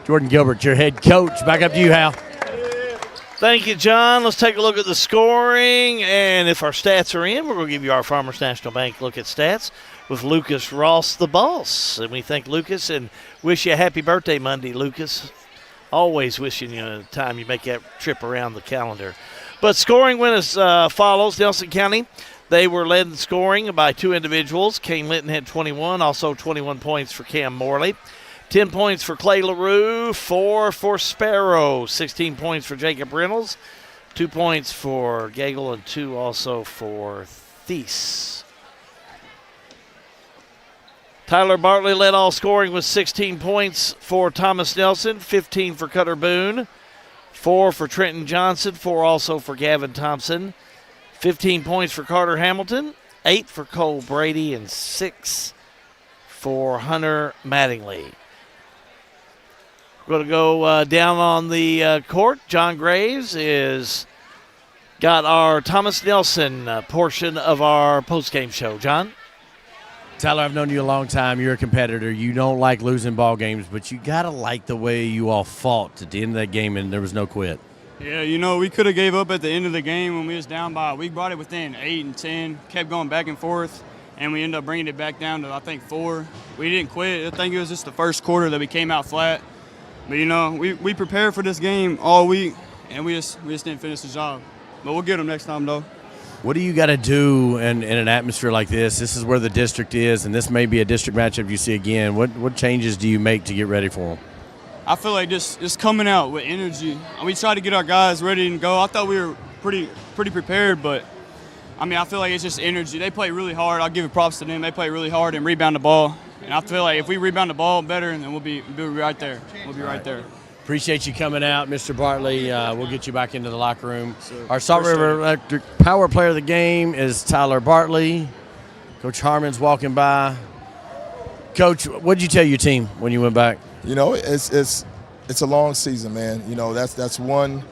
Jordan Gilbert, your head coach. Back up to you, Hal. Thank you, John. Let's take a look at the scoring. And if our stats are in, we're going to give you our Farmers National Bank look at stats with Lucas Ross, the boss. And we thank Lucas and wish you a happy birthday Monday, Lucas. Always wishing you a time you make that trip around the calendar. But scoring went as follows. Nelson County, they were led in scoring by 2 individuals. Kane Linton had 21, also 21 points for Cam Morley. 10 points for Clay LaRue, 4 for Sparrow, 16 points for Jacob Reynolds, 2 points for Gagel, and 2 also for Thies. Tyler Bartley led all scoring with 16 points for Thomas Nelson, 15 for Cutter Boone, 4 for Trenton Johnson, 4 also for Gavin Thompson, 15 points for Carter Hamilton, 8 for Cole Brady, and 6 for Hunter Mattingly. We're going to go down on the court. John Graves is got our Thomas Nelson portion of our postgame show. John? Tyler, I've known you a long time. You're a competitor. You don't like losing ball games, but you got to like the way you all fought at the end of that game, and there was no quit. Yeah, we could have gave up at the end of the game when we was down by. We brought it within 8 and 10, kept going back and forth, and we ended up bringing it back down to, I think, 4. We didn't quit. I think it was just the first quarter that we came out flat. But, we prepared for this game all week, and we just didn't finish the job. But we'll get them next time, though. What do you got to do in an atmosphere like this? This is where the district is, and this may be a district matchup you see again. What changes do you make to get ready for them? I feel like just coming out with energy. We try to get our guys ready to go. I thought we were pretty prepared, but, I feel like it's just energy. They play really hard. I'll give it props to them. They play really hard and rebound the ball. And I feel like if we rebound the ball better, then we'll be right there. We'll be right there. Appreciate you coming out, Mr. Bartley. We'll get you back into the locker room. Our Salt River Electric Power Player of the game is Tyler Bartley. Coach Harmon's walking by. Coach, what did you tell your team when you went back? It's a long season, man. That's one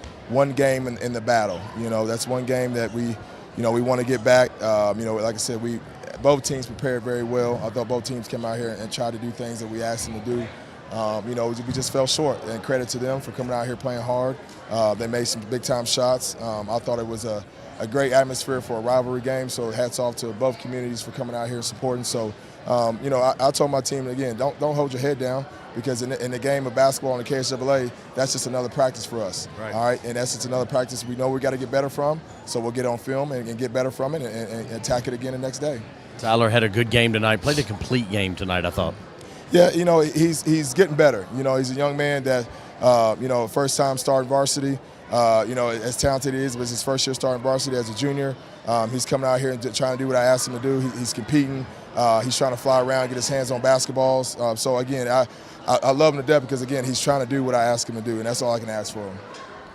game in the battle. That's one game that we want to get back. Like I said, both teams prepared very well. I thought both teams came out here and tried to do things that we asked them to do. We just fell short, and credit to them for coming out here playing hard. They made some big-time shots. I thought it was a great atmosphere for a rivalry game, so hats off to both communities for coming out here and supporting. So, I told my team, again, don't hold your head down, because in the game of basketball in the KSAA, that's just another practice for us. Right. All right, and that's just another practice we know we got to get better from, so we'll get on film and get better from it and attack it again the next day. Tyler had a good game tonight, played a complete game tonight, I thought. Yeah, he's getting better. He's a young man that, first time starting varsity. As talented as he is, it was his first year starting varsity as a junior. He's coming out here and trying to do what I asked him to do. He's competing. He's trying to fly around, get his hands on basketballs. So, again, I love him to death because, again, he's trying to do what I ask him to do, and that's all I can ask for him.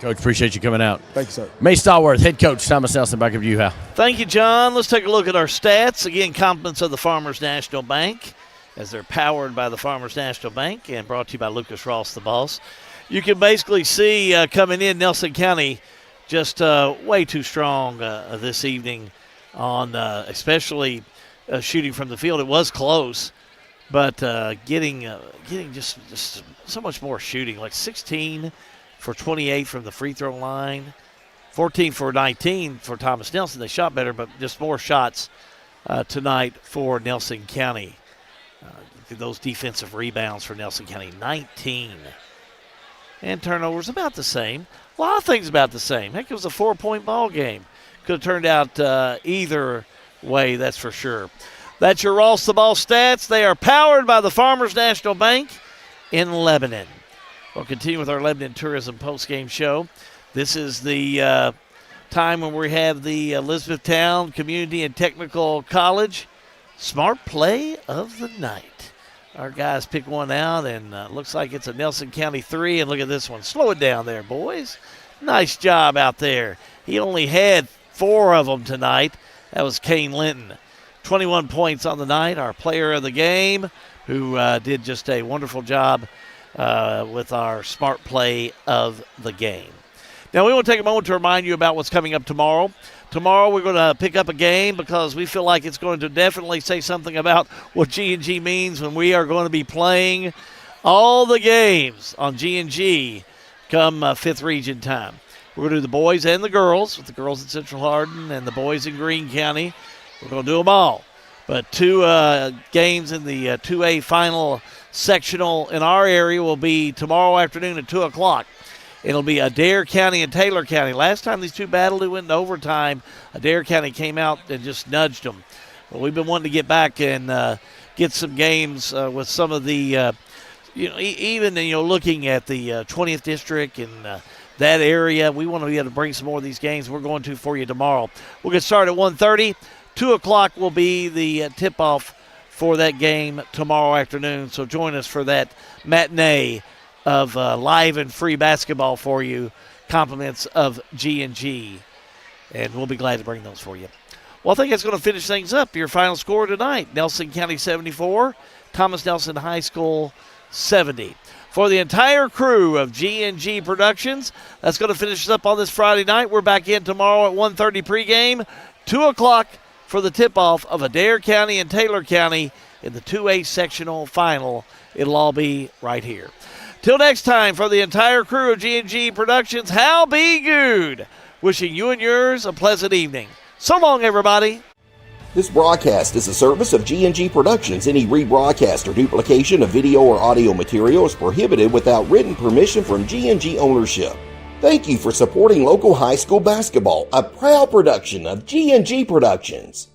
Coach, appreciate you coming out. Thank you, sir. May Stallworth, head coach, Thomas Nelson, back up to you, Hal. Thank you, John. Let's take a look at our stats. Again, compliments of the Farmers National Bank, as they're powered by the Farmers National Bank and brought to you by Lucas Ross, the boss. You can basically see coming in Nelson County just way too strong this evening on especially shooting from the field. It was close, but getting just so much more shooting, like 16 for 28 from the free throw line, 14 for 19 for Thomas Nelson. They shot better, but just more shots tonight for Nelson County. Those defensive rebounds for Nelson County, 19. And turnovers about the same. A lot of things about the same. Heck, it was a 4-point ball game. Could have turned out either way, that's for sure. That's your Ross the Ball stats. They are powered by the Farmers National Bank in Lebanon. We'll continue with our Lebanon Tourism postgame show. This is the time when we have the Elizabethtown Community and Technical College Smart Play of the Night. Our guys pick one out, and looks like it's a Nelson County 3. And look at this one. Slow it down there, boys. Nice job out there. He only had 4 of them tonight. That was Kane Linton. 21 points on the night. Our player of the game, who did just a wonderful job with our Smart Play of the game. Now, we want to take a moment to remind you about what's coming up tomorrow. Tomorrow, we're going to pick up a game because we feel like it's going to definitely say something about what G&G means when we are going to be playing all the games on G&G come 5th Region time. We're going to do the boys and the girls, with the girls at Central Hardin and the boys in Greene County. We're going to do them all. But 2 games in the 2A final sectional in our area will be tomorrow afternoon at 2 o'clock. It'll be Adair County and Taylor County. Last time these 2 battled, it went into overtime. Adair County came out and just nudged them. Well, we've been wanting to get back and get some games with some of the, even looking at the 20th district and that area. We want to be able to bring some more of these games. We're going to for you tomorrow. We'll get started at 1:30. 2 o'clock will be the tip-off for that game tomorrow afternoon. So join us for that matinee of live and free basketball for you, compliments of G&G, and we'll be glad to bring those for you. Well, I think that's going to finish things up. Your final score tonight, Nelson County 74, Thomas Nelson High School 70. For the entire crew of G&G Productions, that's going to finish us up on this Friday night. We're back in tomorrow at 1:30 pregame, 2 o'clock for the tip-off of Adair County and Taylor County in the 2A sectional final. It'll all be right here. Till next time, for the entire crew of G&G Productions, Hal be good. Wishing you and yours a pleasant evening. So long, everybody. This broadcast is a service of G&G Productions. Any rebroadcast or duplication of video or audio material is prohibited without written permission from G&G ownership. Thank you for supporting local high school basketball, a proud production of G&G Productions.